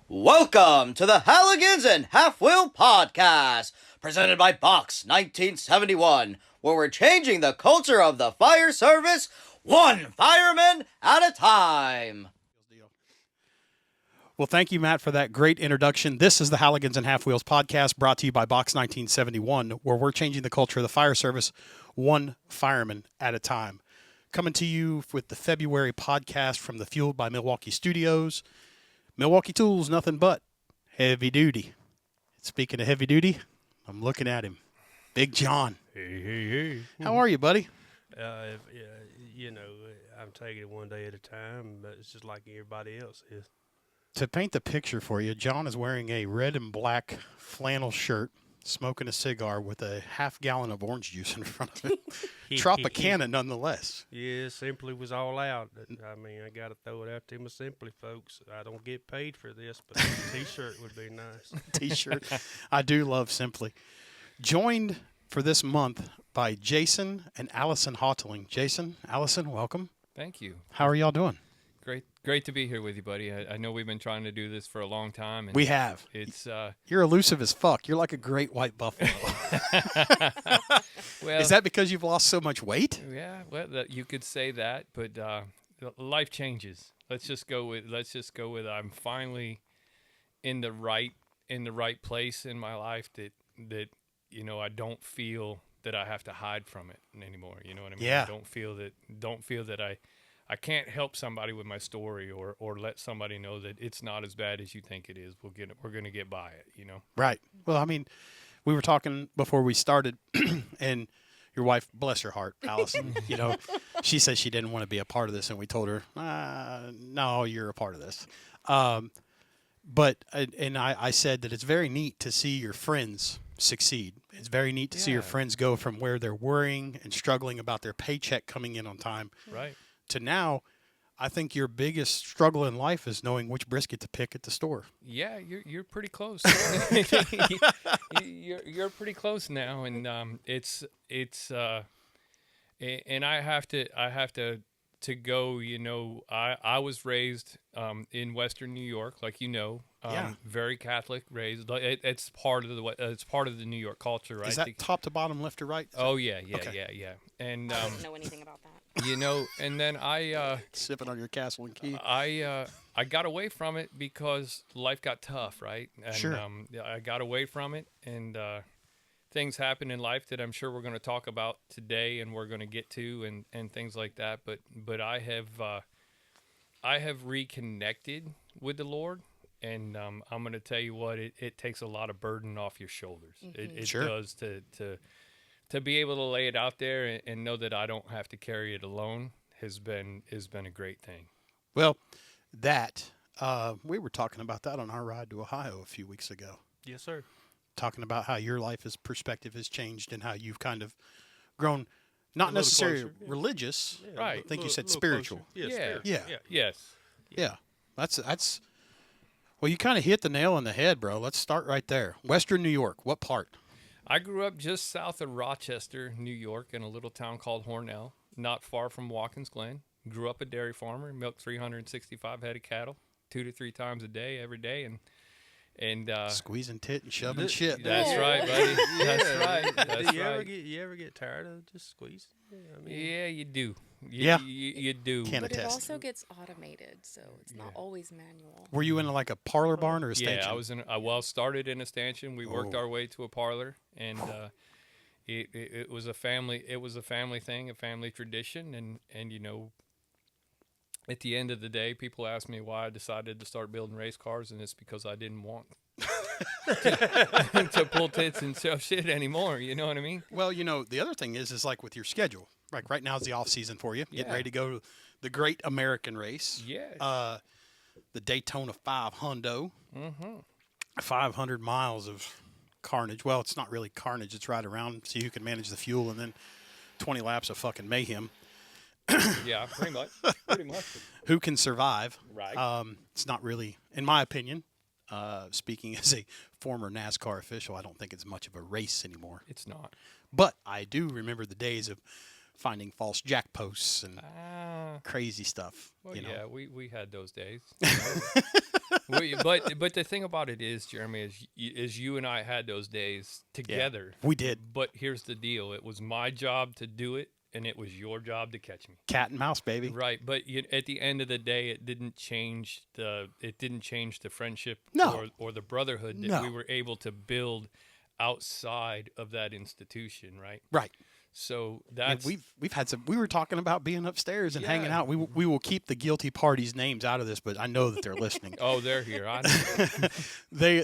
Welcome to the Halligans and Half Wheel Podcast, presented by Box 1971, where we're changing the culture of the fire service one fireman at a time. Well, thank you, Matt, for that great introduction. This is the Halligans and Half Wheels Podcast, brought to you by Box 1971, where we're changing the culture of the fire service one fireman at a time. Coming to you with the February podcast from the Fueled by Milwaukee Studios. Milwaukee Tools, nothing but heavy duty. Speaking of heavy duty, I'm looking at him. Big John. Hey. How are you, buddy? I'm taking it one day at a time, but it's just like everybody else is. To paint the picture for you, John is wearing a red and black flannel shirt, smoking a cigar with a half-gallon of orange juice in front of it. Tropicana, nonetheless. Yeah, Simply was all out. I mean, I got to throw it out to my Simply folks. I don't get paid for this, but a T-shirt would be nice. T-shirt. I do love Simply. Joined for this month by Jason and Allison Hoteling. Jason, Allison, welcome. Thank you. How are y'all doing? Great to be here with you, buddy. I know we've been trying to do this for a long time. And we have. It's You're elusive as fuck. You're like a great white buffalo. well, is that because you've lost so much weight? Yeah, well, you could say that, but life changes. Let's just go with I'm finally in the right place in my life that I don't feel that I have to hide from it anymore. You know what I mean? Yeah. I don't feel that I can't help somebody with my story or let somebody know that it's not as bad as you think it is. We're going to get by it, Right. Well, I mean, we were talking before we started, and your wife, bless her heart, Allison, she said she didn't want to be a part of this, and we told her, no, you're a part of this. But I said that it's very neat to see your friends succeed. It's very neat to see your friends go from where they're worrying and struggling about their paycheck coming in on time. Right. To now, I think your biggest struggle in life is knowing which brisket to pick at the store. Yeah, you're pretty close. you're pretty close now, and and I have to go. I was raised in Western New York, like very Catholic raised. It's part of the New York culture, right? Is that top to bottom, left to right? Oh yeah, Okay. yeah. And I didn't know anything about that. and then I sipping on your Castle and Key. I got away from it because life got tough, right? And, sure. I got away from it, and things happen in life that I'm sure we're going to talk about today, and we're going to get to, and things like that. But I have reconnected with the Lord, and I'm going to tell you what, it takes a lot of burden off your shoulders. Mm-hmm. It sure. does to be able to lay it out there and know that I don't have to carry it alone has been a great thing. Well, we were talking about that on our ride to Ohio a few weeks ago. Yes, sir. Talking about how your perspective has changed and how you've kind of grown, not little necessarily closer, yeah. religious. Right. I think you said Little spiritual. closer. Yeah. Spiritual. Yeah. Yes. Yeah. That's. Well, you kind of hit the nail on the head, bro. Let's start right there. Western New York. What part? I grew up just south of Rochester, New York, in a little town called Hornell, not far from Watkins Glen. Grew up a dairy farmer, milked 365 head of cattle 2 to 3 times a day, every day, and Squeezing tit and shoving shit. That's right, buddy. That's right. That's Do you right. ever get tired of just squeezing? Yeah, you do. Yeah. You do. Can't But it attest. also gets automated, so it's not always manual. Were you in like a parlor barn or a stanchion? Yeah, I was started in a stanchion. We worked our way to a parlor, and it was a family thing, a family tradition, and at the end of the day, people ask me why I decided to start building race cars, and it's because I didn't want to pull tits and shove shit anymore. You know what I mean? Well, the other thing is like with your schedule. Like right now is the off season for you. Getting Yeah. ready to go to the Great American Race. Yeah. The Daytona 500. Mm-hmm. 500 miles of carnage. Well, it's not really carnage. It's right around, see who can manage the fuel, and then 20 laps of fucking mayhem. Yeah, pretty much. Pretty much. Who can survive? Right. It's not really, in my opinion, speaking as a former NASCAR official, I don't think it's much of a race anymore. It's not. But I do remember the days of finding false jack posts and crazy stuff. Well, you know? yeah, we had those days. But the thing about it is, Jeremy, is you and I had those days together. We did. But here's the deal: it was my job to do it, and it was your job to catch me. Cat and mouse, baby. Right, but at the end of the day, it didn't change the friendship No. or the brotherhood that No. we were able to build outside of that institution. Right. Right. So And that's we've had some. We were talking about being upstairs and hanging Yeah. out. We will keep the guilty parties' names out of this, but I know that they're listening. oh, they're here. I know.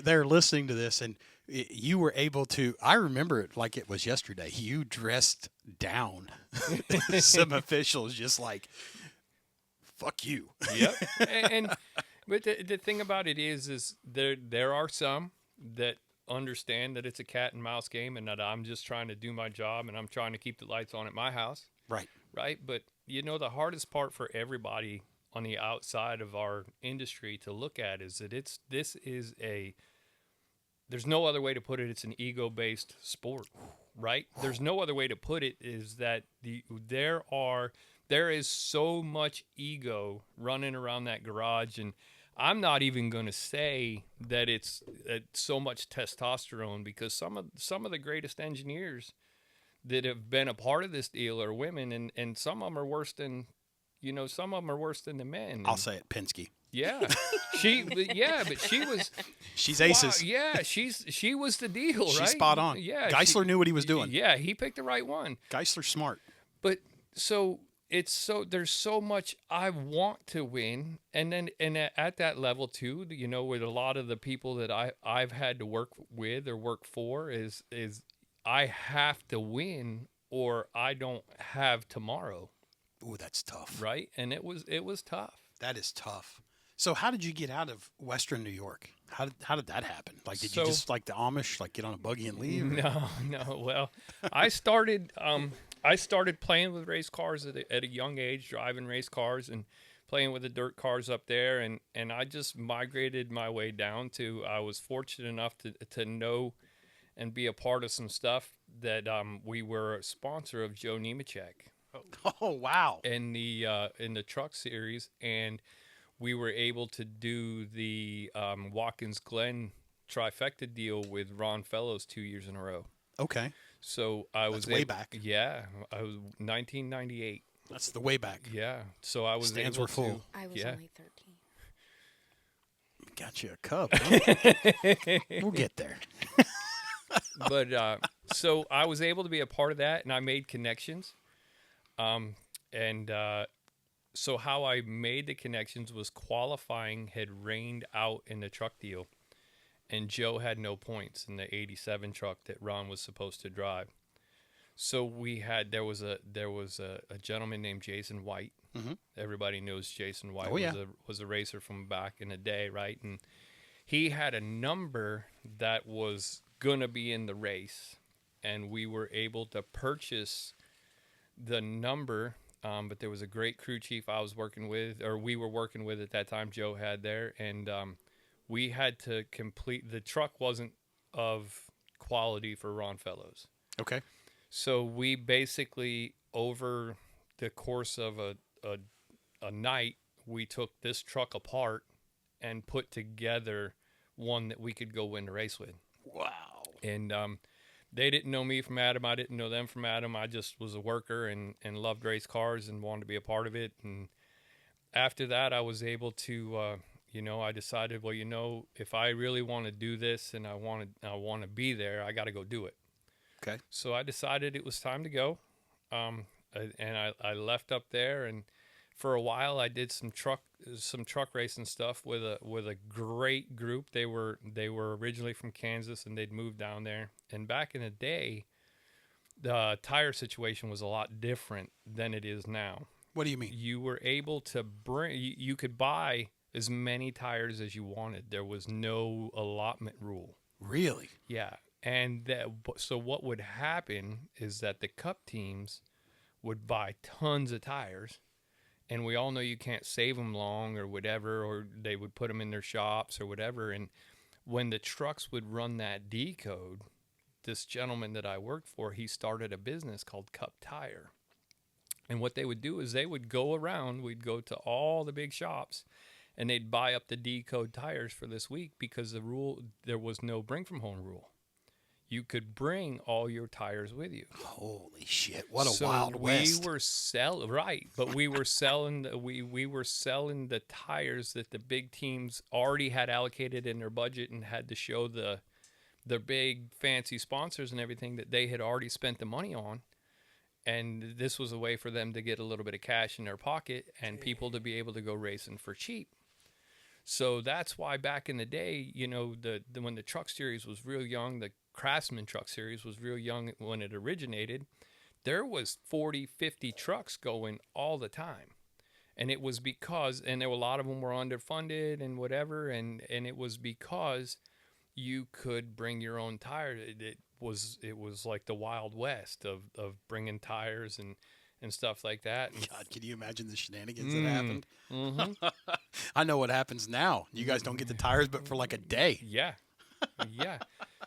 They're listening to this, and you were able to. I remember it like it was yesterday. You dressed down some officials, just like fuck you. Yep. But the thing about it is there are some that understand that it's a cat and mouse game and that I'm just trying to do my job and I'm trying to keep the lights on at my house. Right. Right. But the hardest part for everybody on the outside of our industry to look at is that there's no other way to put it. It's an ego-based sport, right? There's no other way to put it is that there is so much ego running around that garage, and I'm not even going to say that it's so much testosterone, because some of the greatest engineers that have been a part of this deal are women, and some of them are worse than the men. I'll say it, Penske. Yeah, but she was. She's aces. Wow, yeah, she was the deal, right? She's spot on. Yeah, Geisler knew what he was doing. Yeah, he picked the right one. Geisler's smart. But there's so much I want to win, and at that level too, with a lot of the people that I've had to work with or work for is I have to win or I don't have tomorrow. Ooh, that's tough. Right? And it was tough. That is tough. So how did you get out of Western New York? How did that happen? Like, did you just like the Amish, like get on a buggy and leave? No. Well, I started playing with race cars at a young age, driving race cars and playing with the dirt cars up there, and I just migrated my way down to. I was fortunate enough to know and be a part of some stuff that we were a sponsor of Joe Nemechek. Oh wow! In the truck series, and we were able to do the Watkins Glen trifecta deal with Ron Fellows 2 years in a row. Okay. So I was way back. Yeah, I was 1998. That's the way back. Yeah, so I was Stands able were full. I was only 13. Got you a cup. Huh? We'll get there. But so I was able to be a part of that, and I made connections. So how I made the connections was qualifying had rained out in the truck deal, and Joe had no points in the 87 truck that Ron was supposed to drive. So there was a gentleman named Jason White. Mm-hmm. Everybody knows Jason White. Oh, yeah. was a racer from back in the day, right? And he had a number that was gonna be in the race, and we were able to purchase the number. But there was a great crew chief I was working with, or we were working with at that time. Joe had there, and we had to complete. The truck wasn't of quality for Ron Fellows. Okay. So we basically, over the course of a night, we took this truck apart and put together one that we could go win the race with. Wow. And they didn't know me from Adam. I didn't know them from Adam. I just was a worker and loved race cars and wanted to be a part of it. And after that, I was able to, I decided, well, if I really want to do this and I want to be there, I got to go do it. Okay. So I decided it was time to go. And I left up there, and for a while I did some truck racing stuff with a great group. They were originally from Kansas, and they'd moved down there. And back in the day, the tire situation was a lot different than it is now. What do you mean? You were able to you could buy as many tires as you wanted. There was no allotment rule. Really? Yeah. And so what would happen is that the cup teams would buy tons of tires, and we all know you can't save them long or whatever, or they would put them in their shops or whatever. And when the trucks would run that D code, this gentleman that I worked for, he started a business called Cup Tire. And what they would do is they would go around, we'd go to all the big shops, and they'd buy up the D code tires for this week because there was no bring from home rule. You could bring all your tires with you. Holy shit! What a wild west. We were selling we were selling the tires that the big teams already had allocated in their budget and had to show their big fancy sponsors and everything that they had already spent the money on. And this was a way for them to get a little bit of cash in their pocket and people to be able to go racing for cheap. So that's why back in the day, when the truck series was real young, the Craftsman truck series was real young when it originated, there was 40, 50 trucks going all the time. And it was because, and there were a lot of them were underfunded and whatever, and it was because you could bring your own tire. It was like the Wild West of bringing tires and stuff like that. God, can you imagine the shenanigans that happened? Mm-hmm. I know what happens now. You guys don't get the tires, but for like a day. Yeah.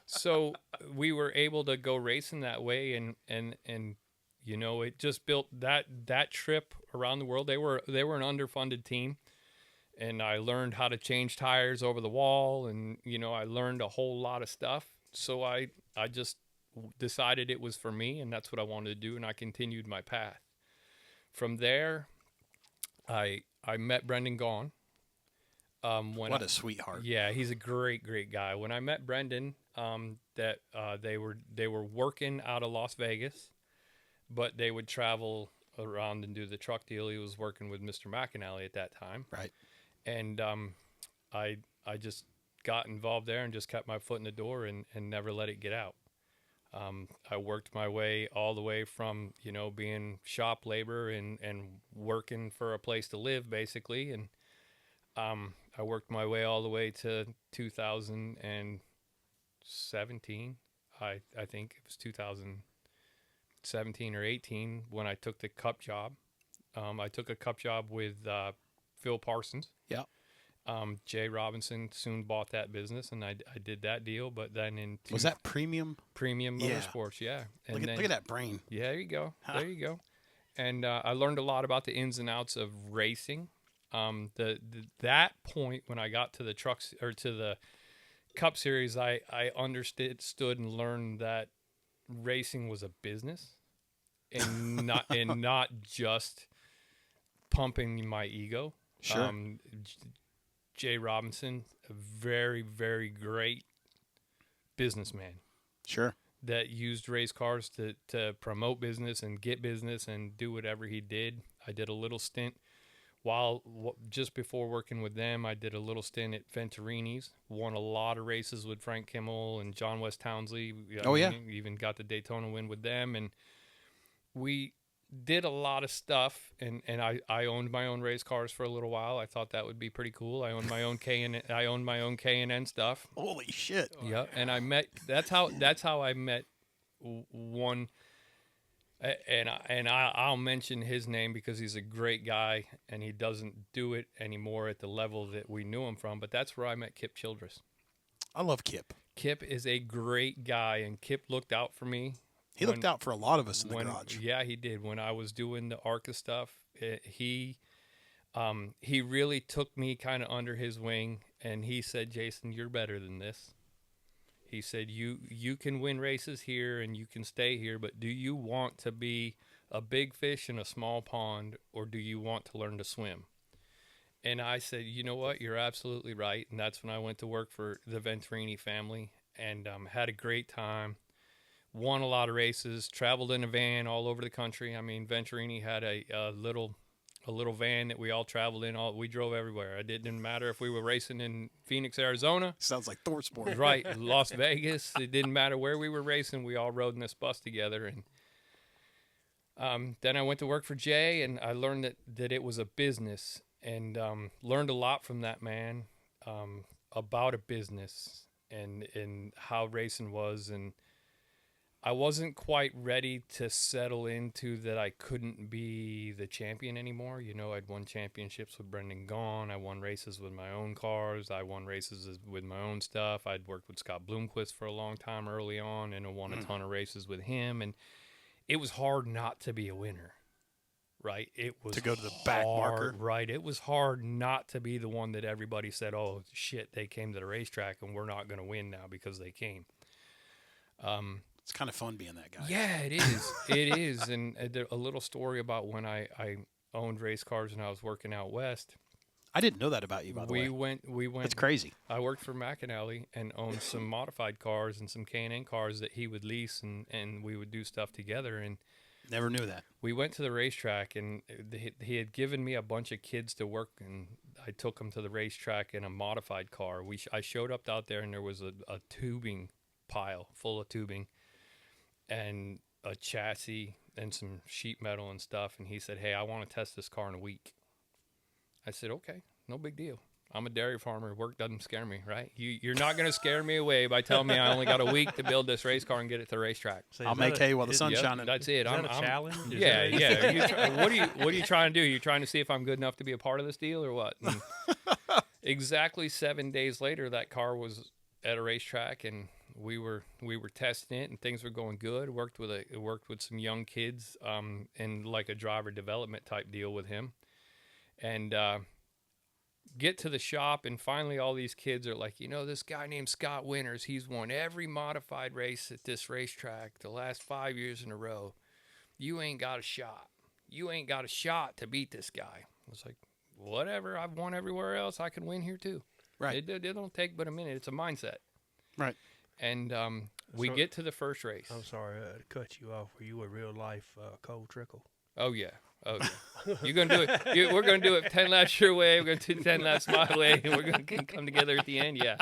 So we were able to go racing that way, and it just built that trip around the world. They were an underfunded team, and I learned how to change tires over the wall, and I learned a whole lot of stuff. So I just decided it was for me, and that's what I wanted to do, and I continued my path. From there, I met Brendan Gaughan. What a sweetheart! Yeah, he's a great guy. When I met Brendan, they were working out of Las Vegas, but they would travel around and do the truck deal. He was working with Mr. McAnally at that time, right? And I just got involved there and just kept my foot in the door and never let it get out. I worked my way all the way from being shop labor and working for a place to live basically, and I worked my way all the way to 2017. I think it was 2017 or 18 when I took the Cup job. I took a Cup job with Phil Parsons. Yeah. Jay Robinson soon bought that business, and I did that deal. But then was that Premium Motorsports? Yeah. And look at that brain. Yeah, there you go. There you go. And I learned a lot about the ins and outs of racing. That point when I got to the trucks or to the Cup Series, I understood and learned that racing was a business, and not just pumping my ego. Sure. Jay Robinson, a very, very great businessman. Sure. That used race cars to promote business and get business and do whatever he did. I did a little stint just before working with them. I did a little stint at Venturini's, won a lot of races with Frank Kimmel and John West Townsley. Even got the Daytona win with them, and we did a lot of stuff, and I owned my own race cars for a little while. I thought that would be pretty cool. I owned my own K&N stuff. Holy shit. Yeah, and that's how I met one, and I'll mention his name because he's a great guy, and he doesn't do it anymore at the level that we knew him from, but that's where I met Kip Childress. I love Kip. Kip is a great guy, and Kip looked out for me. He looked out for a lot of us in the garage. Yeah, he did. When I was doing the ARCA stuff, he really took me kind of under his wing, and he said, "Jason, you're better than this." He said, you can win races here and you can stay here, but do you want to be a big fish in a small pond, or do you want to learn to swim?" And I said, "You know what? You're absolutely right." And that's when I went to work for the Venturini family and had a great time. Won a lot of races, traveled in a van all over the country. I mean, Venturini had a little van that we all traveled in. We drove everywhere. It didn't matter if we were racing in Phoenix, Arizona. Sounds like Thor Sport. Right, Las Vegas. It didn't matter where we were racing. We all rode in this bus together. And then I went to work for Jay, and I learned that it was a business, and learned a lot from that man about a business and how racing was. And I wasn't quite ready to settle into that I couldn't be the champion anymore. I'd won championships with Brendan Gaughan. I won races with my own cars. I won races with my own stuff. I'd worked with Scott Bloomquist for a long time early on, and I won a ton of races with him. And it was hard not to be a winner, right? It was To go to the back marker. right? It was hard not to be the one that everybody said, "Oh shit, they came to the racetrack and we're not going to win now because they came." It's kind of fun being that guy. Yeah, it is. It is. And a little story about when I owned race cars and I was working out west. I didn't know that about you, by the way. We went. That's crazy. I worked for McAnally and owned some modified cars and some K&N cars that he would lease, and we would do stuff together. And Never knew that. we went to the racetrack, and he had given me a bunch of kids to work, and I took them to the racetrack in a modified car. I showed up out there, and there was a tubing pile full of tubing and a chassis and some sheet metal and stuff. And he said, "Hey, I want to test this car in a week." I said, "Okay, no big deal. I'm a dairy farmer. Work doesn't scare me, right? You're not going to scare me away by telling me I only got a week to build this race car and get it to the racetrack." So I'll is make that a- hay while the is- sun's Yep, shining. that's it. Is that a challenge? Is Yeah, that- yeah. What are you trying to do? You trying to see if I'm good enough to be a part of this deal or what? And exactly 7 days later, that car was at a racetrack, and we were testing it, and things were going good. Worked with some young kids, in like a driver development type deal with him, and get to the shop, and finally all these kids are like, this guy named Scott Winters, he's won every modified race at this racetrack the last 5 years in a row. You ain't got a shot. You ain't got a shot to beat this guy. I was like, whatever. I've won everywhere else. I can win here too. Right. It don't take but a minute. It's a mindset. Right. And we So- get to the first race. I'm sorry to cut you off. Were you a real life Cole Trickle? Oh yeah. You're gonna do it. We're gonna do it 10 laps your way. We're gonna do 10 laps my way, and we're gonna come together at the end. Yeah.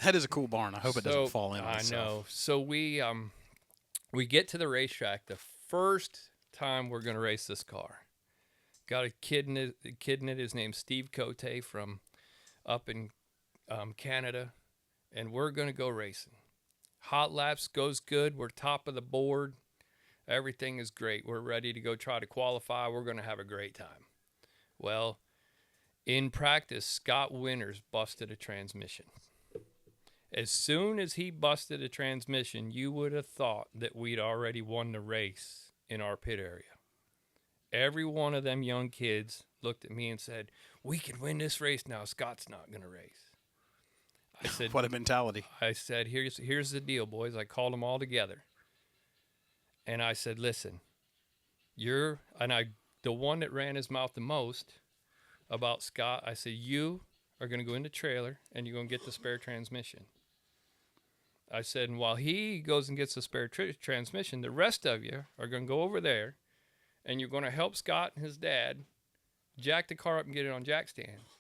That is a cool barn. I hope it doesn't fall in on I itself. know. So we get to the racetrack the first time we're gonna race this car. Got a kid in it. His name's Steve Cote from up in Canada, and we're gonna go racing. Hot laps goes good. We're top of the board. Everything is great. We're ready to go try to qualify. We're going to have a great time. Well, in practice, Scott Winters busted a transmission. As soon as he busted a transmission, you would have thought that we'd already won the race in our pit area. Every one of them young kids looked at me and said, "We can win this race now. Scott's not going to race." I said, What a mentality. here's the deal, boys. I called them all together. And I said, "Listen, the one that ran his mouth the most about Scott, I said, you are going to go in the trailer and you're going to get the spare transmission." I said, "And while he goes and gets the spare transmission, the rest of you are going to go over there and you're going to help Scott and his dad jack the car up and get it on jack stands."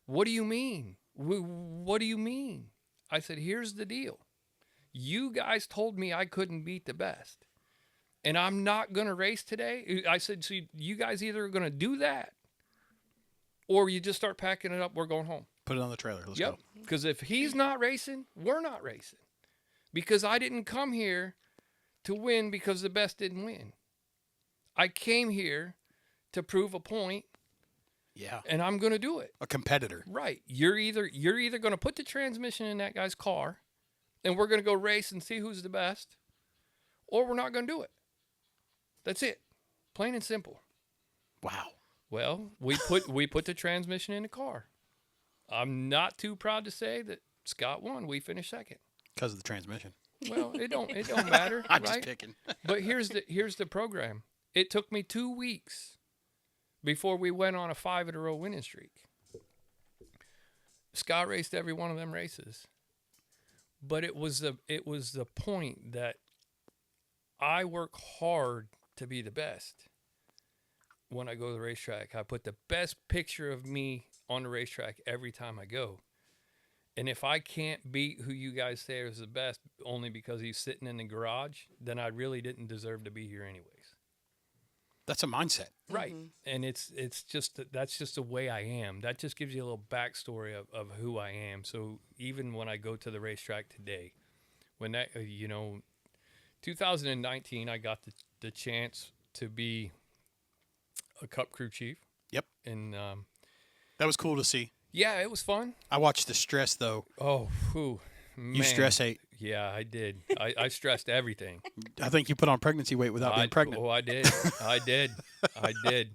"What do you mean? What do you mean?" I said, "Here's the deal. You guys told me I couldn't beat the best, and I'm not going to race today." I said, "So you guys either are going to do that or you just start packing it up. We're going home." Put it on the trailer. Let's Yep. go. Because if he's not racing, we're not racing. Because I didn't come here to win because the best didn't win. I came here to prove a point, Yeah. and I'm going to do it. A competitor. Right. You're either going to put the transmission in that guy's car, and we're going to go race and see who's the best, or we're not going to do it. That's it. Plain and simple. Wow. Well, we put the transmission in the car. I'm not too proud to say that Scott won. We finished second. Because of the transmission. Well, it don't matter, I'm right? just picking. But here's the program. It took me 2 weeks before we went on a 5-in-a-row winning streak. Scott raced every one of them races. But it was the point that I work hard to be the best. When I go to the racetrack, I put the best picture of me on the racetrack every time I go. And if I can't beat who you guys say is the best only because he's sitting in the garage, then I really didn't deserve to be here anyways. That's a mindset. Right. And it's just that's just the way I am. That just gives you a little backstory of who I am. So even when I go to the racetrack today, when that 2019, I got the chance to be a Cup crew chief. Yep. And That was cool to see. yeah, it was fun. I watched the stress, though. Oh, whew, man. You stress ate. Yeah, I did. I stressed everything. I think you put on pregnancy weight without being pregnant. Oh, I did. I did. I did.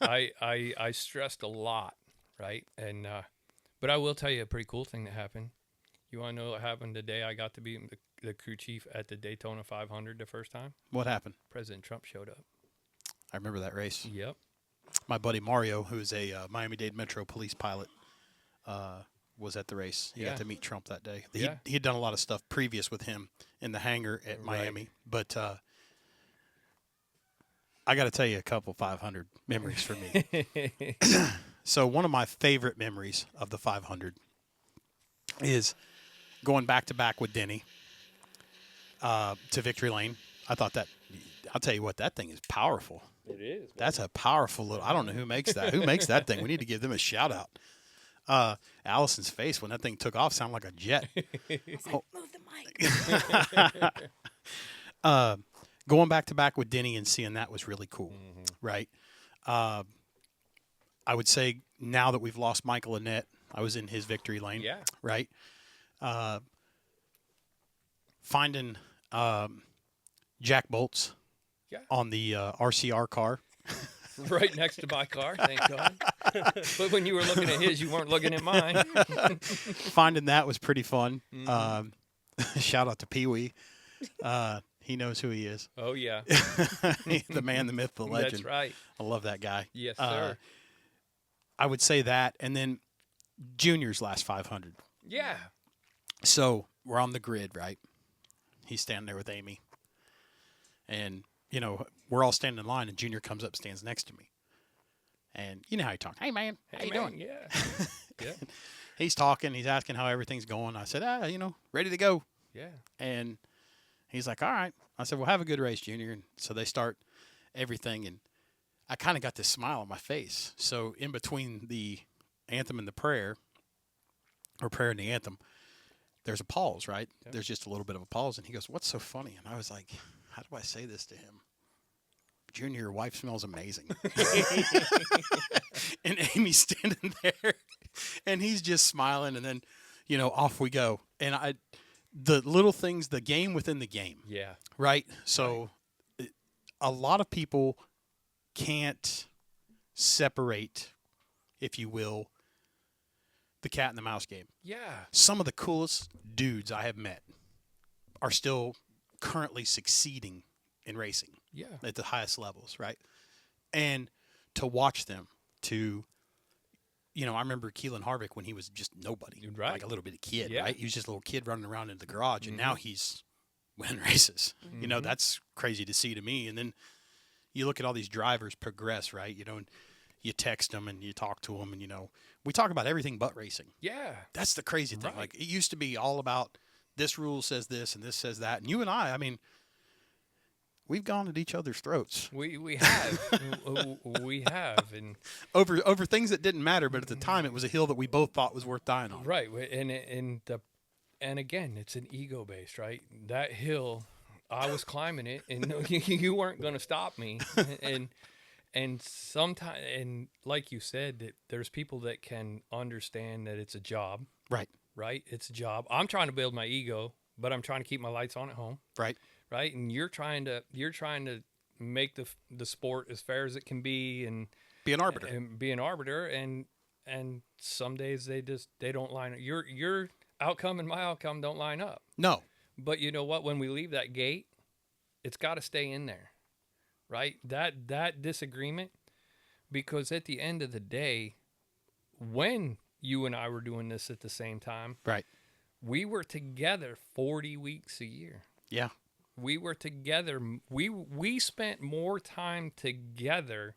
I stressed a lot, right? And but I will tell you a pretty cool thing that happened. You want to know what happened the day I got to be the crew chief at the Daytona 500 the first time? What happened? President Trump showed up. I remember that race. Yep. My buddy Mario, who's a Miami-Dade Metro police pilot, was at the race. He Yeah. got to meet Trump that day. Yeah. He had done a lot of stuff previous with him in the hangar at Miami. But I got to tell you a couple 500 memories for me. So one of my favorite memories of the 500 is going back-to-back with Denny to Victory Lane. I thought that, I'll tell you what, that thing is powerful. It is. That's a powerful little, I don't know who makes that. Who makes that thing? We need to give them a shout-out. Allison's face when that thing took off sounded like a jet. Move the mic. Going back-to-back with Denny and seeing that was really cool, right? I would say now that we've lost Michael Annette, I was in his Victory Lane, Yeah. right? Finding jack bolts on the RCR car. Right next to my car, thank God. But when you were looking at his, you weren't looking at mine. Finding that was pretty fun. Shout out to Pee Wee. He knows who he is. Oh, yeah. The man, the myth, the legend. That's right. I love that guy. Yes, sir. I would say that. And then Junior's last 500. Yeah. So we're on the grid, right? He's standing there with Amy. And, you know, we're all standing in line, and Junior comes up, stands next to me. And you know how he talks. Hey, man, how you doing? Yeah. Yeah. He's talking. He's asking how everything's going. I said, you know, ready to go. Yeah. And he's like, all right. I said, well, have a good race, Junior. And so they start everything, and I kind of got this smile on my face. So in between the anthem and the prayer, or prayer and the anthem, there's a pause, right? Yeah. There's just a little bit of a pause, and he goes, what's so funny? And I was like, how do I say this to him? Junior, your wife smells amazing. And Amy's standing there, and he's just smiling, and then, you know, off we go. And the little things, the game within the game. Yeah. Right? So a lot of people can't separate, if you will, the cat and the mouse game. Yeah. Some of the coolest dudes I have met are still currently succeeding in racing. Yeah. At the highest levels, right? And to watch them, you know, I remember Keelan Harvick when he was just nobody, right? Like a little bitty kid, yeah. right? He was just a little kid running around in the garage, and now he's winning races. You know, that's crazy to see to me. And then you look at all these drivers progress, right? You know, and you text them and you talk to them, and, you know, we talk about everything but racing. Yeah. That's the crazy thing. Right. Like, it used to be all about this rule says this and this says that. And you and I mean, we've gone at each other's throats. We have. We have. And over things that didn't matter, but at the time it was a hill that we both thought was worth dying on. Right. And again, it's an ego based, right? That hill, I was climbing it, and you weren't going to stop me. And sometimes, and like you said, that there's people that can understand that it's a job. Right. Right. It's a job. I'm trying to build my ego, but I'm trying to keep my lights on at home. Right. Right. And you're trying to make the sport as fair as it can be, and be an arbiter. And be an arbiter. And some days they don't line up. Your outcome and my outcome don't line up. No. But you know what? When we leave that gate, it's got to stay in there. Right? That disagreement, because at the end of the day, when you and I were doing this at the same time, right, we were together 40 weeks a year. Yeah. We were together. We spent more time together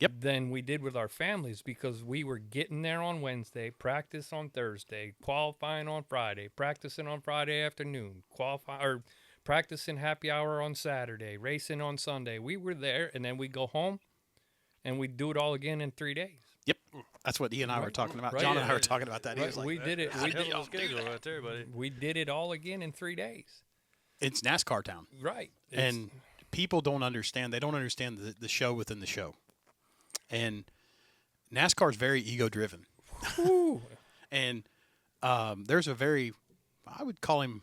than we did with our families, because we were getting there on Wednesday, practice on Thursday, qualifying on Friday, practicing on Friday afternoon, practicing happy hour on Saturday, racing on Sunday. We were there, and then we go home, and we do it all again in 3 days. Yep, that's what he and I were talking about. Right. Jon and I were talking about that. He was like, we did it. We did it right there, buddy. We did it all again in 3 days. It's NASCAR town, right? And people don't understand. They don't understand the show within the show. And NASCAR is very ego driven. And there's a very I would call him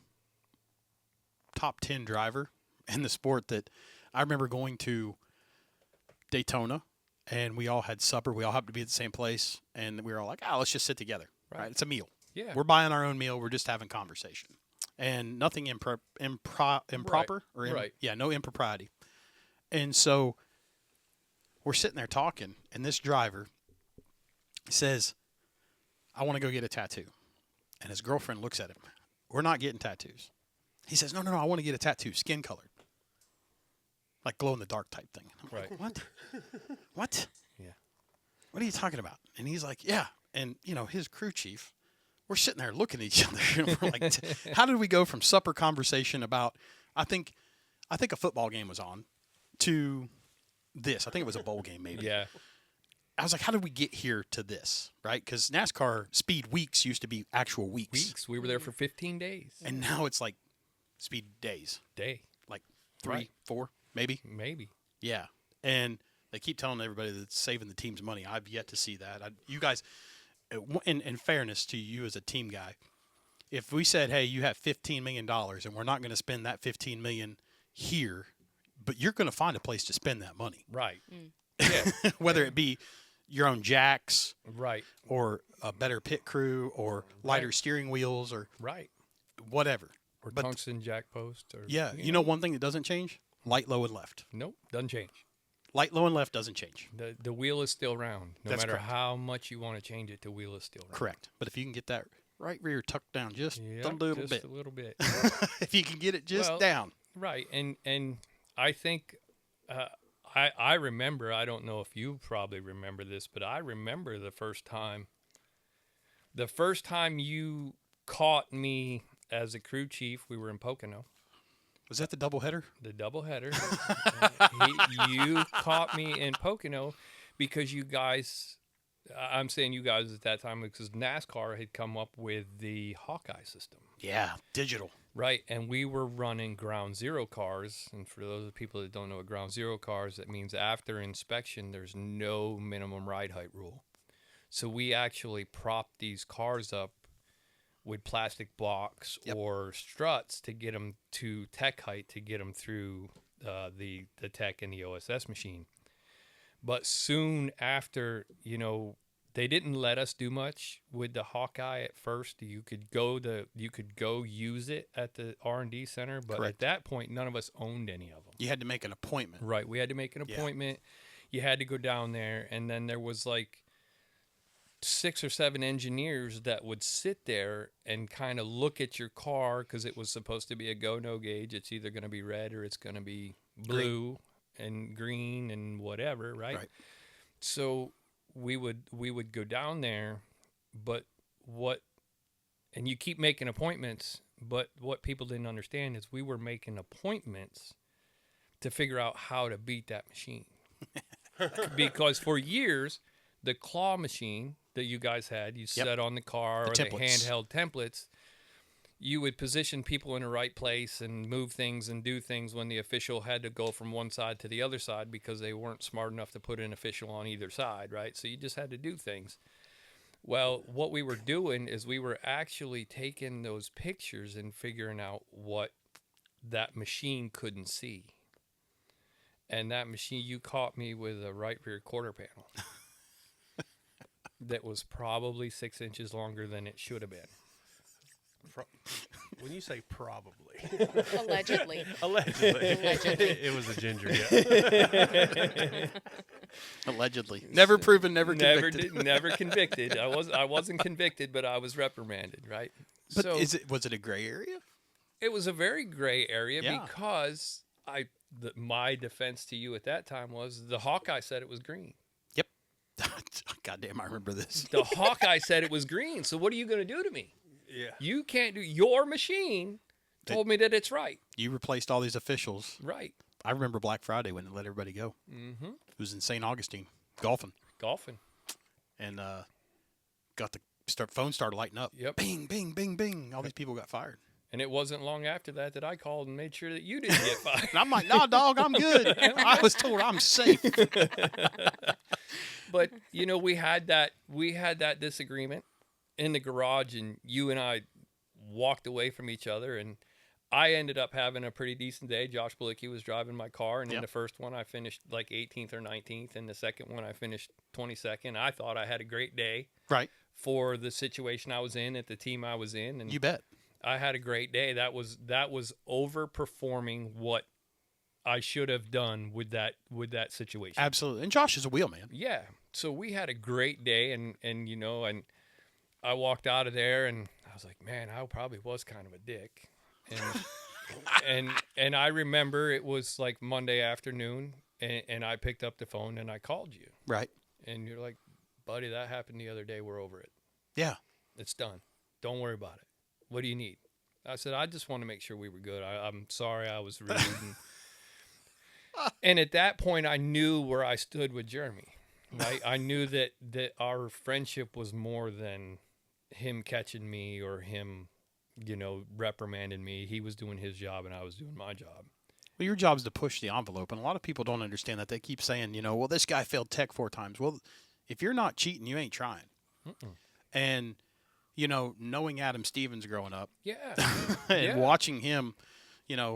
top 10 driver in the sport. That I remember going to Daytona, and we all had supper. We all happened to be at the same place, and we were all like, let's just sit together. Right? It's a meal. Yeah. We're buying our own meal. We're just having conversation. And nothing improper. Right. Yeah, no impropriety. And so we're sitting there talking, and this driver says, I want to go get a tattoo. And his girlfriend looks at him. We're not getting tattoos. He says, no, I want to get a tattoo, skin colored. Like glow-in-the-dark type thing. I'm Right. like, what? What? Yeah. What are you talking about? And he's like, yeah. And, his crew chief, we're sitting there looking at each other. And we're like, how did we go from supper conversation about, I think a football game was on, to this? I think it was a bowl game maybe. Yeah. I was like, how did we get here to this, right? Because NASCAR speed weeks used to be actual weeks. We were there for 15 days. And now it's like speed days. Day. Like 3, Right. 4, maybe. Maybe. Yeah. And they keep telling everybody that it's saving the team's money. I've yet to see that. You guys, in fairness to you as a team guy, if we said, hey, you have $15 million and we're not going to spend that $15 million here, but you're going to find a place to spend that money. Right. Yeah. Whether it be your own jacks, Right. or a better pit crew, or lighter steering wheels, or Right. whatever. Or But tungsten jack post. Or yeah, you know one thing that doesn't change? Light, low, and left. Nope. Doesn't change. Light, low, and left doesn't change. The wheel is still round. No That's matter correct. how much you want to change it, the wheel is still round. Correct. But if you can get that right rear tucked down just Yep, a little just bit, a little bit. if you can get it just Well, down. Right. And I think I remember, I don't know if you probably remember this, but I remember the first time you caught me as a crew chief. We were in Pocono, Was that the doubleheader? the doubleheader. You caught me in Pocono because you guys, I'm saying you guys at that time because NASCAR had come up with the Hawkeye system. Yeah, digital. Right, and we were running ground zero cars, and for those people that don't know what ground zero cars, that means after inspection, there's no minimum ride height rule. So we actually propped these cars up with plastic blocks or struts to get them to tech height to get them through the tech and the OSS machine. But soon after, they didn't let us do much with the Hawkeye at first. You could go use it at the R&D center, but Correct. at that point, none of us owned any of them. You had to make an appointment. Right, we had to make an appointment. You had to go down there, and then there was like 6 or 7 engineers that would sit there and kind of look at your car because it was supposed to be a go-no gauge. It's either going to be red or it's going to be blue and green and whatever, right? So we would go down there, and you keep making appointments, but what people didn't understand is we were making appointments to figure out how to beat that machine. Because for years, the claw machine that you guys had, you set on the car, or the handheld templates, you would position people in the right place and move things and do things when the official had to go from one side to the other side because they weren't smart enough to put an official on either side, right? So you just had to do things. Well, what we were doing is we were actually taking those pictures and figuring out what that machine couldn't see. And that machine, you caught me with a right rear quarter panel that was probably 6 inches longer than it should have been. When you say probably, Allegedly. allegedly, it was a ginger. Yeah. Allegedly. Never proven, never convicted. Never convicted. I wasn't convicted, but I was reprimanded, right? But So was it a gray area? it was a very gray area Yeah. because my defense to you at that time was the Hawkeye said it was green. Yep. Goddamn, I remember this. The Hawkeye said it was green. So what are you going to do to me? Yeah. You can't do. Your machine told me that it's right. You replaced all these officials. Right. I remember Black Friday when they let everybody go. Mm-hmm. It was in St. Augustine, golfing. And got the phone started lighting up. Yep. Bing, bing, bing, bing. All these people got fired. And it wasn't long after that I called and made sure that you didn't get fired. And I'm like, nah, dog, I'm good. I was told I'm safe. But we had that disagreement in the garage, and you and I walked away from each other, and I ended up having a pretty decent day. Josh Balicki was driving my car, and in the first one I finished like 18th or 19th, and the second one I finished 22nd. I thought I had a great day for the situation I was in at the team I was in, and You bet. I had a great day. That was overperforming what I should have done with that situation. Absolutely. And Josh is a wheelman. Yeah. So we had a great day, and I walked out of there, and I was like, man, I probably was kind of a dick. And I remember it was like Monday afternoon, and I picked up the phone and I called you. Right. And you're like, buddy, that happened the other day. We're over it. Yeah. It's done. Don't worry about it. What do you need? I said, I just want to make sure we were good. I'm sorry I was rude. And at that point, I knew where I stood with Jeremy. Right? I knew that our friendship was more than him catching me or him, reprimanding me. He was doing his job and I was doing my job. Well, your job is to push the envelope, and a lot of people don't understand that. They keep saying, well, this guy failed tech 4 times. Well, if you're not cheating, you ain't trying. And, knowing Adam Stevens growing up and watching him,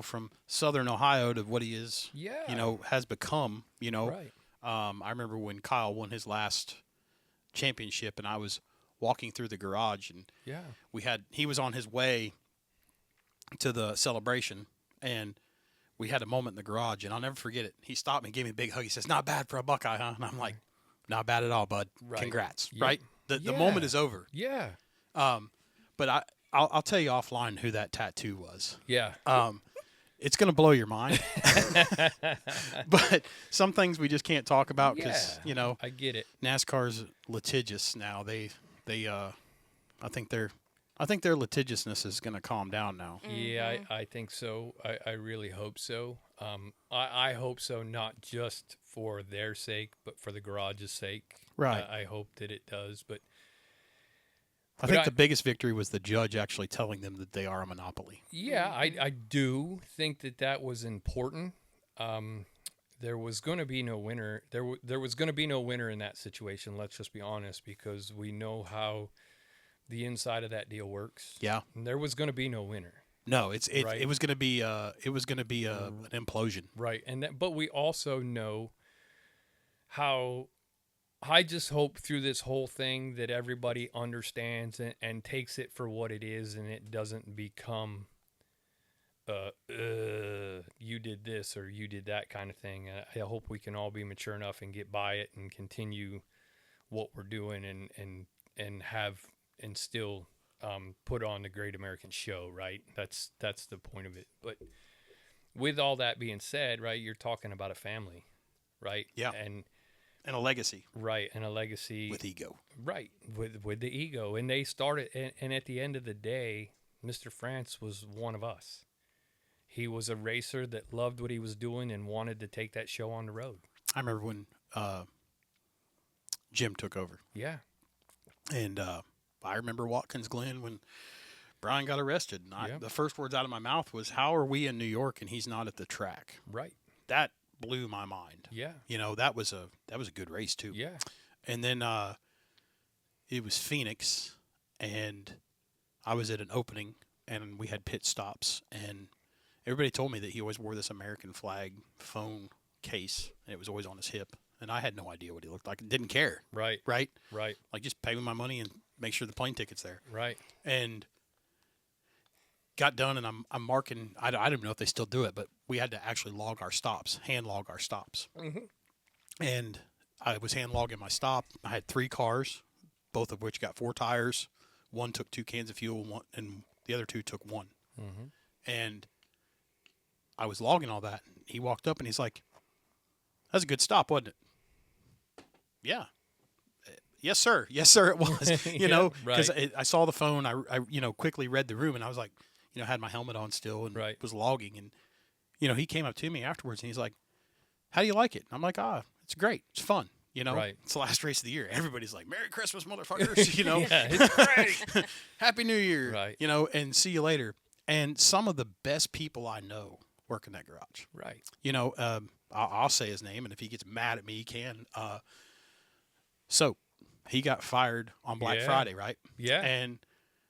from Southern Ohio to what he is, has become, Right. I remember when Kyle won his last championship, and I was walking through the garage, and he was on his way to the celebration, and we had a moment in the garage, and I'll never forget it. He stopped me and gave me a big hug. He says, "Not bad for a Buckeye, huh?" And I'm like, "Not bad at all, bud. Right. Congrats." Yeah. Right? The moment is over. Yeah. But I'll tell you offline who that tattoo was. Yeah. It's going to blow your mind. But some things we just can't talk about because, I get it. NASCAR's litigious now. I think their litigiousness is going to calm down now. Yeah, I think so. I really hope so. I hope so, not just for their sake, but for the garage's sake. Right. I hope that it does. But I think the biggest victory was the judge actually telling them that they are a monopoly. Yeah, I do think that was important. There was going to be no winner. There was going to be no winner in that situation. Let's just be honest, because we know how the inside of that deal works. Yeah, and there was going to be no winner. No, it was going to be an implosion. Right, but we also know how. I just hope through this whole thing that everybody understands and takes it for what it is, and it doesn't become you did this or you did that kind of thing. I hope we can all be mature enough and get by it and continue what we're doing and have and still put on the Great American Show, right? That's the point of it. But with all that being said, right, you're talking about a family, right? Yeah. And a legacy. Right, and a legacy. With ego. Right, with the ego. And they started, and at the end of the day, Mr. France was one of us. He was a racer that loved what he was doing and wanted to take that show on the road. I remember when Jim took over. Yeah. And I remember Watkins Glen when Brian got arrested. And the first words out of my mouth was, "How are we in New York and he's not at the track?" Right. That blew my mind. Yeah. That was a good race too. Yeah. And then it was Phoenix, and I was at an opening, and we had pit stops, and everybody told me that he always wore this American flag phone case, and it was always on his hip, and I had no idea what he looked like. Didn't care. Right. Right. Right. Like, just pay me my money and make sure the plane ticket's there. Right. And got done, and I'm marking. I don't even know if they still do it, but we had to actually log our stops, hand log our stops. Mm-hmm. And I was hand logging my stop. I had 3 cars, both of which got 4 tires. One took 2 cans of fuel, and the other 2 took 1. Mm-hmm. And I was logging all that. And he walked up, and he's like, "That's a good stop, wasn't it?" Yeah. Yes, sir. Yes, sir, it was. Because right. I saw the phone. I quickly read the room, and I was like, had my helmet on still and was logging. And, he came up to me afterwards, and he's like, "How do you like it?" And I'm like, "It's great. It's fun." Right. It's the last race of the year. Everybody's like, "Merry Christmas, motherfuckers." Yeah, it's great. Happy New Year. Right. And see you later. And some of the best people I know work in that garage. Right. I'll say his name, and if he gets mad at me, he can. So he got fired on Black Friday, right? Yeah. And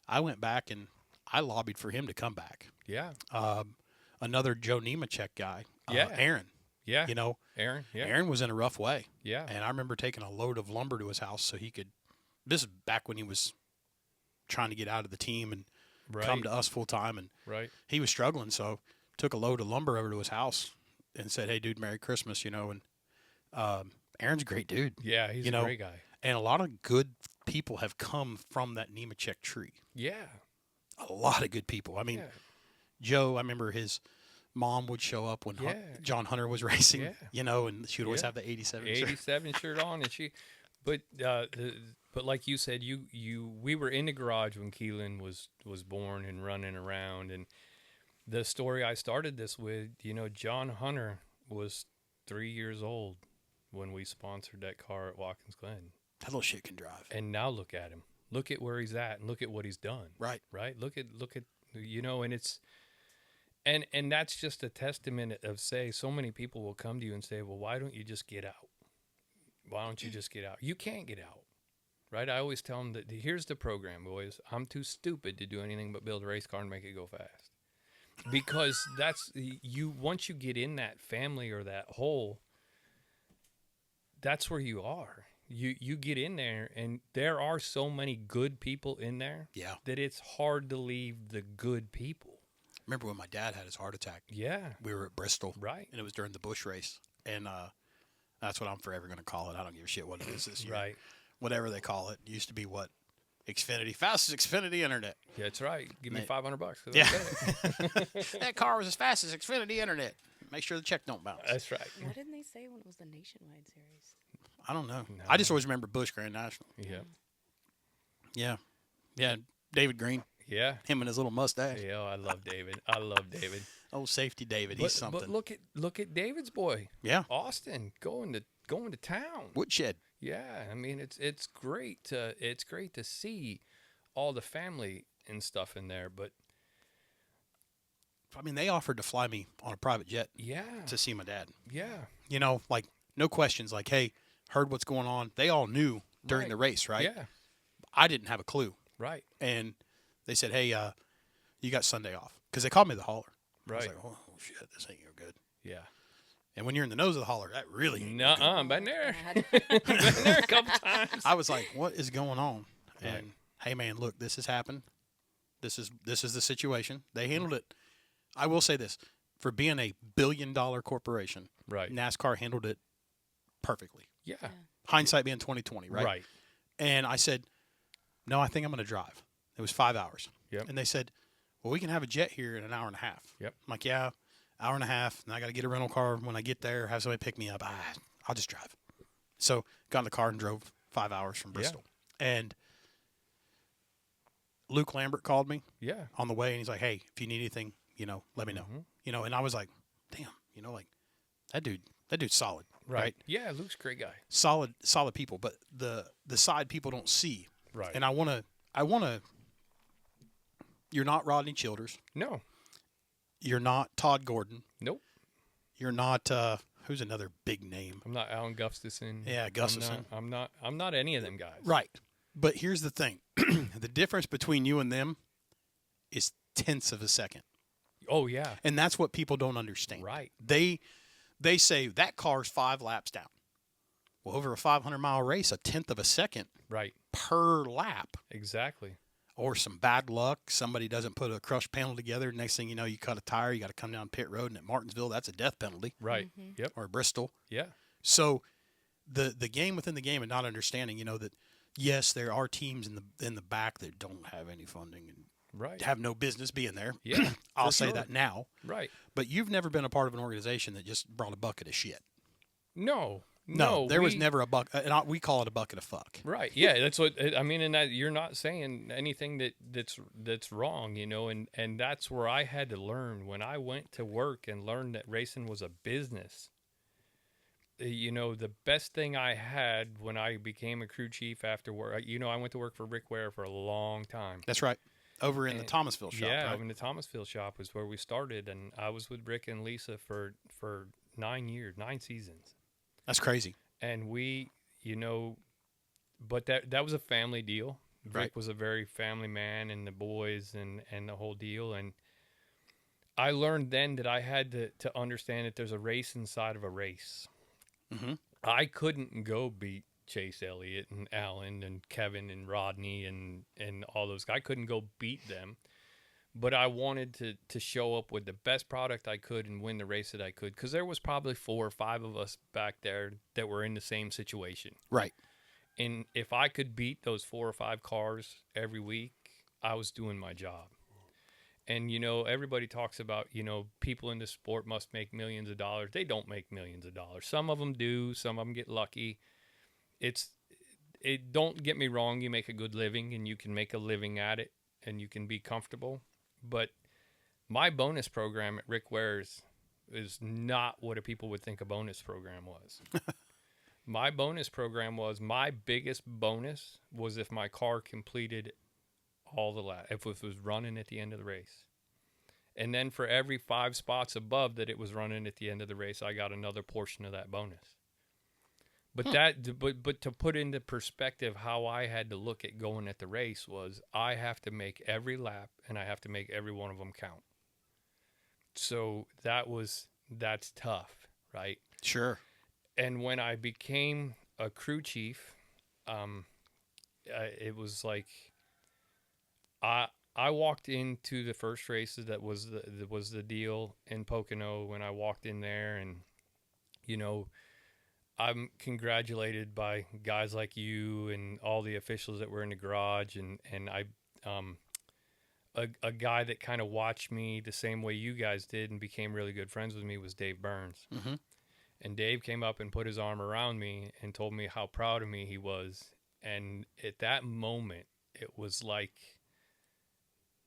I went back and I lobbied for him to come back. Yeah. Another Joe Nemechek guy, Yeah. Aaron. Yeah. You know, Aaron. Yeah. Aaron was in a rough way. Yeah. And I remember taking a load of lumber to his house so he could. This is back when he was trying to get out of the team and come to us full time, and Right. he was struggling. So took a load of lumber over to his house and said, "Hey, dude, Merry Christmas," you know. And Aaron's a great dude. Yeah, he's You a know, great guy. And a lot of good people have come from that Nemechek tree. Yeah. A lot of good people. I mean, Yeah. Joe, I remember his mom would show up when Yeah. John Hunter was racing, Yeah. you know, and she would always Yeah. have the 87 shirt. 87 shirt on, and but like you said, we were in the garage when Keelan was born and running around, and the story I started this with, you know, John Hunter was 3 years old when we sponsored that car at Watkins Glen, That little shit can drive. and now look at him, look at where he's at, and look at what he's done. Right. Right. Look at you know, and it's. And that's just a testament of, say, so many people will come to you and say, well, why don't you just get out? Why don't you just get out? You can't get out, right? I always tell them that here's the program, boys. I'm too stupid to do anything but build a race car and make it go fast. Because that's you. Once you get in that family or that hole, that's where you are. You get in there, and there are so many good people in there Yeah. that it's hard to leave the good people. Remember when my dad had his heart attack? Yeah. We were at Bristol, Right. and it was during the Bush race, and that's what I'm forever going to call it. I don't give a shit what it is this year. Right. Whatever they call it. It used to be what? Xfinity. Fastest Xfinity Internet. Yeah, that's right. Give me Man. $500. Yeah. That car was as fast as Xfinity Internet. Make sure the check don't bounce. That's right. Why didn't they say when it was the nationwide series? I don't know. No. I just always remember Bush Grand National. Yeah. Yeah. Yeah. David Green. Yeah. Him and his little mustache. Yeah, I love David. I love David. Oh, safety David. He's something. But look at David's boy. Yeah. Austin going to town. Woodshed. Yeah, I mean it's great to see all the family and stuff in there, but I mean, they offered to fly me on a private jet yeah. to see my dad. Yeah. You know, like, no questions. Like, hey, heard what's going on. They all knew during Right. the race, right? Yeah. I didn't have a clue. Right. And they said, hey, you got Sunday off. Because they called me the hauler. I was Right. like, oh, shit, this ain't no good. Yeah. And when you're in the nose of the hauler, that really ain't no Nuh-uh, been there. God. Been there a couple times. good. I was like, what is going on? Right. And, hey, man, look, this has happened. This is the situation. They handled it. I will say this. For being a billion-dollar corporation, Right. NASCAR handled it perfectly. Yeah. Hindsight being 20/20, right? Right. And I said, no, I think I'm going to drive. It was 5 hours. Yep. And they said, well, we can have a jet here in an hour and a half. Yep. I'm like, yeah, hour and a half. And I got to get a rental car when I get there, have somebody pick me up. I'll just drive. So got in the car and drove 5 hours from Bristol. And Luke Lambert called me Yeah. on the way, and he's like, hey, if you need anything, you know, let me know. Mhm. You know, and I was like, damn, you know, like, that dude's solid. Right. Yeah, Luke's a great guy. Solid people, but the side people don't see. Right. And I want to. You're not Rodney Childers. No. You're not Todd Gordon. Nope. You're not who's another big name. I'm not Alan Gustafson. Yeah, Gustafson. I'm not any of them guys. Right. But here's the thing: the difference between you and them is tenths of a second, Oh yeah. and that's what people don't understand. Right. They say that car's 5 laps down. Well, over a 500-mile race, a tenth of a second Right. per lap. Exactly. Or some bad luck. Somebody doesn't put a crush panel together. Next thing you know, you cut a tire. You got to come down pit road. And at Martinsville, that's a death penalty. Right. Yep. Or Bristol. Yeah. So the game within the game and not understanding, you know, that, yes, there are teams in the back that don't have any funding and Right. have no business being there. Yeah. I'll for say sure. that now. Right. But you've never been a part of an organization that just brought a bucket of shit. No. No, there was we- never a bucket. We call it a bucket of fuck. Right. Yeah, that's what I mean, and that you're not saying anything that's wrong, you know, and that's where I had to learn when I went to work and learned that racing was a business. You know, the best thing I had when I became a crew chief after work, you know, I went to work for Rick Ware for a long time. That's right. Over in the And- Thomasville shop, Yeah, right? in the Thomasville shop was where we started, and I was with Rick and Lisa for 9 years, 9 seasons. That's crazy. And we, you know, but that was a family deal. Rick Right. was a very family man, and the boys and the whole deal. And I learned then that I had to understand that there's a race inside of a race. Mm-hmm. I couldn't go beat Chase Elliott and Alan and Kevin and Rodney and all those guys. I couldn't go beat them, but I wanted to show up with the best product I could and win the race that I could, because there was probably 4 or 5 of us back there that were in the same situation. Right. And if I could beat those 4 or 5 cars every week, I was doing my job. And, you know, everybody talks about, you know, people in this sport must make millions of dollars. They don't make millions of dollars. Some of them do. Some of them get lucky. Don't get me wrong. You make a good living and you can make a living at it and you can be comfortable. But my bonus program at Rick Ware's is not what people would think a bonus program was. My bonus program was, my biggest bonus was if my car completed all the laps, if it was running at the end of the race. And then for every 5 spots above that it was running at the end of the race, I got another portion of that bonus. But but to put into perspective how I had to look at going at the race was, I have to make every lap and I have to make every one of them count. So that's tough, right? Sure. And when I became a crew chief, it was like I walked into the first races. That was the deal in Pocono when I walked in there, and you know, I'm congratulated by guys like you and all the officials that were in the garage, and I a guy that kind of watched me the same way you guys did and became really good friends with me was Dave Burns. Mm-hmm. And Dave came up and put his arm around me and told me how proud of me he was. And at that moment, it was like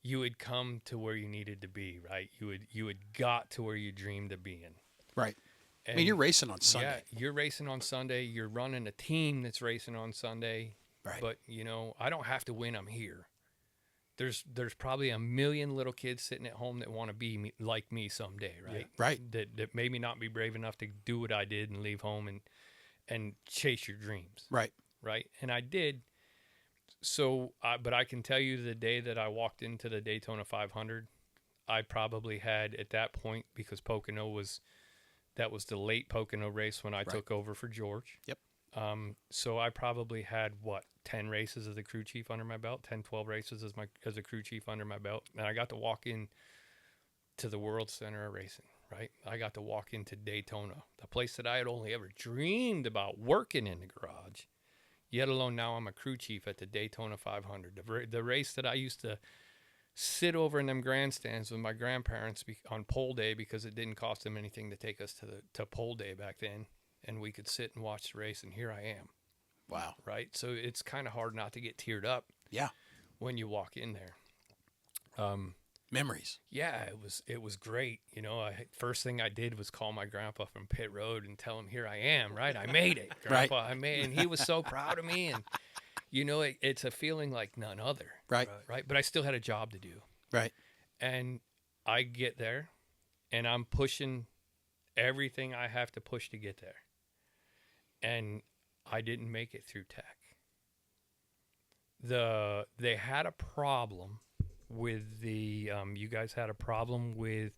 you had come to where you needed to be, right? You had got to where you dreamed of being. Right. And I mean, you're racing on Sunday. Yeah, you're racing on Sunday. You're running a team that's racing on Sunday. Right. But, you know, I don't have to win. I'm here. There's probably a million little kids sitting at home that want to be like me someday, right? Yeah. Right. That maybe not be brave enough to do what I did and leave home and chase your dreams. Right. Right. And I did. So, but I can tell you the day that I walked into the Daytona 500, I probably had at that point, because that was the late Pocono race when I took over for George. Yep. So I probably had 10 races as a crew chief under my belt, 10, 12 races as a crew chief under my belt. And I got to walk in to the World Center of Racing, right? I got to walk into Daytona, the place that I had only ever dreamed about working in the garage, yet alone now I'm a crew chief at the Daytona 500, the race that I used to sit over in them grandstands with my grandparents on pole day, because it didn't cost them anything to take us to pole day back then. And we could sit and watch the race, and here I am. Wow. Right? So it's kind of hard not to get teared up. Yeah. When you walk in there. Memories. Yeah, it was great. You know, first thing I did was call my grandpa from pit road and tell him, here I am, right? I made it, Grandpa. Right. I made it. And he was so proud of me. And, you know, it's a feeling like none other. Right. Right? But I still had a job to do. Right. And I get there, and I'm pushing everything I have to push to get there. And I didn't make it through tech. They had a problem with you guys had a problem with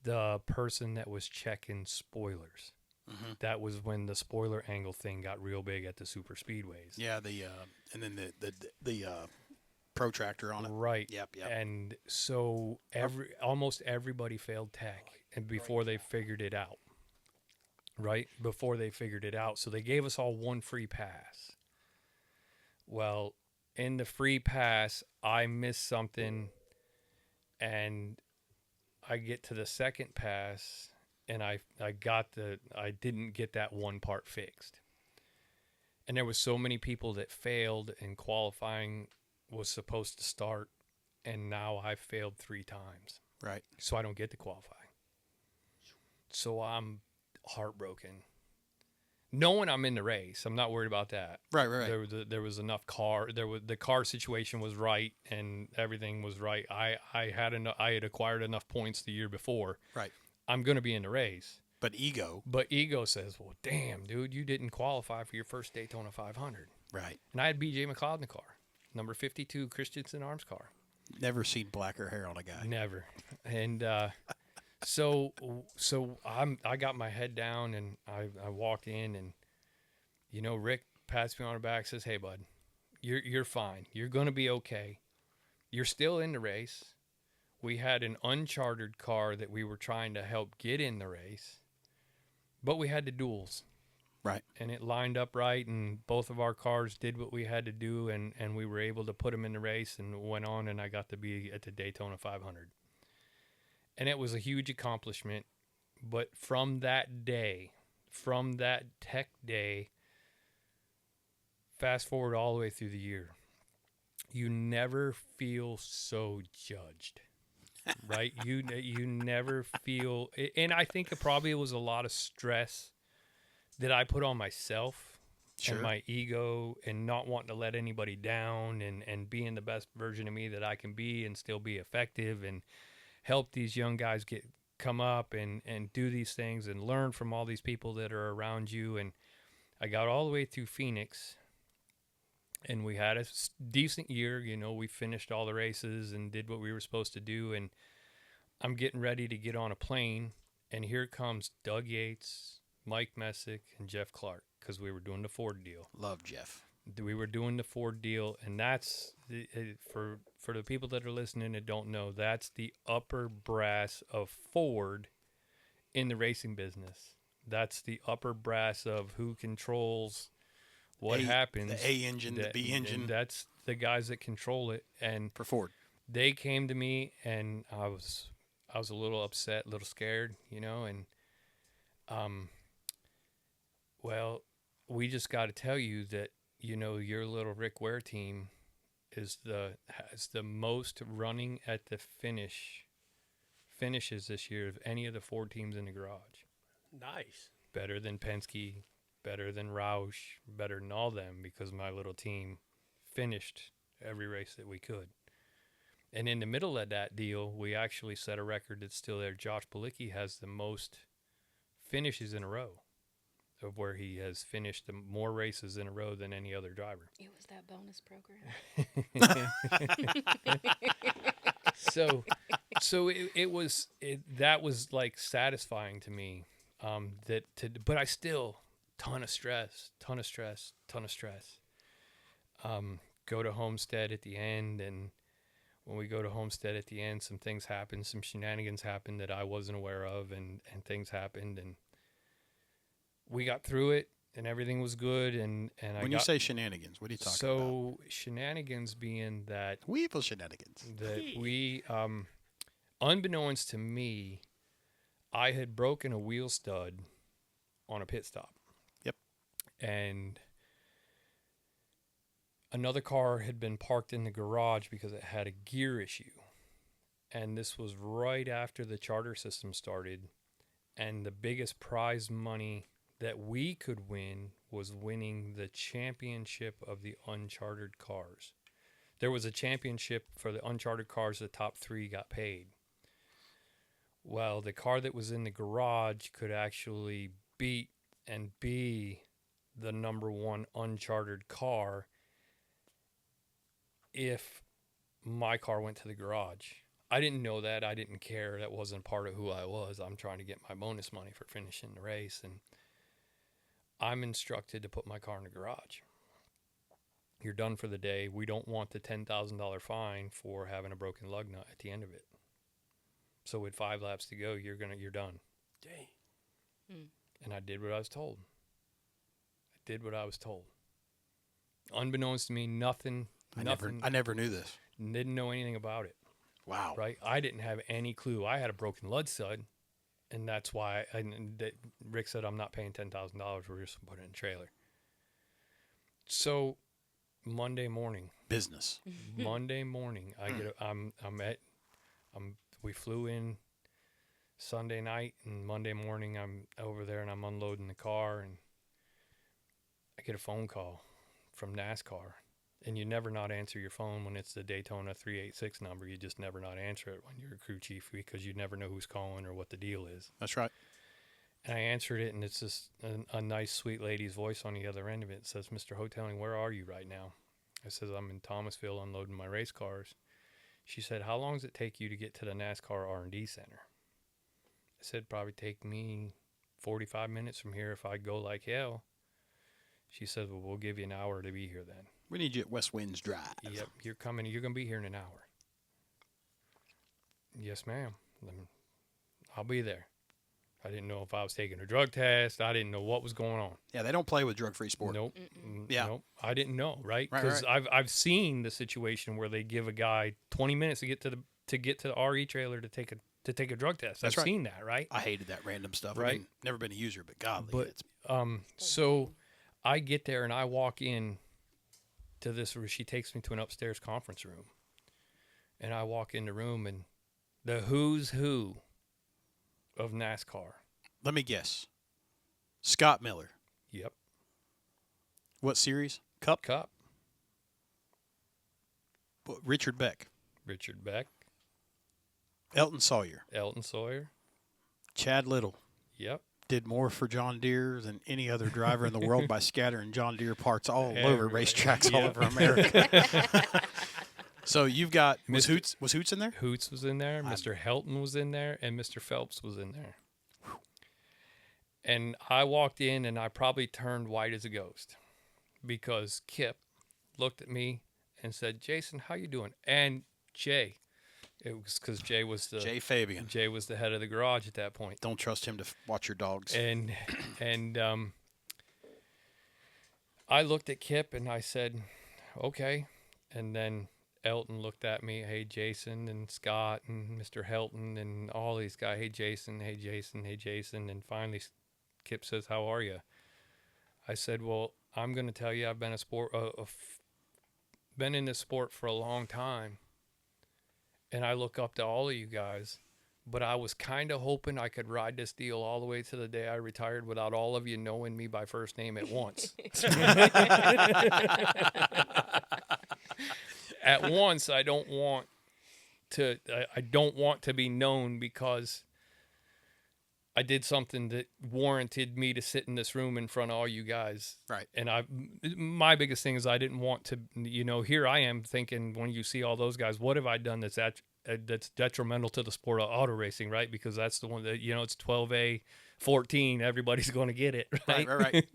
the person that was checking spoilers. Mm-hmm. That was when the spoiler angle thing got real big at the super speedways. Yeah. And then the protractor on it. Right. Yep. And so almost everybody failed tech, and before they figured it out. Right? Before they figured it out. So they gave us all one free pass. Well, in the free pass, I missed something, and I get to the second pass, and I didn't get that one part fixed. And there was so many people that failed, and qualifying was supposed to start, and now I failed 3 times. Right. So I don't get to qualify. So I'm heartbroken, knowing I'm in the race. I'm not worried about that. Right. There was enough car. The car situation was right, and everything was right. I had acquired enough points the year before. Right. I'm going to be in the race. But ego says, well, damn, dude, you didn't qualify for your first Daytona 500. Right. And I had BJ McLeod in the car. number 52 Christensen Arms car. Never seen blacker hair on a guy. Never. And so I got my head down and I walked in and Rick pats me on the back, says, "Hey bud, you're fine. You're going to be okay. You're still in the race. We had an unchartered car that we were trying to help get in the race, but we had the duels." Right. And it lined up right, and both of our cars did what we had to do, and we were able to put them in the race and went on, and I got to be at the Daytona 500. And it was a huge accomplishment. But from that day, from that tech day, fast forward all the way through the year, you never feel so judged. Right? You never feel, and I think it probably was a lot of stress that I put on myself and my ego and not wanting to let anybody down and being the best version of me that I can be and still be effective and help these young guys come up and do these things and learn from all these people that are around you. And I got all the way through Phoenix and we had a decent year. We finished all the races and did what we were supposed to do. And I'm getting ready to get on a plane and here comes Doug Yates, Mike Messick, and Jeff Clark, because we were doing the Ford deal. Love Jeff. We were doing the Ford deal, and that's, for the people that are listening and don't know, that's the upper brass of Ford in the racing business. That's the upper brass of who controls what happens. The A engine, the B engine. That's the guys that control it. And for Ford. They came to me, and I was a little upset, a little scared, and well, we just got to tell you that, your little Rick Ware team has the most running at the finishes this year of any of the Ford teams in the garage. Nice. Better than Penske, better than Roush, better than all them, because my little team finished every race that we could. And in the middle of that deal, we actually set a record that's still there. Josh Bilicki has the most finishes in a row, of where he has finished more races in a row than any other driver. It was that bonus program. So that was like satisfying to me. But I still ton of stress. Go to Homestead at the end, and when we go to Homestead at the end, some things happen, some shenanigans happened that I wasn't aware of, and things happened, and we got through it, and everything was good. And when you say shenanigans, what are you talking about? So shenanigans being that weevil shenanigans. That we, unbeknownst to me, I had broken a wheel stud on a pit stop. Yep. And another car had been parked in the garage because it had a gear issue. And this was right after the charter system started. And the biggest prize money that we could win was winning the championship of the unchartered cars. There was a championship for the unchartered cars. The top 3 got paid. Well, the car that was in the garage could actually beat and be the number 1 unchartered car if my car went to the garage. I didn't know that. I didn't care. That wasn't part of who I was. I'm trying to get my bonus money for finishing the race, and I'm instructed to put my car in the garage. You're done for the day. We don't want the $10,000 fine for having a broken lug nut at the end of it. So with 5 laps to go, you're done. Dang. And I did what I was told. Unbeknownst to me, nothing. I never knew this. Didn't know anything about it. Wow. Right? I didn't have any clue. I had a broken lug stud, and that's why Rick said, I'm not paying $10,000. We're just putting it in a trailer. So Monday morning. Business. Monday morning, we flew in Sunday night, and Monday morning I'm over there and I'm unloading the car, and I get a phone call from NASCAR. And you never not answer your phone when it's the Daytona 386 number. You just never not answer it when you're a crew chief, because you never know who's calling or what the deal is. That's right. And I answered it, and it's just a nice, sweet lady's voice on the other end of it. It says, Mr. Hoteling, where are you right now? I says, I'm in Thomasville unloading my race cars. She said, how long does it take you to get to the NASCAR R&D Center? I said, probably take me 45 minutes from here if I go like hell. She said, well, we'll give you an hour to be here then. We need you at West Winds Drive. Yep, you're coming. You're going to be here in an hour. Yes, ma'am. I'll be there. I didn't know if I was taking a drug test. I didn't know what was going on. Yeah, they don't play with drug-free sport. Nope. Yeah. Nope. I didn't know, right? Right, Because I've seen the situation where they give a guy 20 minutes to get to the RE trailer to take a drug test. That's I've right. seen that, right? I hated that random stuff. Right. I mean, never been a user, but godly. But so I get there and I walk in to this where she takes me to an upstairs conference room, and I walk in the room and the who's who of NASCAR. Let me guess. Scott Miller. Yep. What series? Cup? Cup. Richard Beck. Richard Beck. Elton Sawyer. Elton Sawyer. Chad Little. Yep. Did more for John Deere than any other driver in the world by scattering John Deere parts all over Everywhere. racetracks all Yeah. over America. So you've got was Mr. Hoots in there? Hoots was in there. Mr. Helton was in there, and Mr. Phelps was in there. And I walked in, and I probably turned white as a ghost because Kip looked at me and said, "Jason, how you doing?" And Jay, it was because Jay was Jay Fabian. Jay was the head of the garage at that point. Don't trust him to watch your dogs. And I looked at Kip and I said, "Okay." And then Elton looked at me, "Hey, Jason," and Scott and Mr. Helton and all these guys, "Hey, Jason, hey, Jason, hey, Jason." And finally, Kip says, "How are you?" I said, "Well, I'm going to tell you, I've been been in this sport for a long time, and I look up to all of you guys, but I was kind of hoping I could ride this deal all the way to the day I retired without all of you knowing me by first name at once." At once, I don't want to be known because I did something that warranted me to sit in this room in front of all you guys. Right. And my biggest thing is I didn't want to, here I am thinking when you see all those guys, what have I done that's detrimental to the sport of auto racing, right? Because that's the one that, it's 12A, 14, everybody's going to get it, right? Right.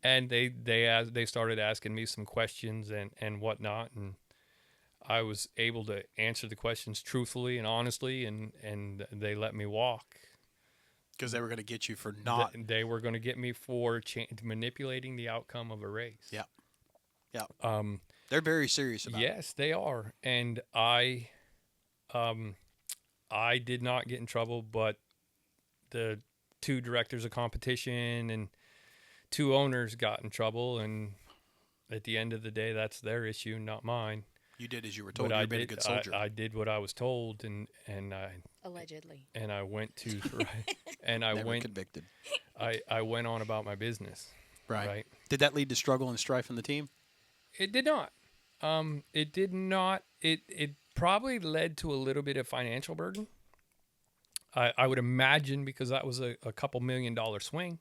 And they started asking me some questions and whatnot, and I was able to answer the questions truthfully and honestly, and they let me walk. Because they were going to get you for not. They were going to get me for manipulating the outcome of a race. Yeah. Yeah. They're very serious about it. Yes, they are. And I did not get in trouble, but the two directors of competition and two owners got in trouble. And at the end of the day, that's their issue, not mine. You did as you were told. But You've been a good soldier. I did what I was told, and I Allegedly. and I went to and I Never went convicted. I went on about my business. Right. Did that lead to struggle and strife in the team? It did not. It did not. It probably led to a little bit of financial burden. I would imagine because that was a couple $1 million swing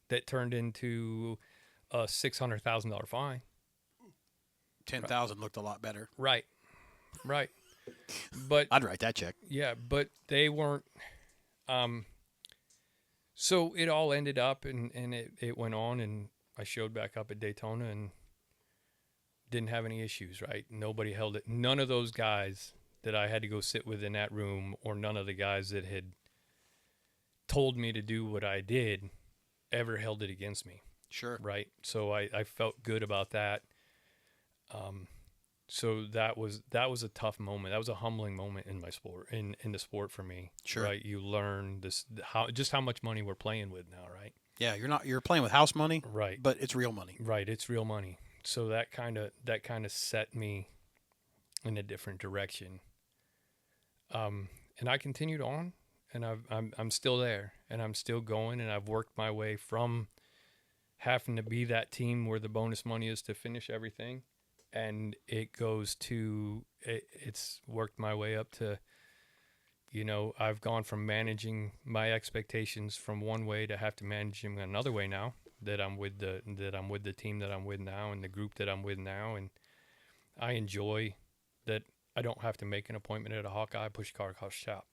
that turned into a $600,000 fine. 10,000 looked a lot better. Right. But I'd write that check. yeah, but they weren't. So it all ended up, and it went on, and I showed back up at Daytona and didn't have any issues, right? Nobody held it. None of those guys that I had to go sit with in that room, or none of the guys that had told me to do what I did, ever held it against me. Sure. Right? So I felt good about that. So that was a tough moment. That was a humbling moment in my sport, in the sport for me. Sure. Right? You learn how much money we're playing with now, right? Yeah, you're playing with house money, Right. but it's real money. Right, it's real money. So that kind of set me in a different direction. And I continued on, and I'm still there, and I'm still going, and I've worked my way from having to be that team where the bonus money is to finish everything, and it's worked my way up to, I've gone from managing my expectations from one way to have to manage them another way now that I'm with the team that I'm with now and the group that I'm with now, and I enjoy that I don't have to make an appointment at a Hawkeye, push car across shop,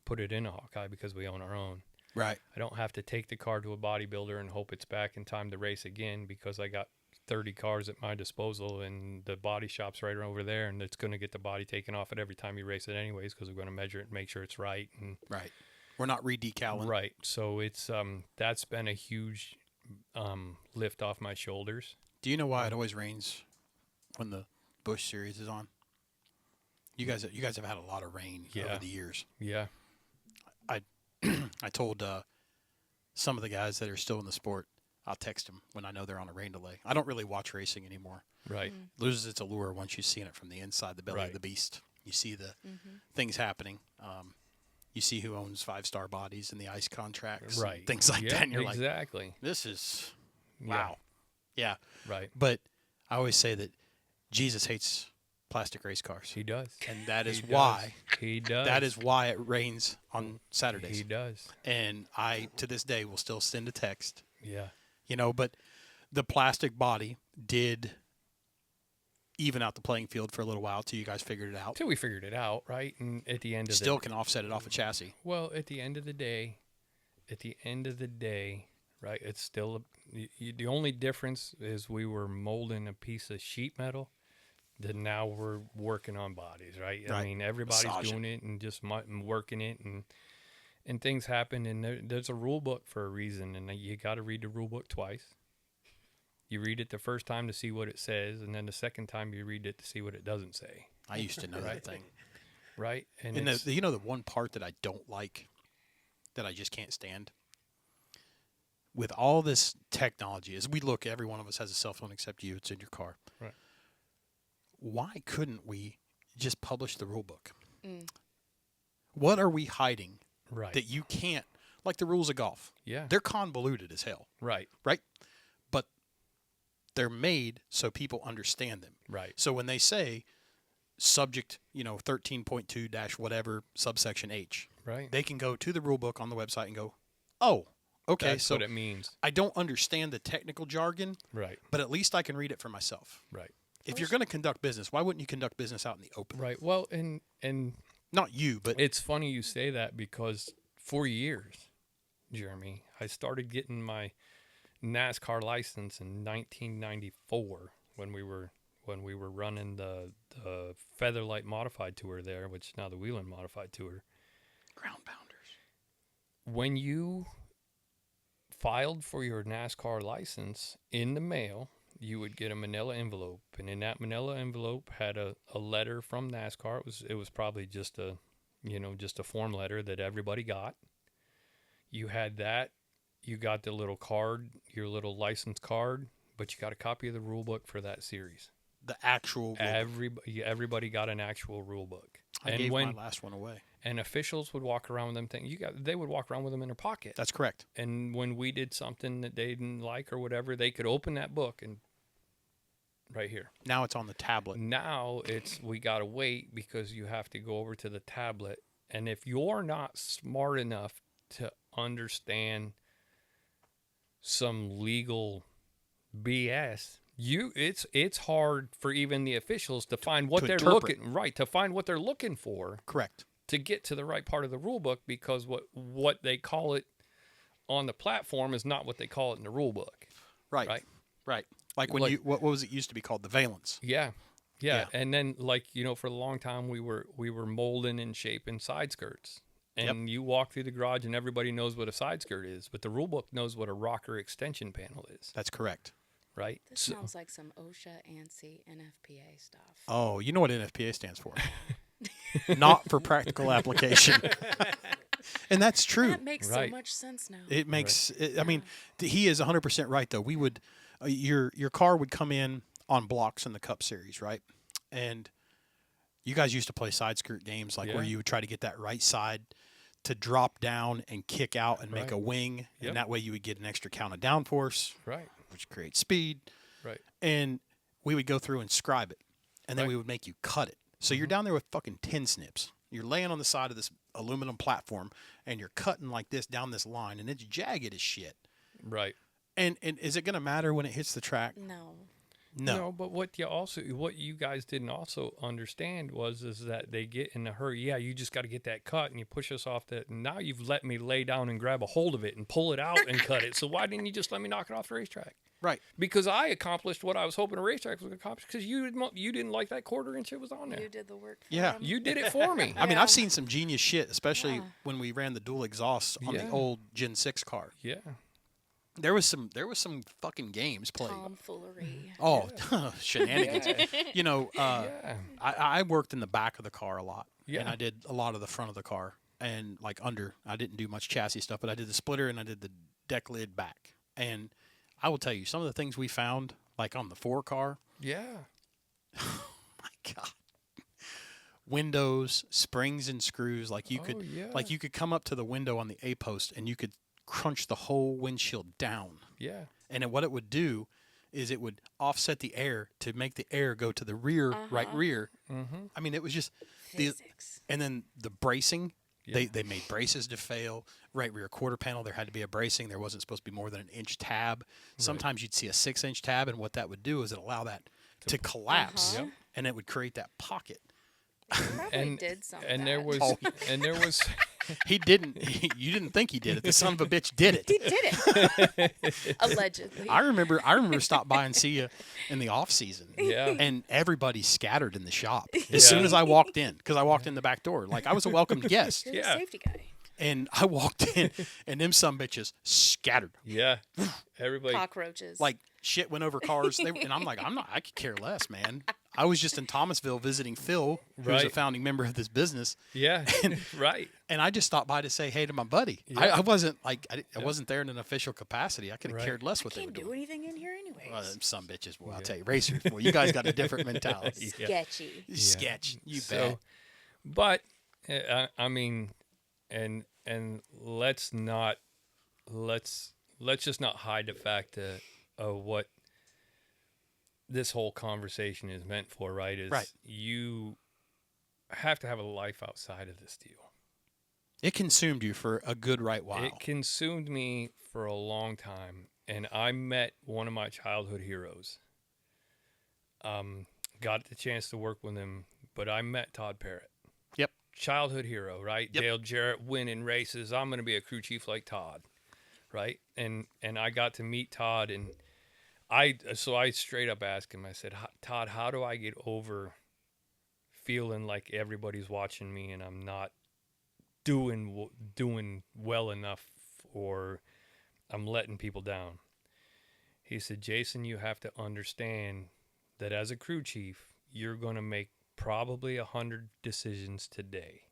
put it in a Hawkeye because we own our own. Right. I don't have to take the car to a bodybuilder and hope it's back in time to race again because I got 30 cars at my disposal and the body shop's right over there, and it's going to get the body taken off it every time you race it anyways because we're going to measure it and make sure it's right. And Right. We're not re-decaling. right. So it's that's been a huge lift off my shoulders. Do you know why it always rains when the Busch Series is on? You guys have had a lot of rain over the years. Yeah. I told some of the guys that are still in the sport, I'll text them when I know they're on a rain delay. I don't really watch racing anymore. Right. Loses its allure once you've seen it from the inside the belly of the beast. You see the things happening. You see who owns 5-star bodies and the ice contracts, Right. things like that. And you're exactly. like, this is Yeah. wow. Yeah. Right. But I always say that Jesus hates plastic race cars. He does. And that is He does. why He does. that is why it rains on Saturdays. He does. And I, to this day, will still send a text. Yeah. You know, but the plastic body did even out the playing field for a little while till you guys figured it out. Till we figured it out, right? And at the end of Still can offset it off a chassis. well, at the end of the day, right? It's still the only difference is we were molding a piece of sheet metal. That now we're working on bodies, right? I Right. mean, everybody's Massaging. doing it and just working it, and things happen. And there's a rule book for a reason, and you got to read the rule book twice. You read it the first time to see what it says, and then the second time you read it to see what it doesn't say, I used to know that thing. right? And And it's, the one part that I don't like, that I just can't stand, with all this technology, as we look, every one of us has a cell phone except you. It's in your car. Right. Why couldn't we just publish the rule book? What are we hiding right? that you can't, like the rules of golf? yeah, They're convoluted as hell, right, right? But they're made so people understand them. right, So when they say subject, 13.2 dash whatever subsection H, right. they can go to the rule book on the website and go, oh, okay, That's so what it means, I don't understand the technical jargon, right, but at least I can read it for myself. right, If you're going to conduct business, why wouldn't you conduct business out in the open? right. Well, and Not you, but it's funny you say that because for years, Jeremy, I started getting my NASCAR license in 1994 when we were running the Featherlight Modified Tour there, which is now the Wheeling Modified Tour. ground pounders. When you filed for your NASCAR license in the mail, you would get a manila envelope, and in that manila envelope had a letter from NASCAR. It was probably just a form letter that everybody got. You had that. You got the little card, your little license card, but you got a copy of the rule book for that series. The actual rule book. Everybody got an actual rule book. I gave my last one away. And officials would walk around with them they would walk around with them in their pocket. That's correct. And when we did something that they didn't like or whatever, they could open that book and right here. Now it's on the tablet. Now we got to wait because you have to go over to the tablet. And if you're not smart enough to understand some legal BS, it's hard for even the officials to find what To they're interpret. looking for Correct. to get to the right part of the rule book, because what they call it on the platform is not what they call it in the rule book. Right. Right. Right. Like when what was it used to be called? The valence. Yeah. Yeah. And then for a long time we were molding and shaping side skirts. And you walk through the garage and everybody knows what a side skirt is, but the rule book knows what a rocker extension panel is. That's correct. Right? This sounds like some OSHA, ANSI, NFPA stuff. Oh, you know what NFPA stands for? Not for practical application. And that's true. That makes Right. so much sense now. It makes. I mean, he is 100% right. Though we would, your car would come in on blocks in the Cup Series, right? And you guys used to play side skirt games, like where Yeah. you would try to get that right side to drop down and kick out and make Right. a wing, Yep. and that way you would get an extra count of downforce, Right. which creates speed. Right. And we would go through and scribe it, and then Right. we would make you cut it. So you're down there with fucking tin snips. You're laying on the side of this aluminum platform, and you're cutting like this down this line, and it's jagged as shit. Right. And is it going to matter when it hits the track? No. No. But what you guys didn't also understand is that they get in a hurry. Yeah, you just got to get that cut, and you push us off that. And now you've let me lay down and grab a hold of it and pull it out and cut it. So why didn't you just let me knock it off the racetrack? Right. Because I accomplished what I was hoping a racetrack was going to accomplish. Because you didn't like that quarter inch that was on there. You did the work for Yeah. them. You did it for me. I mean, Yeah. I've seen some genius shit, especially when we ran the dual exhausts on the Yeah. old Gen 6 car. Yeah. There was some fucking games played. Tomfoolery. Oh, shenanigans. You know, Yeah. I worked in the back of the car a lot. Yeah. And I did a lot of the front of the car. And like I didn't do much chassis stuff, but I did the splitter and I did the deck lid back. And I will tell you, some of the things we found, like on the 4 car, Yeah. my God. Windows, springs and screws, like you could yeah. like you could come up to the window on the A post and you could crunch the whole windshield down. Yeah. And then what it would do is it would offset the air to make the air go to the rear, right rear. Mm-hmm. I mean, it was just the Physics. and then the bracing. Yeah. They made braces to fail. Right rear quarter panel, there had to be a bracing. There wasn't supposed to be more than an inch tab. Sometimes you'd see a 6-inch tab, and what that would do is it allow that to collapse, Yep. and it would create that pocket. Probably did some of And that. there was and there was He didn't. You didn't think he did it. The son of a bitch did it. He did it. Allegedly. I remember stop by and see you in the off season. Yeah. And everybody scattered in the shop as soon as I walked in, because I walked in the back door. Like I was a welcomed guest. You're Yeah. the safety guy. And I walked in, and them some bitches scattered. yeah. Everybody Cockroaches. Like shit went over cars. And I'm like, I could care less, man. I was just in Thomasville visiting Phil, who's a Right. founding member of this business. Yeah. Right. And I just stopped by to say hey to my buddy. Yeah. I wasn't like, I wasn't there in an official capacity. I could have Right. cared less what they were can't doing. do anything in here anyways. Well, them some bitches. Well, I'll tell you, racers. Well, you guys got a different mentality. Yeah. Sketchy. Sketch, you So, bet. but I mean, and let's just not hide the fact of what this whole conversation is meant for, right? Is Right. You have to have a life outside of this deal. It consumed you for a good right while. It consumed me for a long time, and I met one of my childhood heroes. Got the chance to work with him, but I met Todd Parrott. Yep. Childhood hero, right? Yep. Dale Jarrett winning races. I'm going to be a crew chief like Todd, right? And I got to meet Todd, and I straight up asked him. I said, Todd, how do I get over feeling like everybody's watching me and I'm not doing well enough, or I'm letting people down? He said, Jason, you have to understand that as a crew chief, you're going to make probably 100 decisions today.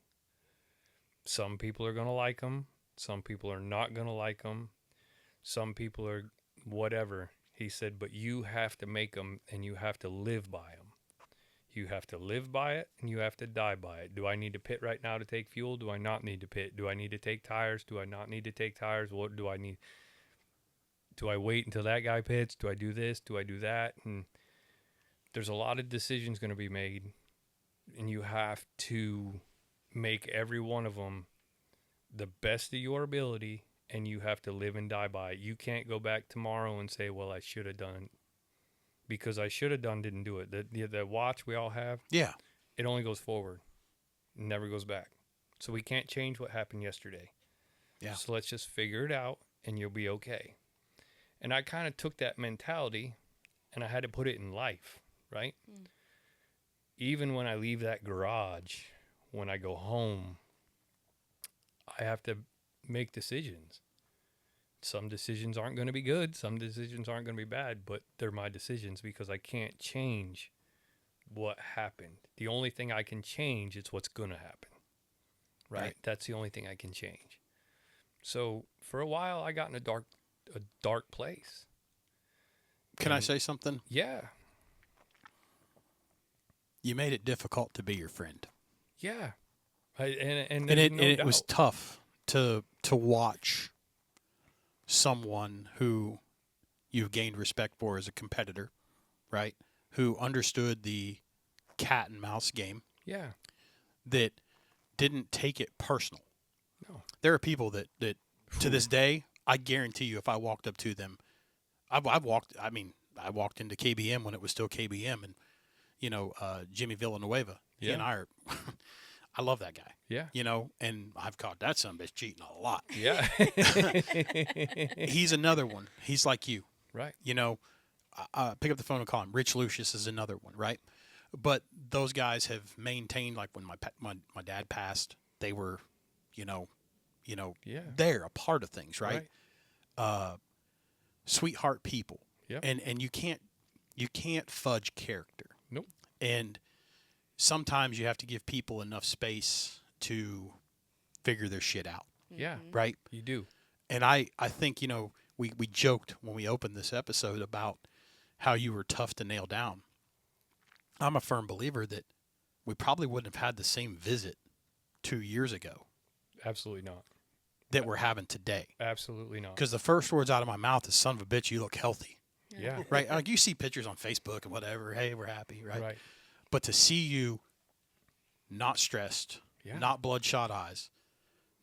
Some people are going to like them. Some people are not going to like them. Some people are whatever. He said, but you have to make them, and you have to live by them. You have to live by it, and you have to die by it. Do I need to pit right now to take fuel? Do I not need to pit? Do I need to take tires? Do I not need to take tires? What do I need? Do I wait until that guy pits? Do I do this? Do I do that? And there's a lot of decisions going to be made, and you have to make every one of them the best of your ability, and you have to live and die by it. You can't go back tomorrow and say, well, I should have done, because I should have done didn't do it. The watch we all have, Yeah. it only goes forward, it never goes back. So we can't change what happened yesterday. Yeah. So let's just figure it out, and you'll be okay. And I kind of took that mentality, and I had to put it in life, right? Even when I leave that garage, when I go home, I have to make decisions. Some decisions aren't going to be good. Some decisions aren't going to be bad, but they're my decisions because I can't change what happened. The only thing I can change is what's going to happen, right? That's the only thing I can change. So for a while, I got in a dark place. Can I say something? Yeah. You made it difficult to be your friend. Yeah. And it was tough to watch someone who you've gained respect for as a competitor, right? Who understood the cat and mouse game, Yeah. that didn't take it personal. No. There are people that to this day, I guarantee you, if I walked up to them, I walked into KBM when it was still KBM, and Jimmy Villanueva. He and I are. I love that guy. Yeah. And I've caught that son of a bitch cheating a lot. Yeah. He's another one. He's like you. Right. I pick up the phone and call him. Rich Lucius is another one, right? But those guys have maintained, like when my dad passed, they were, Yeah. they're a part of things, right? Sweetheart people. Yep. And you can't fudge character. Nope. And sometimes you have to give people enough space to figure their shit out, Yeah. right? You do. And I think, we joked when we opened this episode about how you were tough to nail down. I'm a firm believer that we probably wouldn't have had the same visit 2 years ago Absolutely not. that we're having today. Absolutely not. Because the first words out of my mouth is, son of a bitch, you look healthy. Yeah. Right? Like you see pictures on Facebook and whatever. Hey, we're happy, right? Right. But to see you not stressed, Yeah. not bloodshot eyes,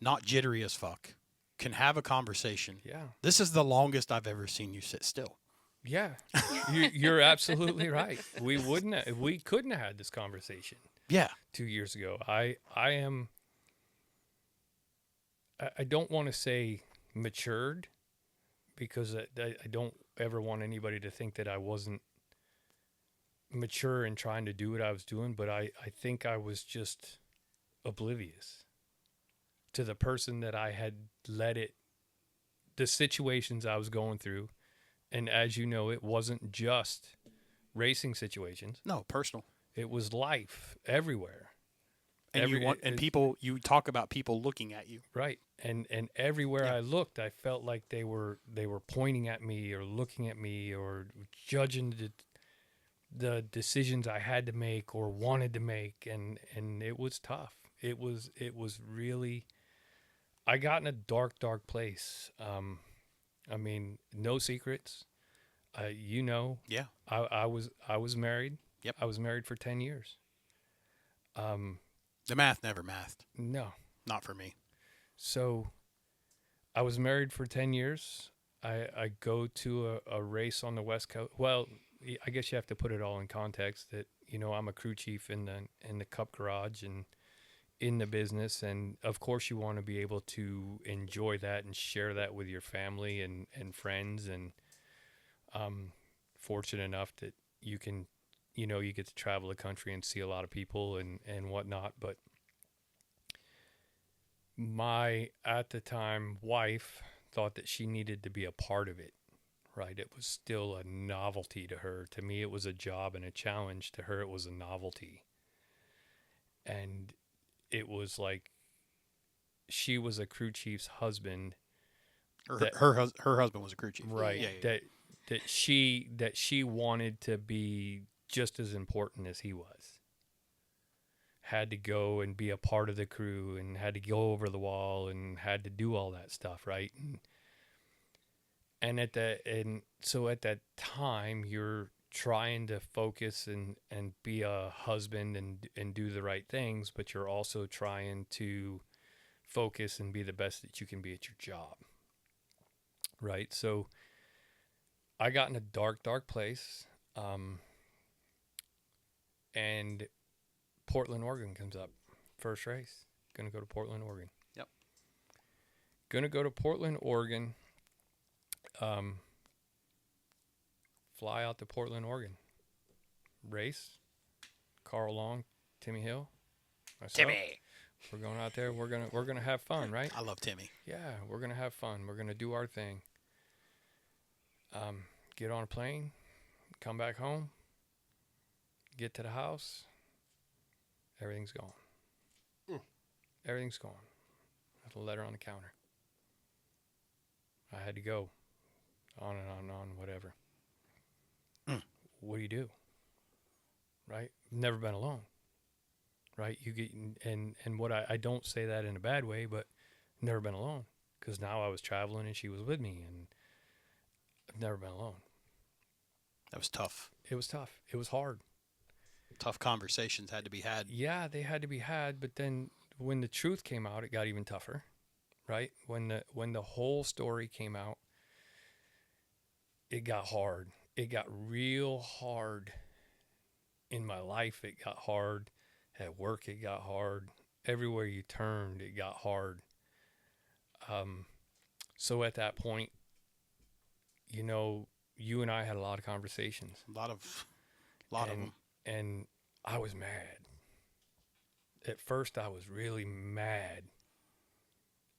not jittery as fuck, can have a conversation. Yeah. This is the longest I've ever seen you sit still. Yeah. You're absolutely right. We couldn't have had this conversation Yeah. 2 years ago. I don't want to say matured, because I don't ever want anybody to think that I wasn't mature in trying to do what I was doing, but I think I was just oblivious to the person that I had the situations I was going through. And as you know, it wasn't just racing situations. No, personal. It was life everywhere. And you talk about people looking at you. Right. And everywhere I looked, I felt like they were pointing at me or looking at me or judging the decisions I had to make or wanted to make, and it was tough. It was really, I got in a dark place. I mean, no secrets. Yeah. I was married. Yep. I was married for 10 years. The math never mathed. No. Not for me. So I was married for 10 years. I go to a race on the West Coast. Well, I guess you have to put it all in context that, I'm a crew chief in the Cup Garage and in the business. And of course you want to be able to enjoy that and share that with your family and friends. And fortunate enough that you can, you get to travel the country and see a lot of people and whatnot. But my, at the time, wife thought that she needed to be a part of it, right? It was still a novelty to her. To me, it was a job and a challenge. To her, it was a novelty. And it was like she was a crew chief's husband. Her husband was a crew chief. Right. Yeah. That she wanted to be just as important as he was. Had to go and be a part of the crew and had to go over the wall and had to do all that stuff, right? And so at that time you're trying to focus and be a husband and do the right things, but you're also trying to focus and be the best that you can be at your job. Right? So I got in a dark place. And Portland, Oregon comes up. First race. Gonna go to Portland, Oregon. Yep. Gonna go to Portland, Oregon. Fly out to Portland, Oregon. Race. Carl Long, Timmy Hill. Myself. Timmy. We're going out there. We're gonna have fun, right? I love Timmy. Yeah, we're gonna have fun. We're gonna do our thing. Get on a plane, come back home, get to the house, everything's gone. Everything's gone. There's a letter on the counter. I had to go. On and on and on, whatever. What do you do? Right? Never been alone. Right? You get, and what I don't say that in a bad way, but never been alone. Because now I was traveling and she was with me, and I've never been alone. That was tough. It was tough. It was hard. Tough conversations had to be had. Yeah, they had to be had, but then when the truth came out, it got even tougher, right? When the whole story came out, it got hard. it got real hard in my life. It got hard at work. It got hard everywhere you turned. It got hard. So at that point, you and I had a lot of conversations. A lot of them. And I was mad. At first, I was really mad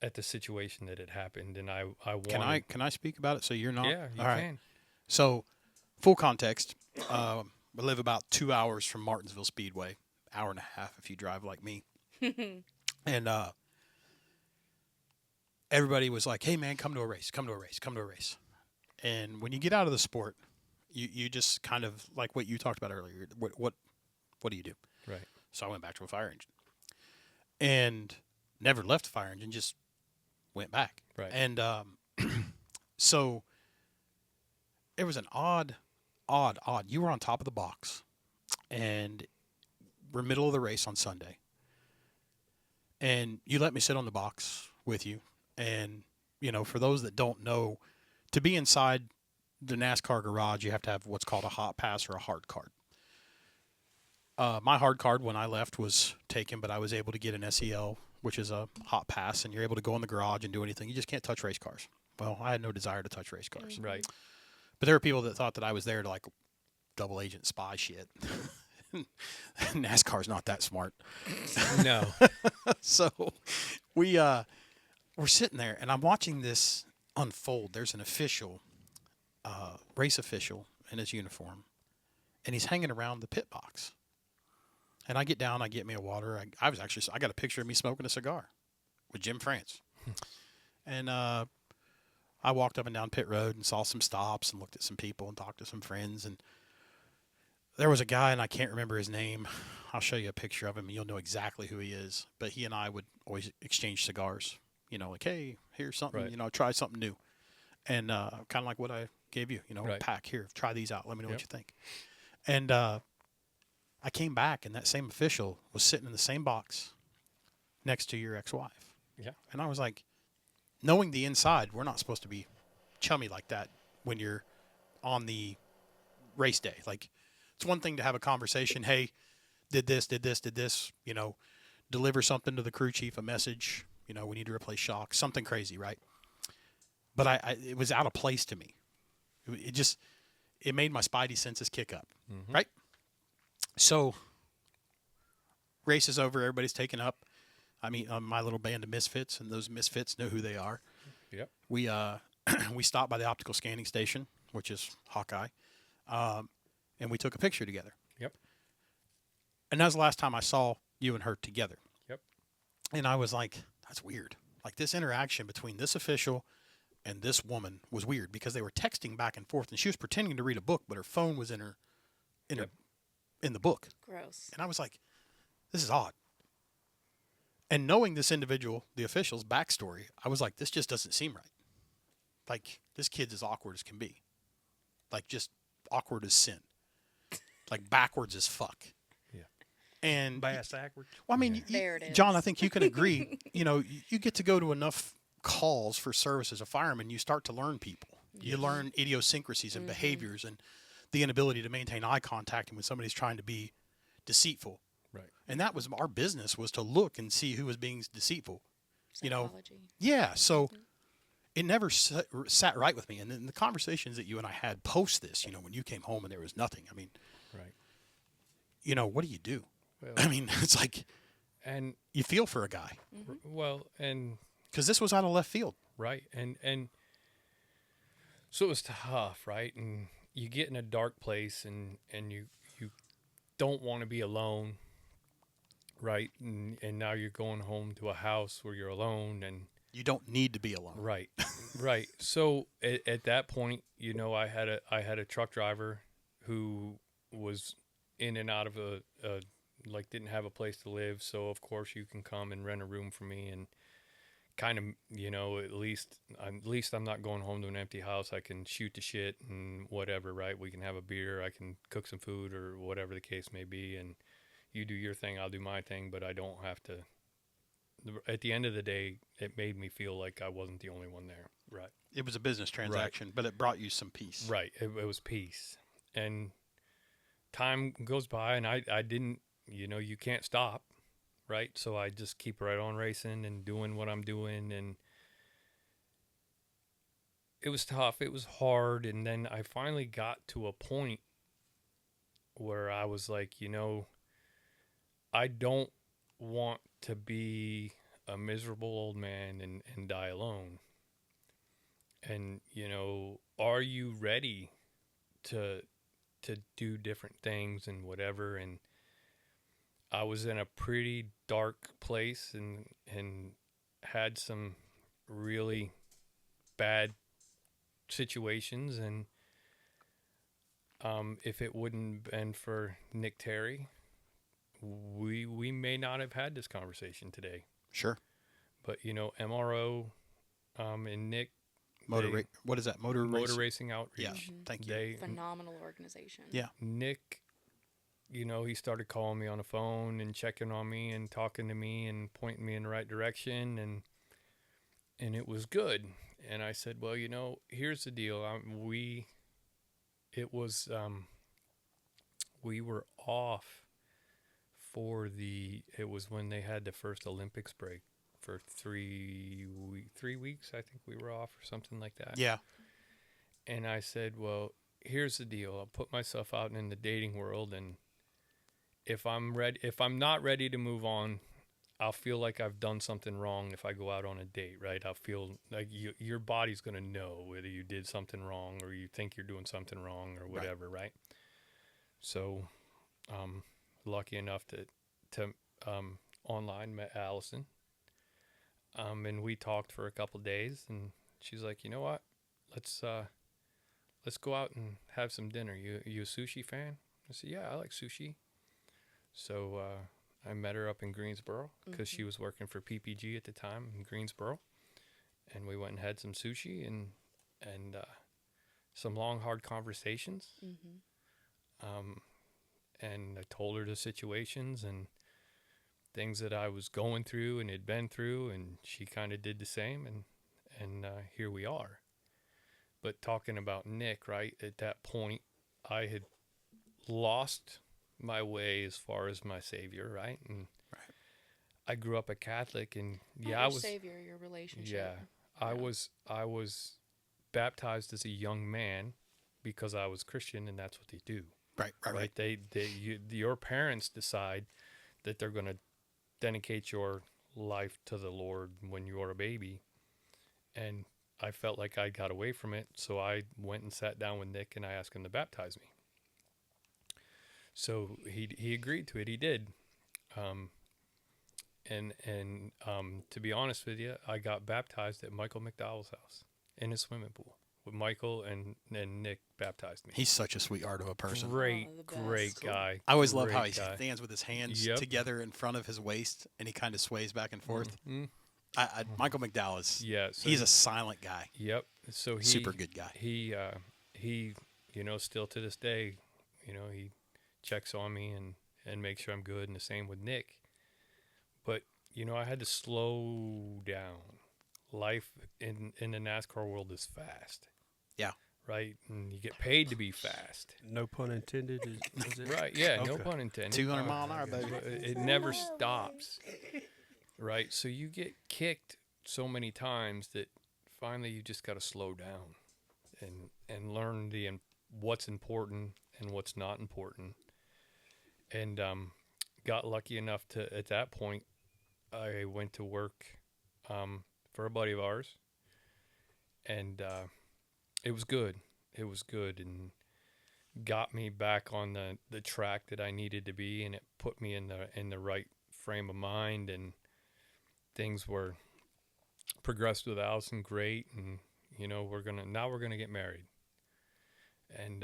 at the situation that had happened, and I wanted. Can I speak about it? So you're not. Yeah, you All right. can. So, full context. We live about 2 hours from Martinsville Speedway, hour and a half if you drive like me. And everybody was like, "Hey man, come to a race. Come to a race. Come to a race." And when you get out of the sport, you just kind of like what you talked about earlier. What do you do? Right. So I went back to a fire engine, and never left the fire engine. Just went back. Right. And so it was an odd. You were on top of the box, and we're middle of the race on Sunday, and you let me sit on the box with you. And for those that don't know, to be inside the NASCAR garage, you have to have what's called a hot pass or a hard card. My hard card when I left was taken, but I was able to get an SEL, which is a hot pass, and you're able to go in the garage and do anything. You just can't touch race cars. Well, I had no desire to touch race cars. Right. But there were people that thought that I was there to like double agent spy shit. NASCAR's not that smart. No. So we're sitting there, and I'm watching this unfold. There's an official, race official in his uniform, and he's hanging around the pit box. And I get down, I get me a water. I got a picture of me smoking a cigar with Jim France. And I walked up and down pit road and saw some stops and looked at some people and talked to some friends. And there was a guy, and I can't remember his name. I'll show you a picture of him, and you'll know exactly who he is. But he and I would always exchange cigars. Like, hey, here's something, Right. Try something new. And kind of like what I gave you, Right. pack here, try these out. Let me know Yep. what you think. And I came back, and that same official was sitting in the same box next to your ex-wife. Yeah. And I was like, knowing the inside, we're not supposed to be chummy like that when you're on the race day. Like, it's one thing to have a conversation. Hey, did this, deliver something to the crew chief, a message, we need to replace shocks, something crazy, right? But it was out of place to me. It made my spidey senses kick up, right? So, race is over, everybody's taken up. I mean, my little band of misfits, and those misfits know who they are. Yep. We we stopped by the optical scanning station, which is Hawkeye, and we took a picture together. Yep. And that was the last time I saw you and her together. Yep. And I was like, that's weird. Like, this interaction between this official and this woman was weird because they were texting back and forth, and she was pretending to read a book, but her phone was in the book. Gross. And I was like, this is odd. And knowing this individual, the official's backstory, I was like, this just doesn't seem right. Like, this kid's as awkward as can be. Like, just awkward as sin. Like, backwards as fuck. Yeah. And Bass backwards. well, I mean, There it is. John, I think you can agree. You get to go to enough calls for service as a fireman, you start to learn people. You learn idiosyncrasies and behaviors and the inability to maintain eye contact when somebody's trying to be deceitful. Right. And that was our business, was to look and see who was being deceitful. Psychology. Yeah. So it never sat right with me. And then the conversations that you and I had post this, when you came home and there was nothing. I mean, Right. What do you do? Well, I mean, it's like and you feel for a guy and because this was out of left field. right, and so it was tough, right? And you get in a dark place, and you don't want to be alone, right? And now you're going home to a house where you're alone, and You don't need to be alone. right, right. So at that point, I had a truck driver who was in and out of a didn't have a place to live. So of course you can come and rent a room for me, and kind of, at least I'm not going home to an empty house. I can shoot the shit and whatever, right? We can have a beer. I can cook some food or whatever the case may be. And you do your thing, I'll do my thing, but I don't have to at the end of the day, it made me feel like I wasn't the only one there. Right. It was a business transaction, but it brought you some peace. Right. It was peace. And time goes by, and I didn't, you can't stop, right? So I just keep right on racing and doing what I'm doing. And it was tough. It was hard. And then I finally got to a point where I was like, I don't want to be a miserable old man and die alone. And, are you ready to do different things and whatever? And I was in a pretty dark place and had some really bad situations. And if it wouldn't been for Nick Terry, we may not have had this conversation today. Sure. But MRO and Nick, what is that? Motor Racing Outreach. Yeah, thank you. Phenomenal organization. Yeah. Nick, he started calling me on the phone and checking on me and talking to me and pointing me in the right direction, and it was good. And I said, well, here's the deal. We were off it was when they had the first Olympics break for 3 weeks. I think we were off or something like that. Yeah. And I said, well, here's the deal. I'll put myself out in the dating world, and if I'm not ready to move on, I'll feel like I've done something wrong if I go out on a date, right? I'll feel like your body's going to know whether you did something wrong or you think you're doing something wrong or whatever, right? So, lucky enough to online met Allison, and we talked for a couple days, and she's like, you know what, let's go out and have some dinner. You a sushi fan? I said, yeah, I like sushi. So I met her up in Greensboro because she was working for PPG at the time in Greensboro, and we went and had some sushi and some long hard conversations. And I told her the situations and things that I was going through and had been through, and she kind of did the same, and here we are. But talking about Nick, right, at that point, I had lost my way as far as my Savior, right? And I grew up a Catholic, and Not your Savior, your relationship. Yeah, I was baptized as a young man because I was Christian, and that's what they do. Right. Your parents decide that they're going to dedicate your life to the Lord when you're a baby. And I felt like I got away from it, so I went and sat down with Nick and I asked him to baptize me. So he agreed to it. He did. And to be honest with you, I got baptized at Michael McDowell's house in his swimming pool. With Michael and Nick baptized me. He's such a sweetheart of a person. Great guy. I always love how he stands with his hands together in front of his waist, and he kind of sways back and forth. Michael McDowell is, he's a silent guy. Yep. So super good guy. He still to this day, he checks on me and makes sure I'm good, and the same with Nick. But, I had to slow down. Life in the NASCAR world is fast. Yeah. Right? And you get paid to be fast. No pun intended. Is it? Right, yeah, okay. No pun intended. 200 mile an hour, baby. It never stops. Right? So you get kicked so many times that finally you just got to slow down and learn what's important and what's not important. And got lucky enough to, at that point, I went to work for a buddy of ours, and it was good. It was good, and got me back on the track that I needed to be, and it put me in the right frame of mind, and things were progressed with Allison great, and we're gonna get married, and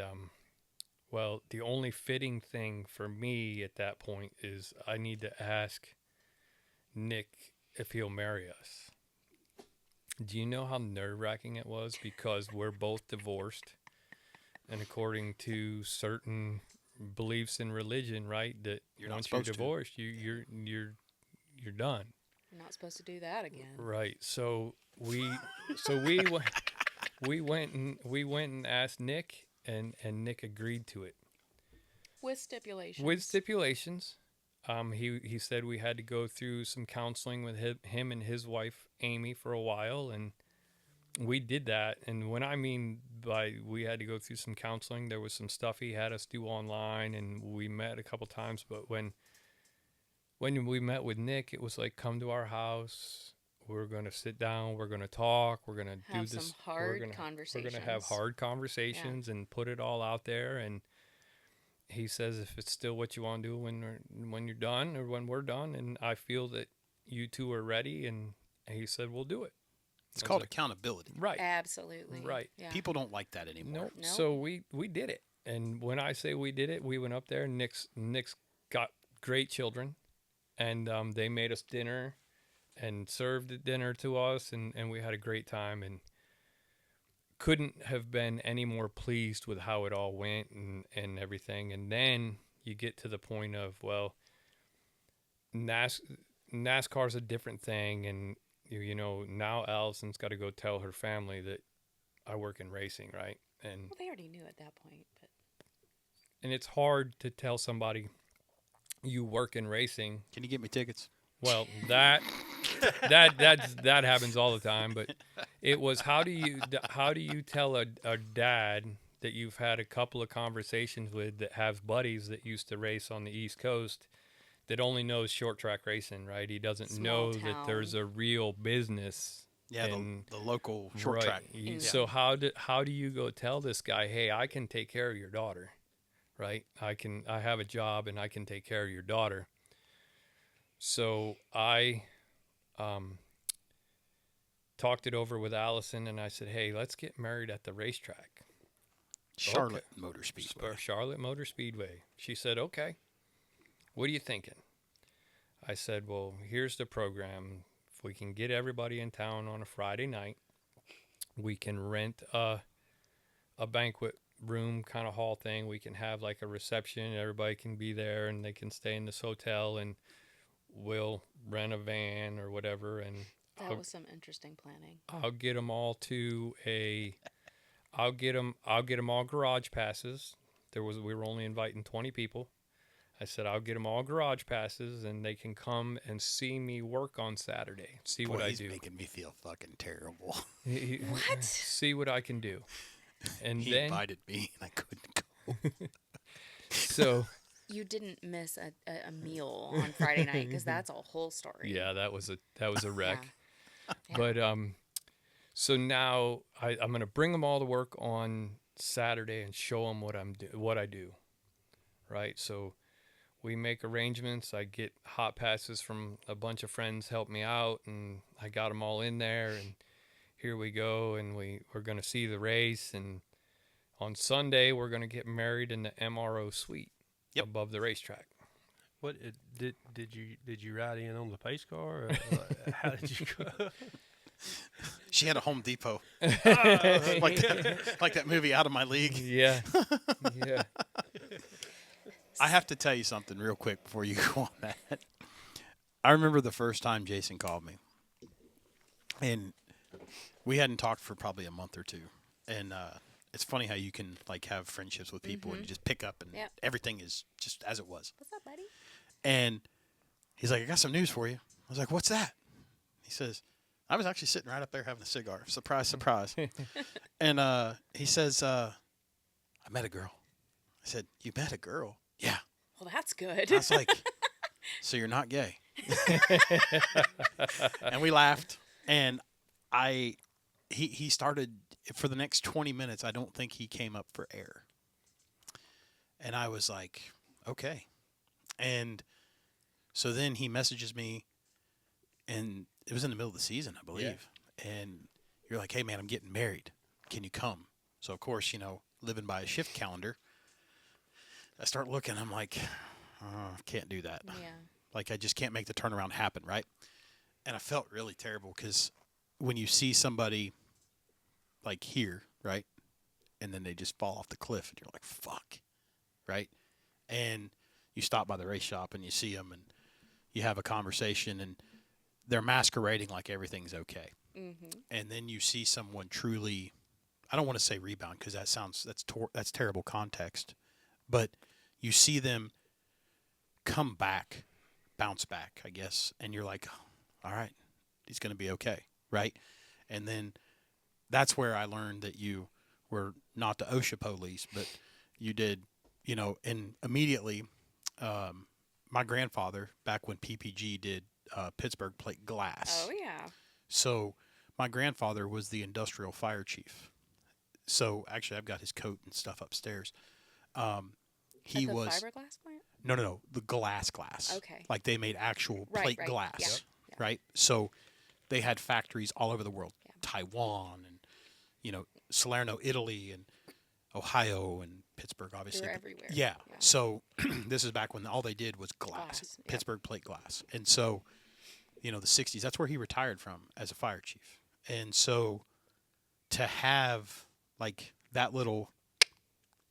well, the only fitting thing for me at that point is I need to ask Nick if he'll marry us. Do you know how nerve-wracking it was? Because we're both divorced, and according to certain beliefs in religion, right, that once you're divorced, you're done. You're not supposed to do that again. Right. So we went and asked Nick, and Nick agreed to it With stipulations. with stipulations. He said we had to go through some counseling with him and his wife Amy for a while, and we did that. And when I mean by we had to go through some counseling, there was some stuff he had us do online, and we met a couple times. But when we met with Nick, it was like, come to our house. We're going to sit down. We're going to talk. We're going to do Have this. some hard We're going conversations. to have hard conversations and put it all out there. And he says, if it's still what you want to do when you're done or when we're done, and I feel that you two are ready, and he said, we'll do it. It's called accountability. Right. Absolutely. Right. Yeah. People don't like that anymore. Nope. So we did it. And when I say we did it, we went up there. Nick's got great children, and they made us dinner and served the dinner to us, and we had a great time, and couldn't have been any more pleased with how it all went and everything. And then you get to the point of, well, NASCAR's a different thing, and you know, now Allison's got to go tell her family that I work in racing, right? And Well, they already knew at that point. But and it's hard to tell somebody you work in racing. Can you get me tickets? Well, that happens all the time. But it was, how do you tell a dad that you've had a couple of conversations with that has buddies that used to race on the East Coast that only knows short track racing, right? He doesn't know that there's a real business. Yeah, the local short right. track. So how do you go tell this guy, hey, I can take care of your daughter, right? I have a job and I can take care of your daughter. So I talked it over with Allison, and I said, hey, let's get married at the racetrack. Charlotte Motor Speedway. Charlotte Motor Speedway. She said, okay, what are you thinking? I said, well, here's the program. If we can get everybody in town on a Friday night, we can rent a banquet room kind of hall thing. We can have like a reception. Everybody can be there, and they can stay in this hotel, and we'll rent a van or whatever. And that was some interesting planning. I'll get them all I'll get them all garage passes. We were only inviting 20 people. I said, I'll get them all garage passes, and they can come and see me work on Saturday. See what I do. He's making me feel fucking terrible. What? See what I can do. And he then invited me, and I couldn't go. So You didn't miss a meal on Friday night, because that's a whole story. yeah, that was a wreck. Yeah. But so now I'm going to bring them all to work on Saturday and show them what I do. Right? So we make arrangements. I get hot passes from a bunch of friends help me out, and I got them all in there, and here we go, and we're going to see the race, and on Sunday we're going to get married in the MRO suite above the racetrack. What did you ride in on the pace car? Or how did you go? She had a Home Depot, like that movie Out of My League. Yeah, yeah. I have to tell you something real quick before you go on that. I remember the first time Jason called me, and we hadn't talked for probably a month or two. And it's funny how you can like have friendships with people and you just pick up, and everything is just as it was. What's up, buddy? And he's like, I got some news for you. I was like, what's that? He says, I was actually sitting right up there having a cigar. Surprise, surprise. And he says, I met a girl. I said, you met a girl? Yeah. Well, that's good. I was like, so you're not gay? And we laughed. And he started, for the next 20 minutes, I don't think he came up for air. And I was like, okay. And so then he messages me, and it was in the middle of the season, I believe. Yeah. And you're like, hey, man, I'm getting married. Can you come? So, of course, living by a shift calendar, I start looking. I'm like, can't do that. Yeah. Like, I just can't make the turnaround happen, right? And I felt really terrible because when you see somebody, like, here, right, and then they just fall off the cliff, and you're like, fuck, right? And you stop by the race shop, and you see them, and you have a conversation, and they're masquerading like everything's okay. Mm-hmm. And then you see someone truly, I don't want to say rebound because that's terrible context, but you see them come back, bounce back, I guess, and you're like, all right, he's going to be okay, right? And then that's where I learned that you were not the OSHA police, but you did, and immediately my grandfather, back when PPG did Pittsburgh plate glass. Oh, yeah. So my grandfather was the industrial fire chief. So actually, I've got his coat and stuff upstairs. He At the was fiberglass plant? no, the glass. Okay. Like they made actual Right, plate right. glass, Yeah. Yeah. right? So they had factories all over the world, Yeah. Taiwan and Salerno, Italy, and Ohio and Pittsburgh, obviously. They're everywhere. Yeah. Yeah. So this is back when all they did was glass, Glass, yep. Pittsburgh plate glass, and so the 60s. That's where he retired from as a fire chief, and so to have like that little,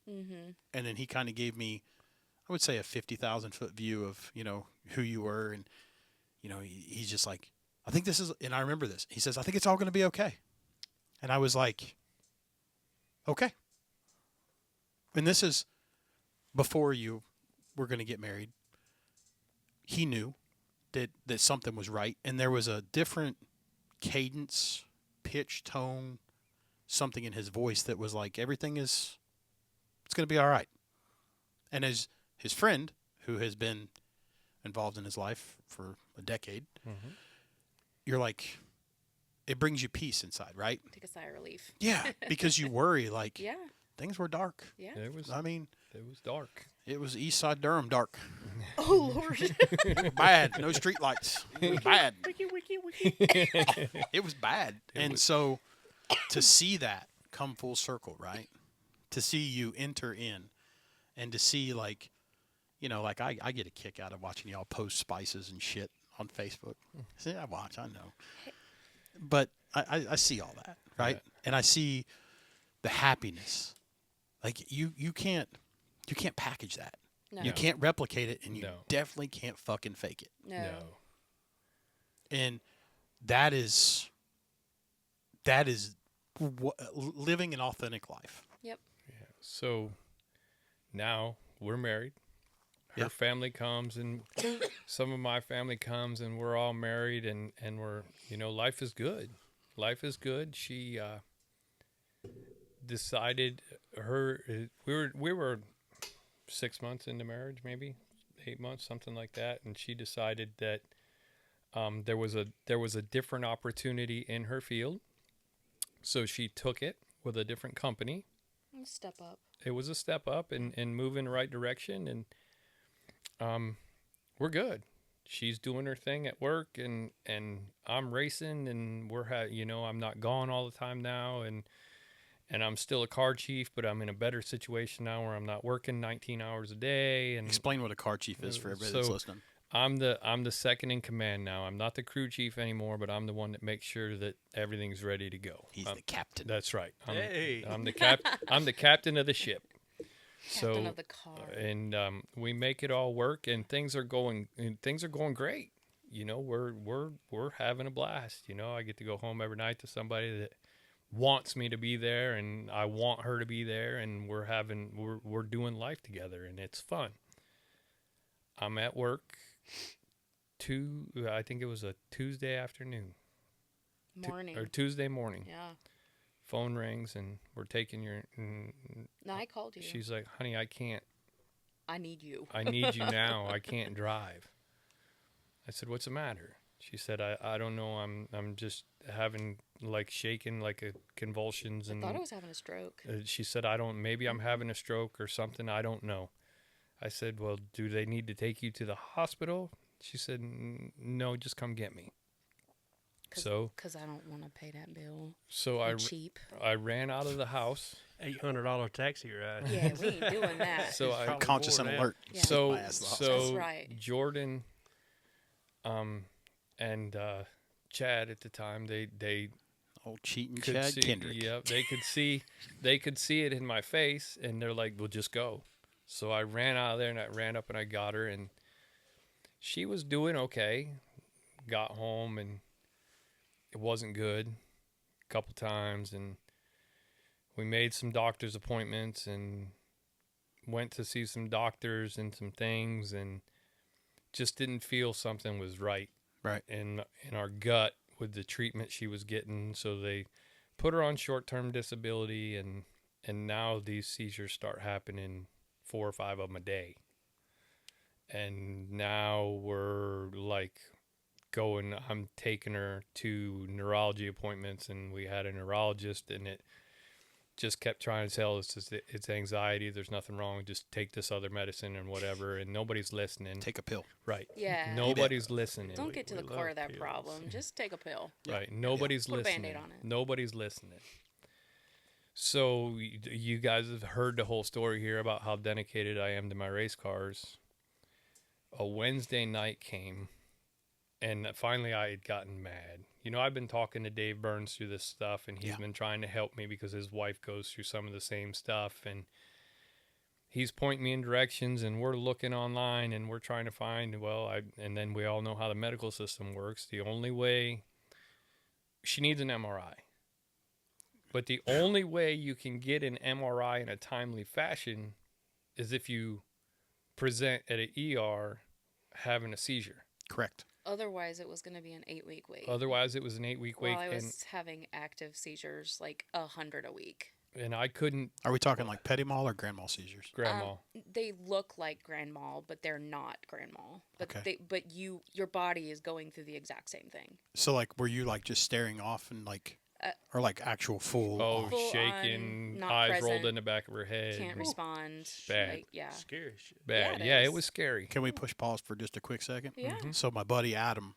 Mm-hmm. and then he kind of gave me, I would say, a 50,000-foot view of who you were, and he's just like, I think this is, and I remember this. He says, I think it's all going to be okay, and I was like, okay. And this is before you were going to get married. He knew that something was right, and there was a different cadence, pitch, tone, something in his voice that was like, it's going to be all right. And as his friend, who has been involved in his life for a decade, you're like, it brings you peace inside, right? Take a sigh of relief. Yeah, because you worry, like, Yeah. things were dark. Yeah. It was dark. It was East Side Durham dark. Oh, Lord. Bad. No street lights. It was bad. It was bad. So to see that come full circle, right? To see you enter in and to see like I get a kick out of watching y'all post spices and shit on Facebook. See, I watch, I know. But I see all that, right? Yeah. And I see the happiness. Like you can't package that. No. You can't replicate it, and you No. definitely can't fucking fake it. No. And that is living an authentic life. Yep. So now we're married. Her Yeah. family comes, and some of my family comes, and we're all married, and we're, life is good. Life is good. She decided we were 6 months into marriage, maybe 8 months, something like that, and she decided that there was a different opportunity in her field, so she took it with a different company. Step up. It was a step up and move in the right direction, and we're good. She's doing her thing at work, and I'm racing, and I'm not gone all the time now, and I'm still a car chief, but I'm in a better situation now where I'm not working 19 hours a day. And Explain what a car chief is for everybody that's listening. I'm the second in command now. I'm not the crew chief anymore, but I'm the one that makes sure that everything's ready to go. He's the captain. That's right. Hey. I'm the captain of the ship. Captain of the car. And we make it all work, and things are going great. We're having a blast. I get to go home every night to somebody that wants me to be there, and I want her to be there, and we're doing life together, and it's fun. I'm at work I think it was a Tuesday afternoon. Morning. Or Tuesday morning. Yeah. Phone rings, and we're taking your. No, I called you. She's like, honey, I can't. I need you. I need you now. I can't drive. I said, what's the matter? She said, I don't know. I'm just having shaking like a convulsions. I And thought I was having a stroke. she said, maybe I'm having a stroke or something. I don't know. I said, well, do they need to take you to the hospital? She said, no, just come get me. Because I don't want to pay that bill. So Cheap. I ran out of the house. $800 taxi ride. Yeah, we ain't doing that. So I Probably Conscious more and now. alert. Yeah. So My ass to the so That's right. Jordan, and Chad at the time, they Old cheating could Chad see, Kendrick. yeah, they could see it in my face, and they're like, "Well, just go." So I ran out of there, and I ran up and I got her, and she was doing okay, got home and it wasn't good a couple times, and we made some doctor's appointments and went to see some doctors and some things, and just didn't feel something was right. Right. In our gut with the treatment she was getting. So they put her on short-term disability, and now these seizures start happening, 4 or 5 of them a day. And now we're like I'm taking her to neurology appointments, and we had a neurologist, and it just kept trying to tell us it's anxiety. There's nothing wrong. Just take this other medicine and whatever. And nobody's listening. Take a pill. Right. Yeah. Nobody's listening. Don't get to the core of that problem. Just take a pill. Right. Nobody's Put a listening. Band-Aid on it. Nobody's listening. So you guys have heard the whole story here about how dedicated I am to my race cars. A Wednesday night came, and finally I had gotten mad. I've been talking to Dave Burns through this stuff, and he's been trying to help me because his wife goes through some of the same stuff, and he's pointing me in directions, and we're looking online, and we're trying to find, and then we all know how the medical system works. The only way, she needs an MRI. But the only way you can get an MRI in a timely fashion is if you present at an ER having a seizure. Correct. Otherwise, it was going to be an 8-week wait. Otherwise, it was an 8-week wait. Well, I was having active seizures, like 100 a week. And I couldn't. Are we talking like petit mal or grand mal seizures? Grand mal. They look like grand mal, but they're not grand mal. But Okay. your body is going through the exact same thing. So like, were you like just staring off and like, or like actual full? Oh, Full shaking, on, not eyes present, rolled in the back of her head. Can't respond. Bad. Like, yeah. Scary shit. Bad. Yeah, it Yeah, is. it was scary. Can we push pause for just a quick second? Yeah. So my buddy Adam,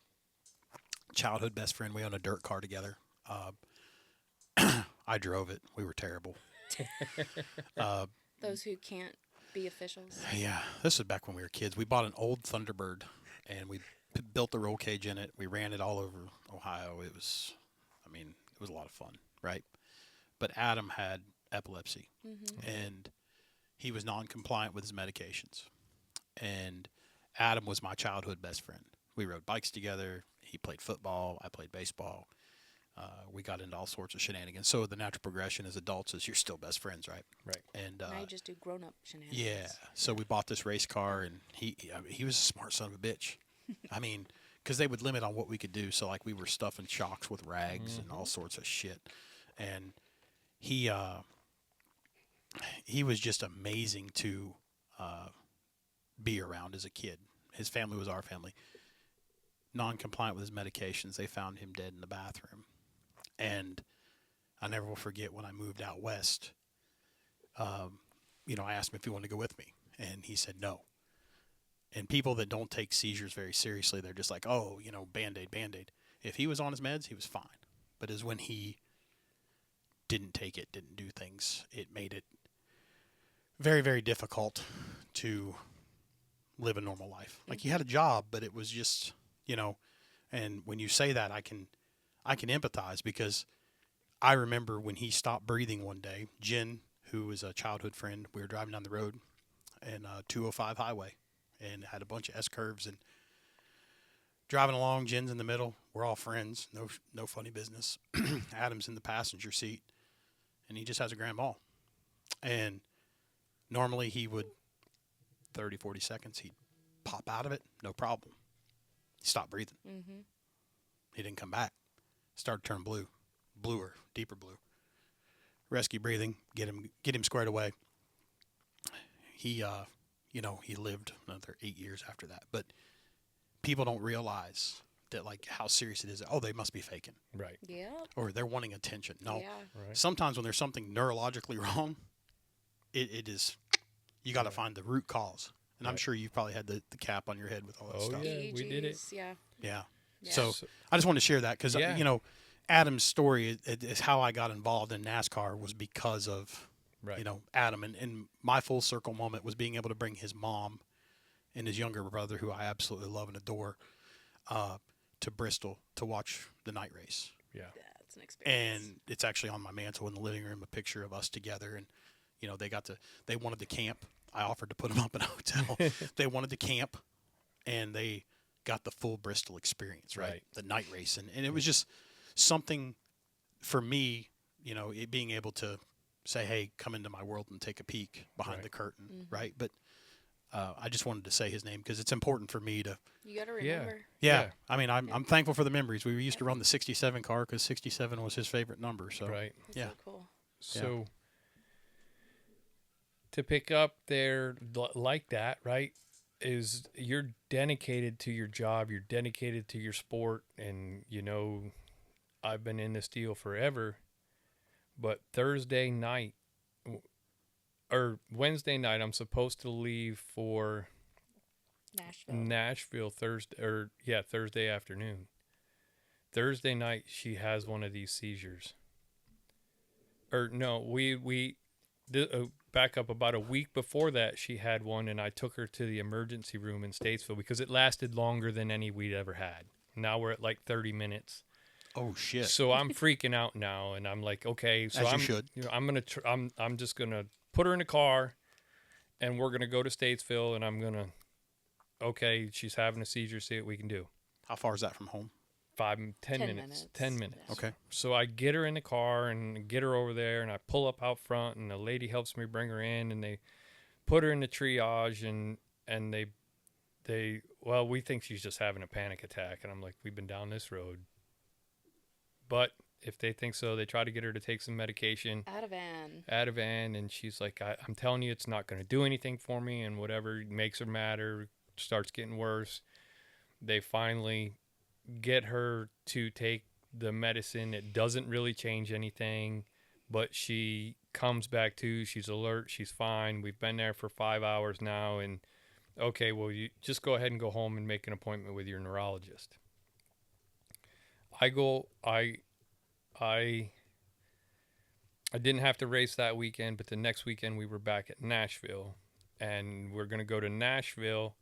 childhood best friend, we owned a dirt car together. I drove it. We were terrible. Those who can't be officials. Yeah, this was back when we were kids. We bought an old Thunderbird, and we built the roll cage in it. We ran it all over Ohio. It was a lot of fun, right? But Adam had epilepsy, and he was non-compliant with his medications. And Adam was my childhood best friend. We rode bikes together. He played football. I played baseball. We got into all sorts of shenanigans. So the natural progression as adults is you're still best friends, right? Right. And Now you just do grown-up shenanigans. yeah. So we bought this race car, and he was a smart son of a bitch. I mean, because they would limit on what we could do. So like we were stuffing shocks with rags and all sorts of shit. And he was just amazing to be around as a kid. His family was our family. Non-compliant with his medications, they found him dead in the bathroom. And I never will forget when I moved out west. I asked him if he wanted to go with me, and he said no. And people that don't take seizures very seriously, they're just like, oh, Band-Aid, Band-Aid. If he was on his meds, he was fine. But as when he didn't take it, didn't do things, it made it very, very difficult to live a normal life. Like he had a job, but it was just, and when you say that, I can empathize because I remember when he stopped breathing one day, Jen, who was a childhood friend, we were driving down the road and 205 highway and had a bunch of S curves and driving along. Jen's in the middle. We're all friends. No funny business. Adam's in the passenger seat and he just has a grand mal. And normally he would 30, 40 seconds, he'd pop out of it. No problem. He stopped breathing. Mm-hmm. He didn't come back. Started to turn blue. Bluer, deeper blue. Rescue breathing, get him squared away. He he lived another 8 years after that. But people don't realize that like how serious it is. Oh, they must be faking. Right. Yeah. Or they're wanting attention. No. Yeah. Right. Sometimes when there's something neurologically wrong, it is you got to find the root cause. And I'm Right. sure you've probably had the cap on your head with all that Oh, stuff. yeah. we did it. EEGs, Yeah. Yeah. Yeah. So So- I just wanted to share that because, Yeah. Adam's story is how I got involved in NASCAR was because of, Right. Adam. And my full circle moment was being able to bring his mom and his younger brother, who I absolutely love and adore, to Bristol to watch the night race. Yeah. That's an experience. And it's actually on my mantle in the living room, a picture of us together. And, they wanted to camp. I offered to put them up in a hotel. They wanted to camp, and they got the full Bristol experience, right? Right. The night race. And it was just something for me, it being able to say, hey, come into my world and take a peek behind Right. the curtain, right? But I just wanted to say his name because it's important for me to. You got to Yeah. remember. Yeah, I mean, I'm thankful for the memories. We used to run the 67 car because 67 was his favorite number. So Right. That's Yeah. so cool. So to pick up there like that, right, is you're dedicated to your job, you're dedicated to your sport, and I've been in this deal forever, but Thursday night or Wednesday night I'm supposed to leave for Nashville Thursday afternoon. Thursday night she has one of these seizures. Or no, back up about a week before that she had one, and I took her to the emergency room in Statesville because it lasted longer than any we'd ever had. Now we're at like 30 minutes. Oh shit! So I'm freaking out now, and I'm like, okay, so As you should. I'm just gonna put her in the car, and we're gonna go to Statesville, and I'm gonna, okay, she's having a seizure, see what we can do. How far is that from home? 10 10 minutes. minutes. 10 minutes. Okay. So I get her in the car and get her over there, and I pull up out front, and the lady helps me bring her in, and they put her in the triage, and they we think she's just having a panic attack, and I'm like, we've been down this road. But if they think so, they try to get her to take some medication. Ativan, and she's like, I'm telling you, it's not going to do anything for me, and whatever makes her matter starts getting worse. They finally get her to take the medicine. It doesn't really change anything, but she comes back to, she's alert, she's fine. We've been there for 5 hours now, and okay, well, you just go ahead and go home and make an appointment with your neurologist. I didn't have to race that weekend, but the next weekend we were back at Nashville, and we're going to go to Nashville.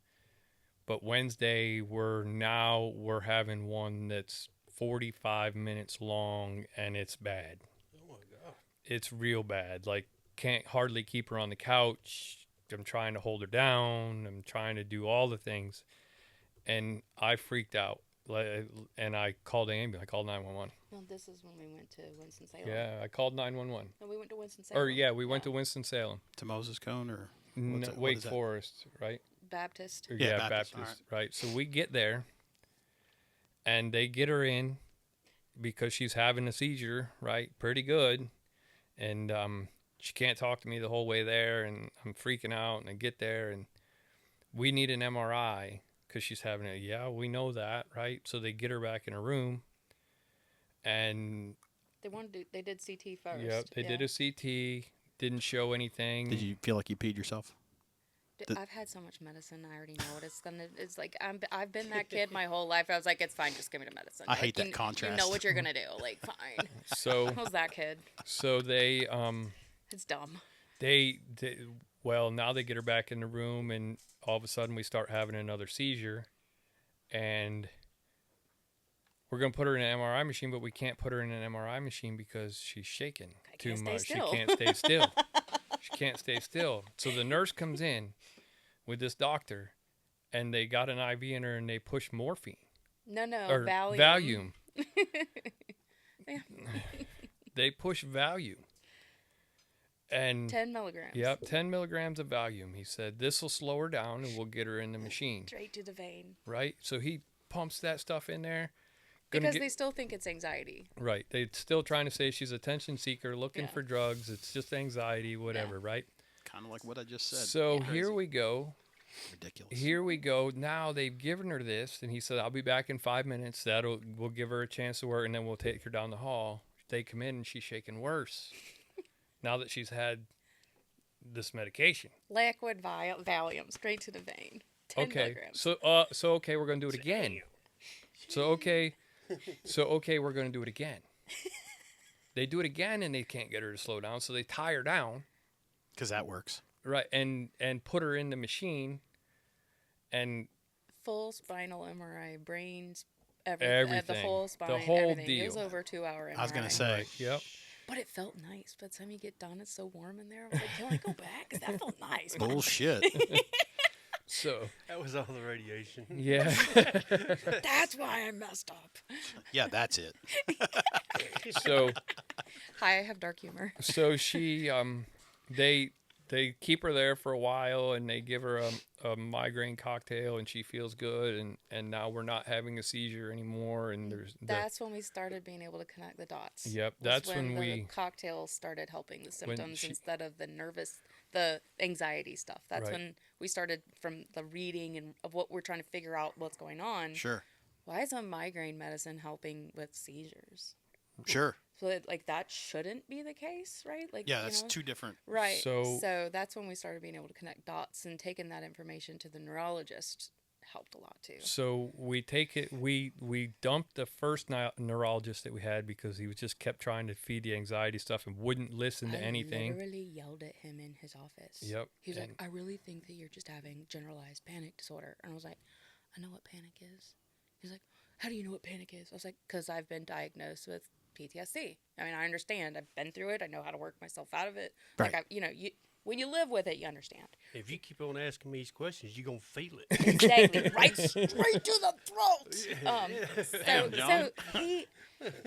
But Wednesday we're having one that's 45 minutes long, and it's bad. Oh my God. It's real bad. Like, can't hardly keep her on the couch. I'm trying to hold her down. I'm trying to do all the things. And I freaked out. And I called the ambulance. I called 911. No, this is when we went to Winston-Salem. Yeah, I called 911. No, we went to Winston-Salem. Or yeah, we went to Winston-Salem. To Moses Cone or No, what Wake is that? Forest, right? Baptist. Or, Yeah, yeah, Baptist, Baptist, right. So we get there, and they get her in because she's having a seizure, right? Pretty good. And she can't talk to me the whole way there, and I'm freaking out, and I get there, and we need an MRI because she's having it. Yeah, we know that, right? So they get her back in her room, and They did CT first. yep, they did a CT, didn't show anything. Did you feel like you peed yourself? I've had so much medicine. I already know what it's gonna. It's like I've been that kid my whole life. I was like, it's fine, just give me the medicine. I hate Like, that contrast. You know what you're gonna do. Like, fine. So I was that kid. so they It's dumb. well, now they get her back in the room, and all of a sudden we start having another seizure, and we're going to put her in an MRI machine, but we can't put her in an MRI machine because she's shaking too much. She can't stay still. She can't stay still. So the nurse comes in with this doctor, and they got an IV in her, and they push morphine. No, Or Valium. Yeah. They push Valium. And 10 milligrams. Yep, 10 milligrams of Valium. He said, this will slow her down, and we'll get her in the machine. Straight to the vein. Right? So he pumps that stuff in there. Because they still think it's anxiety. Right. They're still trying to say she's a attention seeker, looking Yeah. for drugs. It's just anxiety, whatever, right? Kind of like what I just said. So here we go. Ridiculous. Here we go. Now they've given her this, and he said, I'll be back in 5 minutes. We'll give her a chance to work, and then we'll take her down the hall. They come in, and she's shaking worse now that she's had this medication. Liquid Valium, straight to the vein. 10 Okay. milligrams. So okay, we're gonna do it again. So okay, we're gonna do it again. They do it again, and they can't get her to slow down, so they tie her down. Because that works. Right, and put her in the machine, and Full spinal MRI, brains, everything. The Everything. whole spine, The whole everything. It was deal. over a 2-hour MRI. I was going to say. yep. But it felt nice. By the time you get done, it's so warm in there. I was like, can I go back? Because that felt nice. Bullshit. So That was all the radiation. yeah. That's why I messed up. Yeah, that's it. So Hi, I have dark humor. so she they keep her there for a while, and they give her a migraine cocktail, and she feels good, and now we're not having a seizure anymore, and That's when we started being able to connect the dots. Yep, Was that's when the we- cocktail started helping the symptoms she- instead of the anxiety stuff. That's Right. when we started from the reading and of what we're trying to figure out what's going on. Sure. Why isn't migraine medicine helping with seizures? Sure. So like that shouldn't be the case, right? Like Yeah, you that's know? two different. Right. So- So that's when we started being able to connect dots, and taking that information to the neurologist helped a lot too. So we take it. We dumped the first neurologist that we had because he was just kept trying to feed the anxiety stuff and wouldn't listen to I anything. literally yelled at him in his office. Yep, He was like, and- "I really think that you're just having generalized panic disorder," and I was like, "I know what panic is." He's like, "How do you know what panic is?" I was like, "Because I've been diagnosed with PTSD. I mean, I understand. I've been through it. I know how to work myself out of it. Right. Like, when you live with it, you understand." If you keep on asking me these questions, you're going to feel it. Exactly, right straight to the throat. Damn, John. So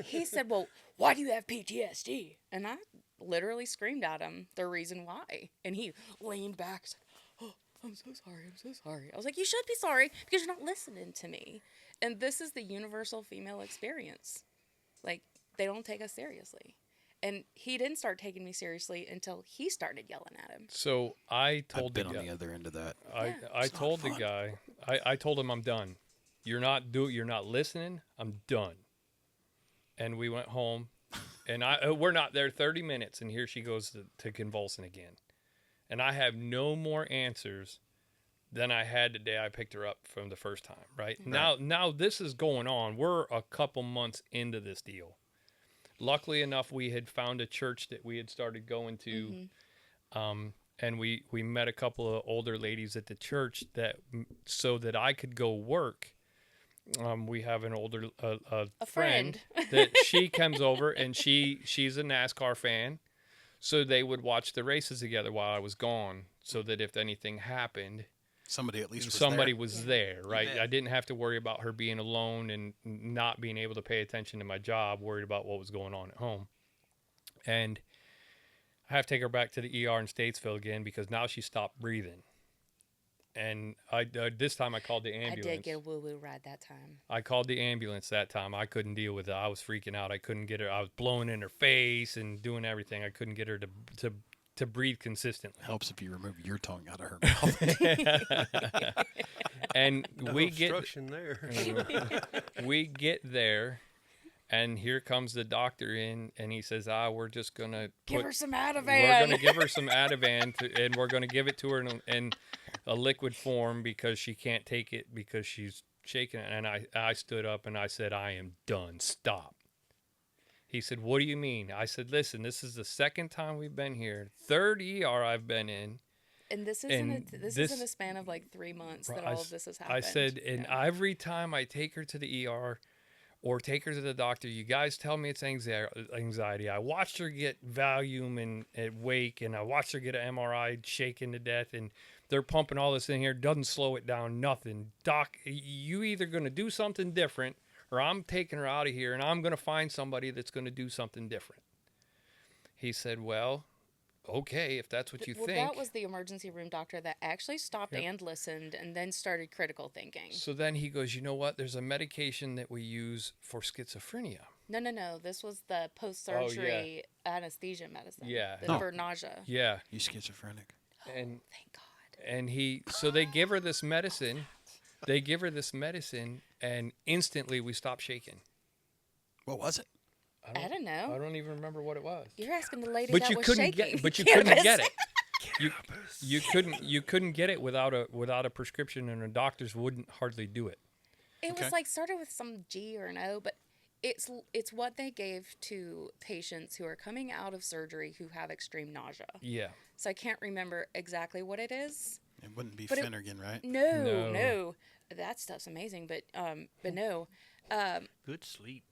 he said, "Well, why do you have PTSD?" And I literally screamed at him the reason why, and he leaned back. Said, "Oh, I'm so sorry. I'm so sorry." I was like, "You should be sorry because you're not listening to me." And this is the universal female experience. Like, they don't take us seriously. And he didn't start taking me seriously until he started yelling at him. So I I've told the been on guy. the other end of that. I told the guy. I told him I'm done. You're not listening. I'm done. And we went home, and we're not there 30 minutes, and here she goes to convulsing again, and I have no more answers than I had the day I picked her up from the first time. Right, now this is going on. We're a couple months into this deal. Luckily enough, we had found a church that we had started going to. And we met a couple of older ladies at the church so that I could go work. We have an older a friend that she comes over, and she's a NASCAR fan, so they would watch the races together while I was gone, so that if anything happened, Somebody at least was somebody there. was there, right? Yeah. I didn't have to worry about her being alone and not being able to pay attention to my job, worried about what was going on at home. And I have to take her back to the ER in Statesville again because now she stopped breathing. And this time I called the ambulance. I did get a woo-woo ride that time. I called the ambulance that time. I couldn't deal with it. I was freaking out. I couldn't get her. I was blowing in her face and doing everything. I couldn't get her to breathe consistently. Helps if you remove your tongue out of her mouth. And No we get obstruction there. we get there, and here comes the doctor in, and he says, we're just going to Give her some we're going Ativan. to give her some Ativan, and we're going to give it to her in a liquid form because she can't take it because she's shaking it. And I stood up, and I said, I am done. Stop. He said, what do you mean? I said, listen, this is the second time we've been here, third ER I've been in. And this And isn't a span of like 3 months that all of this has happened. I said, and Yeah. every time I take her to the ER or take her to the doctor, you guys tell me it's anxiety. I watched her get Valium and at Wake, and I watched her get an MRI shaken to death, and they're pumping all this in here. Doesn't slow it down, nothing. Doc, you either going to do something different, or I'm taking her out of here, and I'm going to find somebody that's going to do something different. He said, well, okay, if that's what you think. That was the emergency room doctor that actually stopped Yep. and listened and then started critical thinking. So then he goes, you know what? There's a medication that we use for schizophrenia. No. This was the post-surgery anesthesia medicine. Yeah. For nausea. Yeah. You schizophrenic. And Thank God. and so they give her this medicine. They give her this medicine, and instantly we stop shaking. What was it? I don't know. I don't even remember what it was. You're asking the lady But that you was couldn't shaking. get. But you couldn't Cannabis. get it. You couldn't get it without a prescription, and the doctors wouldn't hardly do it. It Okay. was like started with some G or an O, but it's what they gave to patients who are coming out of surgery who have extreme nausea. Yeah. So I can't remember exactly what it is. It wouldn't be But it- Finnegan, right? No. That stuff's amazing, but no. Good sleep.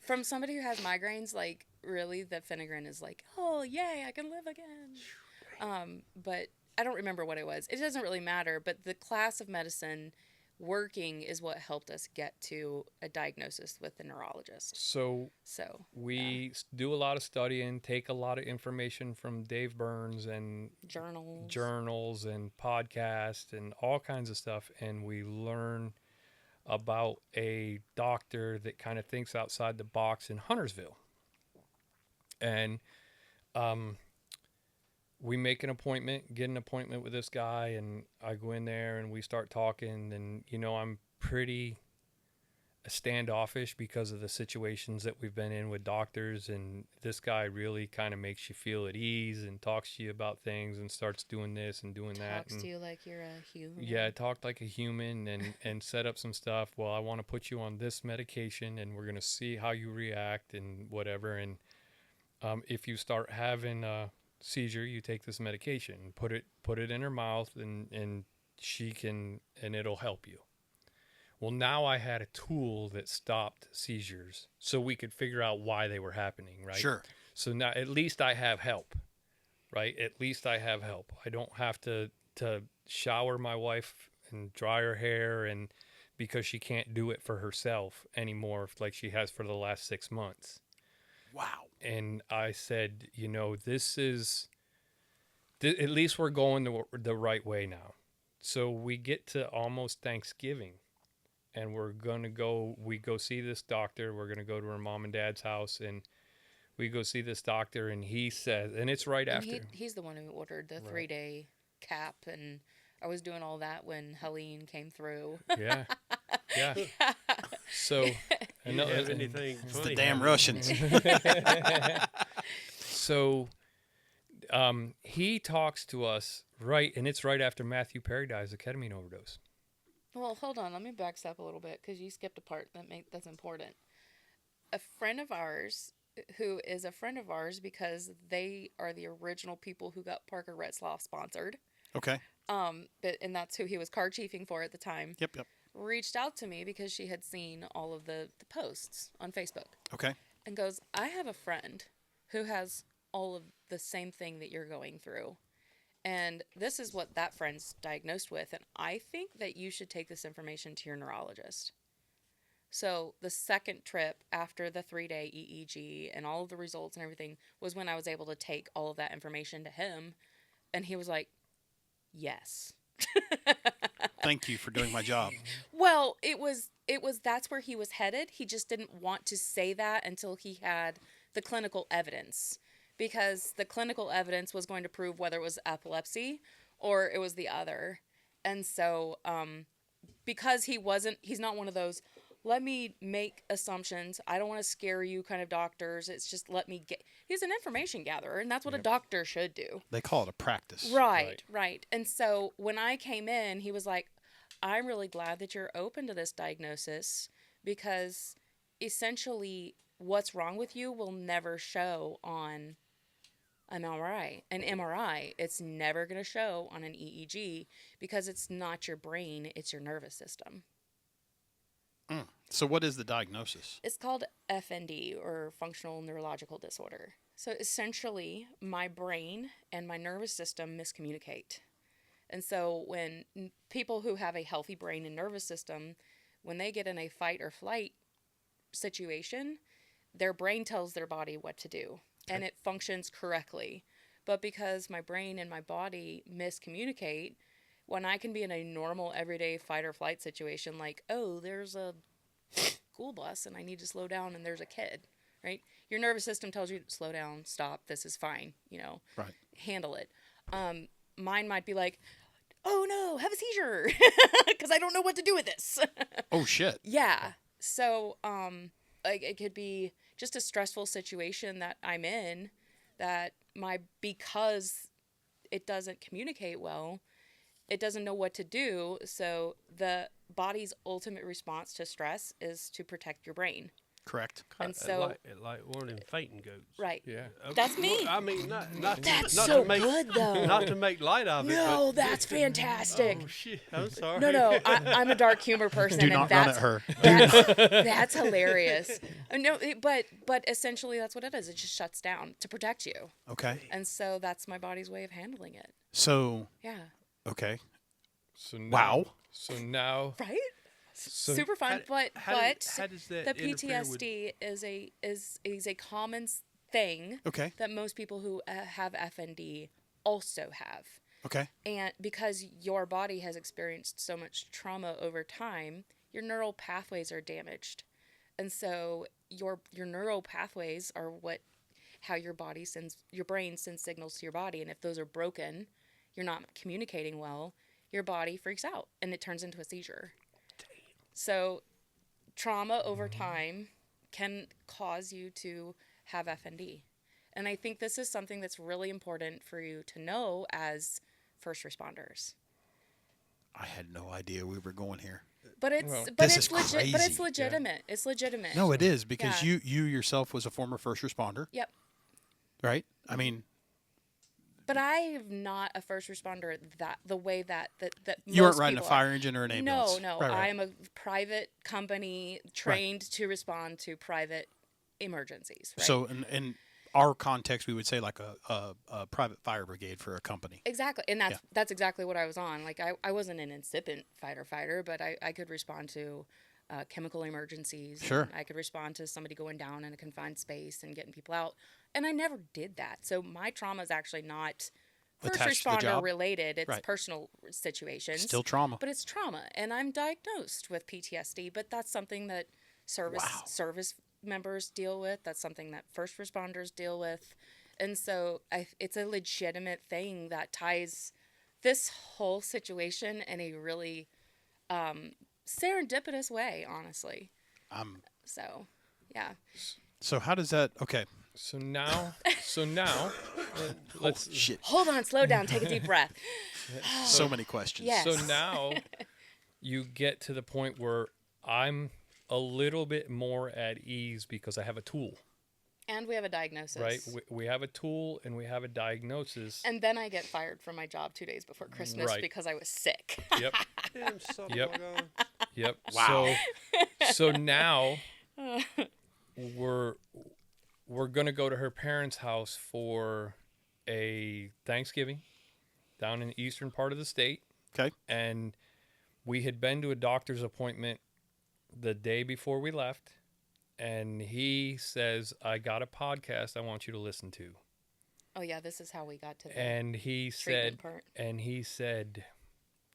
From somebody who has migraines, like really the Finnegan is like, oh yay, I can live again. But I don't remember what it was. It doesn't really matter, but the class of medicine working is what helped us get to a diagnosis with the neurologist. So So we do a lot of studying, take a lot of information from Dave Burns and journals and podcasts and all kinds of stuff, and we learn about a doctor that kind of thinks outside the box in Huntersville. And we make an appointment, get an appointment with this guy, and I go in there and we start talking, and I'm pretty standoffish because of the situations that we've been in with doctors, and this guy really kind of makes you feel at ease and talks to you about things and starts doing this and doing that. talks to you like you're a human. Yeah, talked like a human and set up some stuff. Well, I want to put you on this medication and we're going to see how you react and whatever. And if you start having a seizure, you take this medication, put it in her mouth and she can, and it'll help you. Well, now I had a tool that stopped seizures so we could figure out why they were happening, right? Sure. So now at least I have help, right? At least I have help. I don't have to shower my wife and dry her hair and because she can't do it for herself anymore like she has for the last 6 months. Wow. And I said, this is, at least we're going the right way now. So we get to almost Thanksgiving. And we go see this doctor. We're going to go to her mom and dad's house, and we go see this doctor, and he says, and it's right And after. he's the one who ordered the 3-day cap, and I was doing all that when Helene came through. Yeah. Yeah. So, You don't have anything It's funny the damn happen. Russians. so he talks to us, right, and it's right after Matthew Perry dies of ketamine overdose. Well, hold on. Let me back up a little bit because you skipped a part that's important. A friend of ours, who is a friend of ours because they are the original people who got Parker Retzlaff sponsored. Okay. And that's who he was car chiefing for at the time. Yep. Reached out to me because she had seen all of the posts on Facebook. Okay. And goes, I have a friend who has all of the same thing that you're going through. And this is what that friend's diagnosed with. And I think that you should take this information to your neurologist. So the second trip after the 3-day EEG and all of the results and everything was when I was able to take all of that information to him. And he was like, yes. Thank you for doing my job. Well, that's where he was headed. He just didn't want to say that until he had the clinical evidence. Because the clinical evidence was going to prove whether it was epilepsy or it was the other. And so, because he's not one of those, let me make assumptions, I don't want to scare you kind of doctors. It's just he's an information gatherer, and that's what a doctor should do. They call it a practice. Right. And so when I came in, he was like, I'm really glad that you're open to this diagnosis because essentially what's wrong with you will never show on an MRI. It's never going to show on an EEG because it's not your brain, it's your nervous system. So what is the diagnosis? It's called FND, or functional neurological disorder. So essentially, my brain and my nervous system miscommunicate. And so when people who have a healthy brain and nervous system, when they get in a fight or flight situation, their brain tells their body what to do. And it functions correctly. But because my brain and my body miscommunicate, when I can be in a normal everyday fight or flight situation, like, oh, there's a school bus and I need to slow down and there's a kid, right? Your nervous system tells you, slow down, stop, this is fine, Right. Handle it. Mine might be like, oh no, have a seizure because I don't know what to do with this. Oh, shit. Yeah. So, like it could be just a stressful situation that I'm in that because it doesn't communicate well, it doesn't know what to do. So the body's ultimate response to stress is to protect your brain. Correct. And so, like one of them fainting goats. right. Yeah. That's me. Well, I mean, not That's not so to make, good, though. Not to make light of it. No, but, that's fantastic. Oh shit! I'm sorry. No, I'm a dark humor person, Do and not run that's at her. that's hilarious. No, but essentially that's what it is. It just shuts down to protect you, Okay. and so that's my body's way of handling it. So, Yeah. okay. So now, Wow. So now, Right? so Super fun, but how does that the interfere with- PTSD is a common thing Okay. that most people who have FND also have. Okay. And because your body has experienced so much trauma over time, your neural pathways are damaged. And so your neural pathways are how your brain sends signals to your body, and if those are broken, you're not communicating well, your body freaks out and it turns into a seizure. So trauma over time can cause you to have FND. And I think this is something that's really important for you to know as first responders. I had no idea we were going here. But it's Well, but This it's is legit. But it's crazy. legitimate. It's legitimate. No, it is because Yeah. you yourself was a former first responder, Yep. right? I mean, But I'm not a first responder the way that you weren't most riding a people fire are. engine or an No, ambulance. no. Right, right. I'm a private company trained to respond to private emergencies. Right? So in our context, we would say like a private fire brigade for a company. Exactly, and that's exactly what I was on. Like I wasn't an incipient fighter, but I could respond to chemical emergencies. Sure. And I could respond to somebody going down in a confined space and getting people out. And I never did that. So my trauma is actually not first Attached to the responder job? related. It's Right. personal situations. Still trauma. But it's trauma, and I'm diagnosed with PTSD. But that's something that service members deal with. That's something that first responders deal with, and so it's a legitimate thing that ties this whole situation in a really serendipitous way, honestly. So, yeah. So how does that? Okay. so now, let's. Shit. Hold on, slow down, take a deep breath. So many questions. Yes. So now, you get to the point where I'm a little bit more at ease because I have a tool, And we have a diagnosis. right? We have a tool and we have a diagnosis. And then I get fired from my job 2 days before Christmas Right. because I was sick. Yep. Damn son of a Yep. gun. Yep. Wow. So now we're gonna go to her parents' house for a Thanksgiving down in the eastern part of the state, Okay. and we had been to a doctor's appointment the day before we left, and he says, "I got a podcast I want you to listen to." Oh yeah, this is how we got to the And he treatment said, part.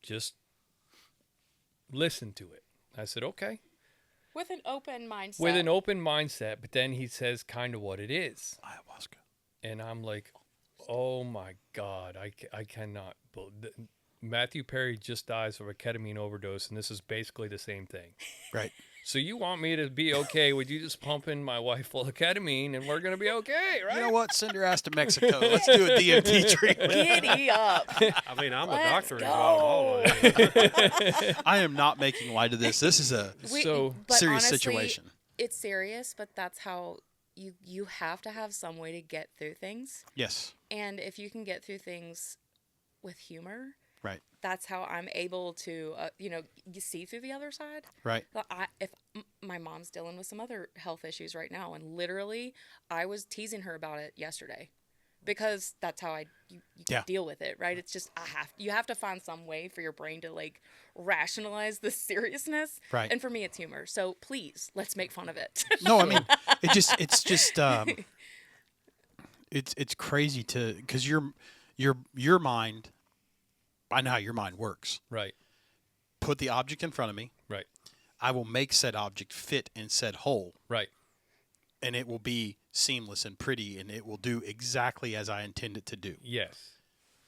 just listen to it. I said, okay. With an open mindset. With an open mindset, but then he says kind of what it is. Ayahuasca. And I'm like, oh my God, I cannot. Matthew Perry just dies of a ketamine overdose, and this is basically the same thing. Right. So you want me to be okay with you just pumping my wife full of ketamine, and we're going to be okay, right? You know what? Send your ass to Mexico. Let's do a DMT treatment. Giddy up. I mean, I'm a Let's doctor go. involved in all of it. I am not making light of this. This is a But serious honestly, situation. It's serious, but that's how you have to have some way to get through things. Yes. And if you can get through things with humor, Right. that's how I'm able to, you see through the other side. Right. My mom's dealing with some other health issues right now, and literally, I was teasing her about it yesterday, because that's how you Yeah. deal with it, right? It's just you have to find some way for your brain to like rationalize the seriousness, Right. And for me, it's humor. So please, let's make fun of it. No, I mean, it's just it's crazy because your mind. I know how your mind works. Right, Put the object in front of me. right, I will make said object fit in said hole, right. and it will be seamless and pretty, and it will do exactly as I intend it to do. Yes.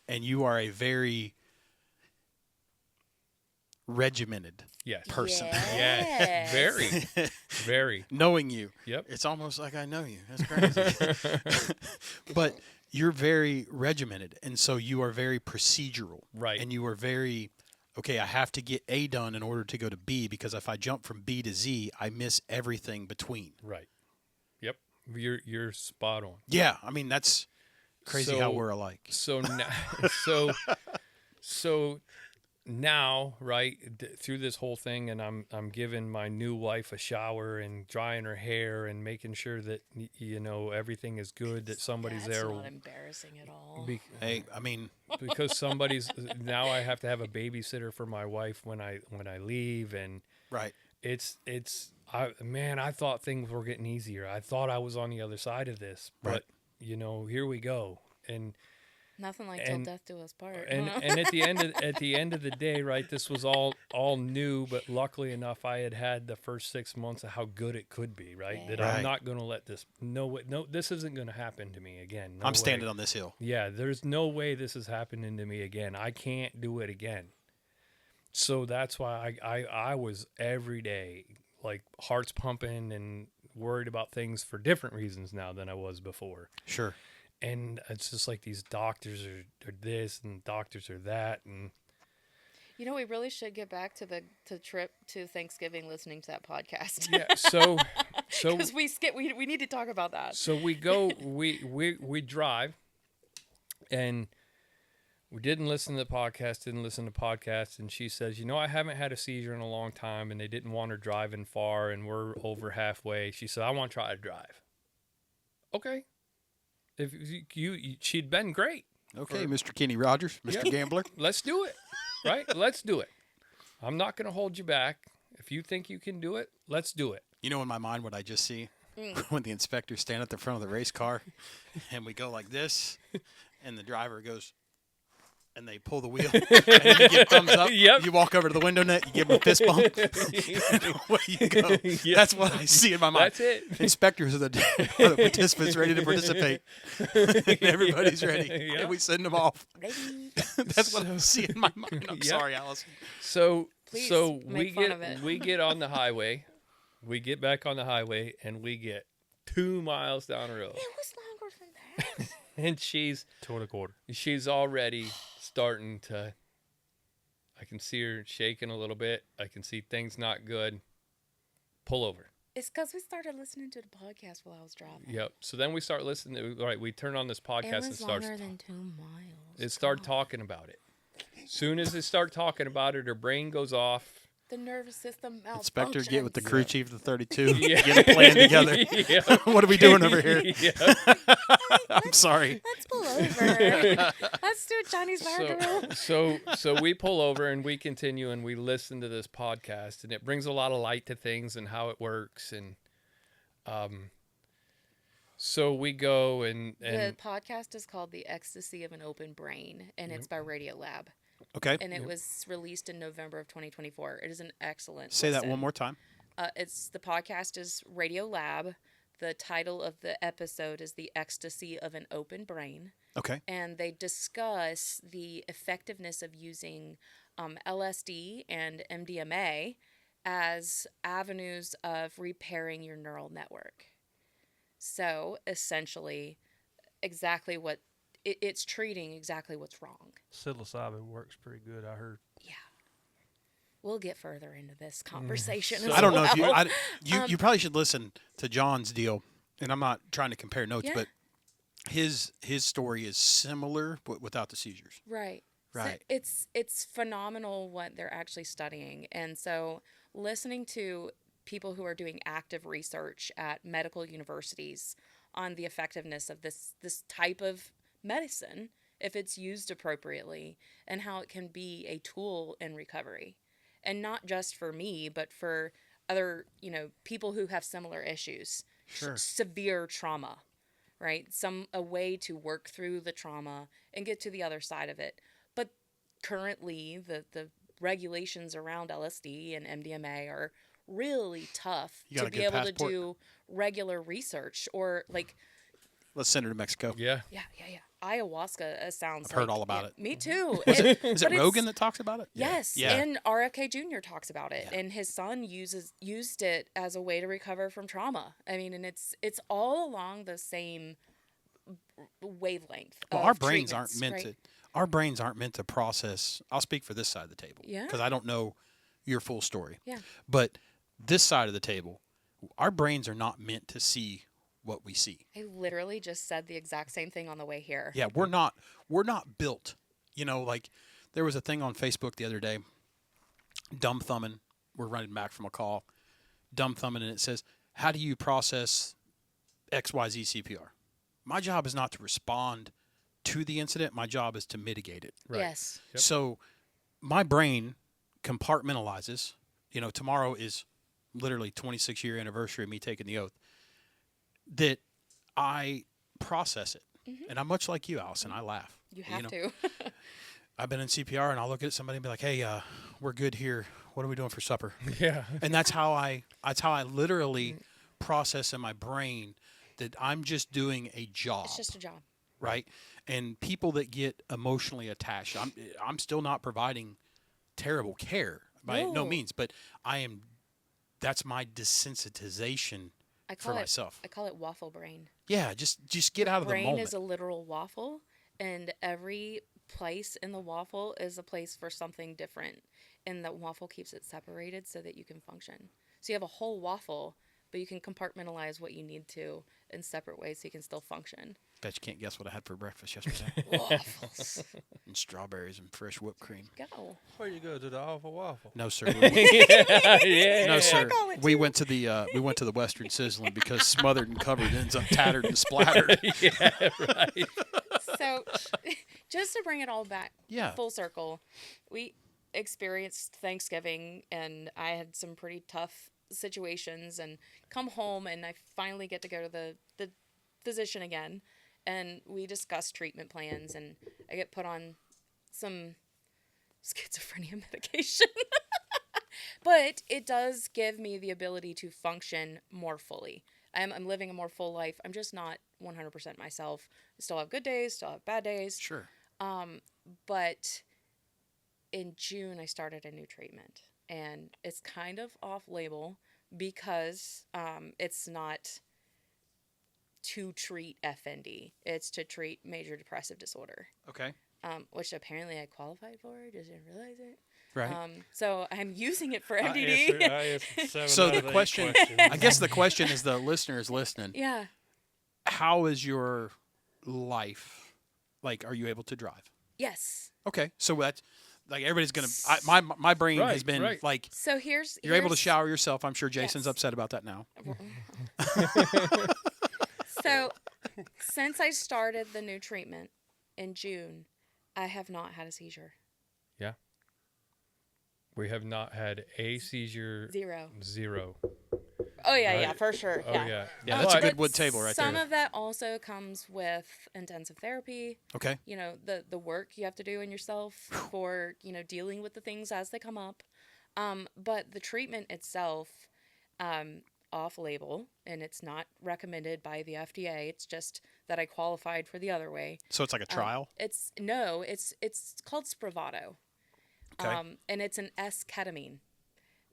And you are a very regimented Yes. person. Yes. Very. Very. Knowing you, Yep. it's almost like I know you. That's crazy. But you're very regimented, and so you are very procedural. Right. And you are very, okay, I have to get A done in order to go to B, because if I jump from B to Z, I miss everything between. Right. Yep. You're spot on. Yeah, I mean, that's crazy how So- we're alike. So now, so now, right, through this whole thing, and I'm giving my new wife a shower and drying her hair and making sure that everything is good, that somebody's That's there. not embarrassing at all. Hey, I mean, Because somebody's now I have to have a babysitter for my wife when I leave, and right. I thought things were getting easier. I thought I was on the other side of this, but Right. here we go. And Nothing like till death do us part. and at the end of the day, right, this was all new, but luckily enough I had the first 6 months of how good it could be, right? That Right. I'm not going to let this this isn't going to happen to me again. No I'm way. standing on this hill. Yeah, there's no way this is happening to me again. I can't do it again. So that's why I was every day like heart's pumping and worried about things for different reasons now than I was before. Sure. And it's just like these doctors are this and doctors are that, and we really should get back to the trip to Thanksgiving listening to that podcast. yeah. So Because we need to talk about that. so we go we drive, and we didn't listen to the podcast, and she says, I haven't had a seizure in a long time, and they didn't want her driving far, and we're over halfway. She said, I want to try to drive. Okay. If she'd been great. Okay, Mr. Kenny Rogers, Mr. Gambler. Let's do it. Right? Let's do it. I'm not going to hold you back. If you think you can do it, let's do it. In my mind, what I just see when the inspectors stand at the front of the race car, and we go like this, and the driver goes, and they pull the wheel, and then you give thumbs up. Yep. You walk over to the window net, you give them a fist bump, and away you go. Yep. That's what I see in my mind. That's it. Inspectors are the participants ready to participate. And everybody's ready, Yep. and we send them off. Ready? That's what I see in my mind. I'm Yep. sorry, Allison. So Please we make fun of it. get on the highway. We get back on the highway, and we get 2 miles down the road. It was longer than that. And she's 2.25. She's already starting to. I can see her shaking a little bit. I can see things not good. Pull over. It's because we started listening to the podcast while I was driving. Yep. So then we start listening. All right, we turn on this podcast It and was start. longer than 2 miles. It started God. talking about it. Soon as they start talking about it, her brain goes off. The nervous system malfunctions. Inspector, get with the crew chief of the 32. Yeah. Get a plan together. Yeah. What are we doing over here? Yeah. I'm sorry. Let's pull over. Let's do a Chinese fire drill. So we pull over and we continue and we listen to this podcast, and it brings a lot of light to things and how it works, and so we go and The podcast is called The Ecstasy of an Open Brain, and it's by Radio Lab. Okay. And it was released in November of 2024. It is an excellent Say that listen. one more time. The podcast is Radio Lab. The title of the episode is The Ecstasy of an Open Brain. Okay. And they discuss the effectiveness of using LSD and MDMA as avenues of repairing your neural network. So essentially, exactly what it's treating exactly what's wrong. Psilocybin works pretty good, I heard. Yeah. We'll get further into this conversation. I don't know if you well. you probably should listen to John's deal, and I'm not trying to compare notes, Yeah. but his story is similar but without the seizures. Right. Right. So it's phenomenal what they're actually studying. And so listening to people who are doing active research at medical universities on the effectiveness of this type of medicine, if it's used appropriately, and how it can be a tool in recovery. And not just for me, but for other, people who have similar issues. Sure. Severe trauma, right? A way to work through the trauma and get to the other side of it. But currently, the regulations around LSD and MDMA are really tough You got to a be good able passport? to do regular research or like. Let's send her to Mexico. yeah. Yeah. Ayahuasca sounds. I've heard all about it. Me too. Is it but Rogan that talks about it? Yes, Yeah. and RFK Jr. talks about it, and his son used it as a way to recover from trauma. I mean, and it's all along the same wavelength. Well, of our brains aren't treatments, meant right? our brains aren't meant to process. I'll speak for this side of the table. Yeah. Because I don't know your full story. Yeah. But this side of the table, our brains are not meant to see what we see. I literally just said the exact same thing on the way here. Yeah, we're not built. Like There was a thing on Facebook the other day, dumb thumbing. We're running back from a call, dumb thumbing, and it says, how do you process XYZ CPR? My job is not to respond to the incident. My job is to mitigate it. Right. Yes. Yep. So my brain compartmentalizes. Tomorrow is literally 26-year anniversary of me taking the oath, that I process it. And I'm much like you, Allison. I laugh. You have to. I've been in CPR, and I'll look at somebody and be like, hey, we're good here. What are we doing for supper? Yeah. And that's how I literally process in my brain that I'm just doing a job. It's just a job. Right? And people that get emotionally attached, I'm still not providing terrible care by no No. means, but that's my desensitization for myself. I call it waffle brain. Yeah, just get out of the Brain moment. is a literal waffle, and every place in the waffle is a place for something different. And the waffle keeps it separated so that you can function. So you have a whole waffle, but you can compartmentalize what you need to in separate ways so you can still function. Bet you can't guess what I had for breakfast yesterday. Waffles. And strawberries and fresh whipped cream. Go. Where you go to the Awful Waffle? No, sir. Yeah. No, sir. call it We went to the Western Sizzling because smothered and covered ends up tattered and splattered. Yeah, right. So just to bring it all back Yeah. full circle, we experienced Thanksgiving, and I had some pretty tough situations, and come home, and I finally get to go to the physician again, and we discuss treatment plans, and I get put on some schizophrenia medication. But it does give me the ability to function more fully. I'm living a more full life. I'm just not 100% myself. I still have good days, still have bad days. Sure. But in June, I started a new treatment, and it's kind of off-label because it's not to treat FND. It's to treat major depressive disorder, Okay. which apparently I qualified for. Just didn't realize it. Right. So I'm using it for I MDD. answered 7 So out the of 8 question, questions. I guess the question is, the listener is listening. Yeah. How is your life? Like, are you able to drive? Yes. Okay. So that's like everybody's gonna. My brain has Right, been right. like, So here's you're able to here's- shower yourself. I'm sure Jason's Yes. upset about that now. So since I started the new treatment in June, I have not had a seizure. Yeah. We have not had a seizure. Zero. Zero. Oh yeah, Right. yeah, for sure. Oh, yeah. yeah. Yeah, that's a But- good wood table right Some there. of that also comes with intensive therapy. Okay. The work you have to do in yourself for dealing with the things as they come up. But the treatment itself, off-label, and it's not recommended by the FDA. It's just that I qualified for the other way. So it's like a trial. It's called Spravato. Okay. And it's an S-ketamine.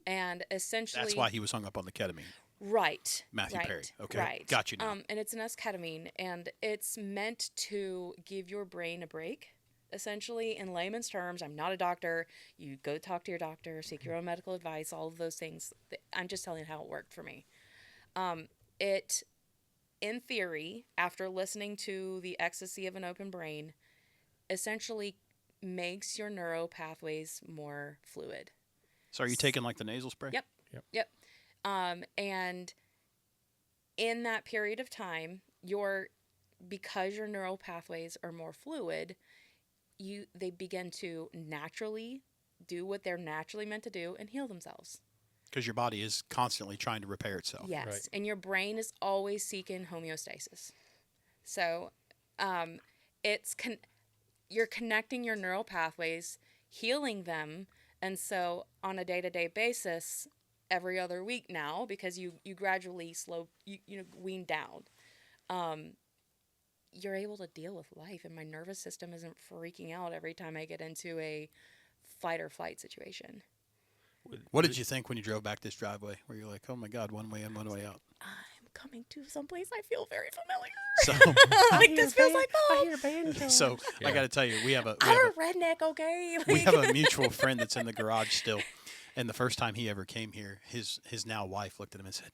And essentially, That's why he was hung up on the ketamine. right. Matthew right, Perry. Okay. Right. Got you now. And it's an S-ketamine, and it's meant to give your brain a break. Essentially, in layman's terms, I'm not a doctor. You go talk to your doctor, seek your own medical advice, all of those things. I'm just telling you how it worked for me. It, in theory, after listening to the ecstasy of an open brain, essentially makes your neural pathways more fluid. So are you taking like the nasal spray? Yep. Yep. And in that period of time, because your neural pathways are more fluid, they begin to naturally do what they're naturally meant to do and heal themselves. Because your body is constantly trying to repair itself. Yes, Right. and your brain is always seeking homeostasis. So, you're connecting your neural pathways, healing them, and so on a day-to-day basis, every other week now, because you gradually wean down, you're able to deal with life, and my nervous system isn't freaking out every time I get into a fight or flight situation. What did you think when you drove back this driveway? Where you're like, oh my God, one way in, one way out. I'm coming to someplace I feel very familiar. So, Like this feels like home. so I got to tell you, we have a I'm a redneck, okay? we have a mutual friend that's in the garage still, and the first time he ever came here, his now wife looked at him and said,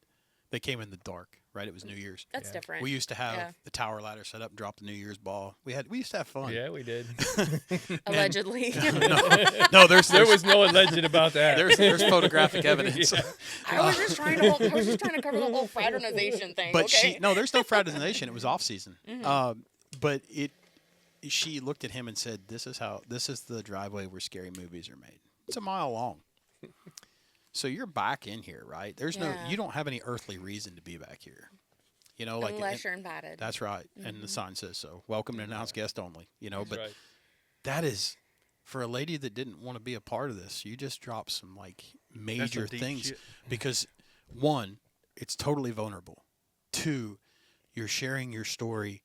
They came in the dark, right? It was New Year's. That's different. We used to have Yeah. the tower ladder set up, drop the New Year's ball. We used to have fun. Yeah, we did. Allegedly. No, there's There was no alleged about that. there's photographic evidence. I was just trying to cover the whole fraternization thing. But okay? there's no fraternization. It was off season. Mm-hmm. But she looked at him and said, this is the driveway where scary movies are made. It's a mile long. So you're back in here, right? You don't have any earthly reason to be back here. You know, Unless you're invited. That's right. And the sign says so. Welcome to announced guest only. You know, That's but right. that is for a lady that didn't want to be a part of this. You just dropped some major deep things shit. because one, it's totally vulnerable. Two, you're sharing your story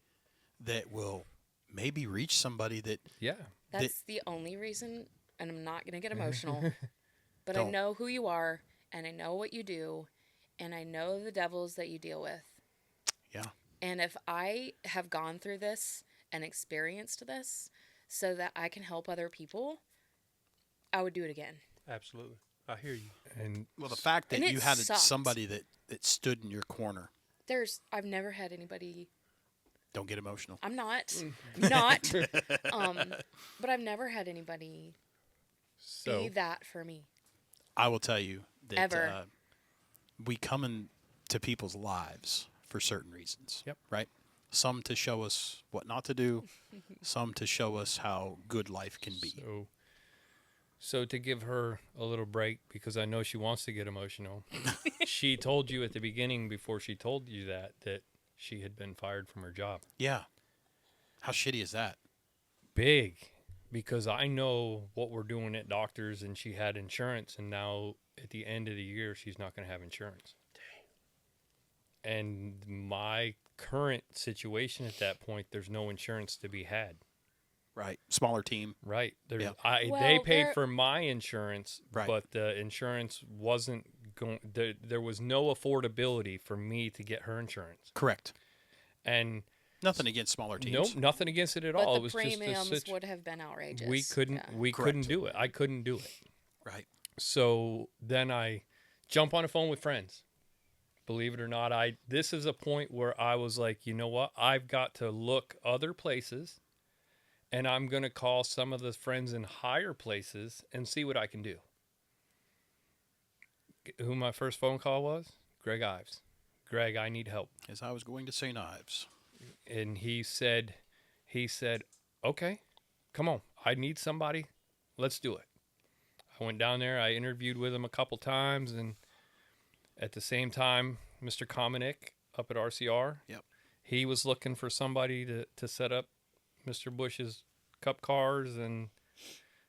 that will maybe reach somebody that Yeah. That's the only reason, and I'm not going to get emotional, but I Don't. know who you are, and I know what you do, and I know the devils that you deal with. Yeah. And if I have gone through this and experienced this so that I can help other people, I would do it again. Absolutely. I hear you. And Well, the fact that And it you had sucked. somebody that stood in your corner. I've never had anybody. Don't get emotional. I'm not. Not. But I've never had anybody so be that for me. I will tell you that Ever. We come into people's lives for certain reasons. Yep. Right? Some to show us what not to do, some to show us how good life can be. So to give her a little break, because I know she wants to get emotional, she told you at the beginning before she told you that she had been fired from her job. Yeah. How shitty is that? Big, because I know what we're doing at Doctors, and she had insurance, and now at the end of the year, she's not going to have insurance. Dang. And my current situation at that point, there's no insurance to be had. Right. Smaller team. Right. There's, Yep. they Well, paid there- for my insurance, Right. but the insurance wasn't going. There was no affordability for me to get her insurance, Correct. and Nothing against smaller teams. nope, nothing against it at But all. the It was just premiums a would have been outrageous. we couldn't Yeah. we Correct. couldn't do it. I couldn't do it. Right. So then I jump on the phone with friends. Believe it or not, this is a point where I was like, you know what? I've got to look other places, and I'm going to call some of the friends in higher places and see what I can do. Who my first phone call was? Greg Ives. Greg, I need help. As I was going to say knives. And he said, okay, come on. I need somebody. Let's do it. I went down there. I interviewed with him a couple times, and at the same time, Mr. Komanik up at RCR, Yep. he was looking for somebody to set up Mr. Bush's cup cars, and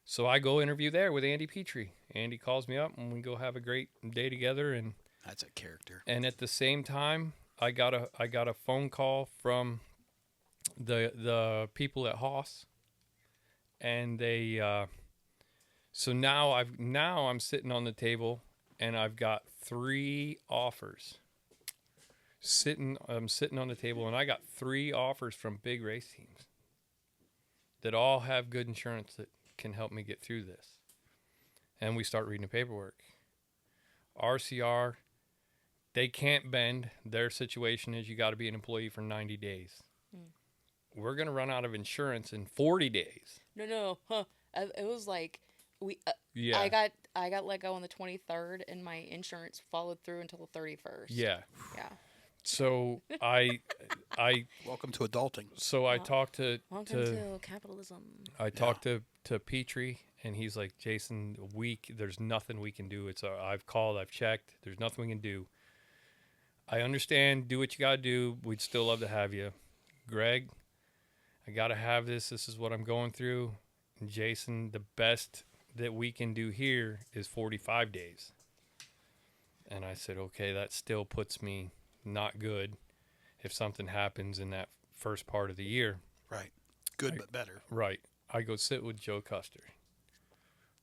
so I go interview there with Andy Petrie. Andy calls me up, and we go have a great day together, and That's a character. and at the same time, I got a phone call from the people at Haas, and they so now I'm sitting on the table, and I've got 3 offers. I'm sitting on the table, and I got 3 offers from big race teams that all have good insurance that can help me get through this. And we start reading the paperwork. RCR, they can't bend. Their situation is you got to be an employee for 90 days. We're going to run out of insurance in 40 days. No. It was like Yeah. I got let go on the 23rd, and my insurance followed through until the 31st. Yeah. Yeah. So I Welcome to adulting. talked to Welcome to capitalism. I talked to Petrie, and he's like, Jason, there's nothing we can do. I've called, I've checked. There's nothing we can do. I understand. Do what you got to do. We'd still love to have you. Greg, I got to have this. This is what I'm going through. And Jason, the best that we can do here is 45 days. And I said, okay, that still puts me not good if something happens in that first part of the year. Right. Good but better. Right. I go sit with Joe Custer.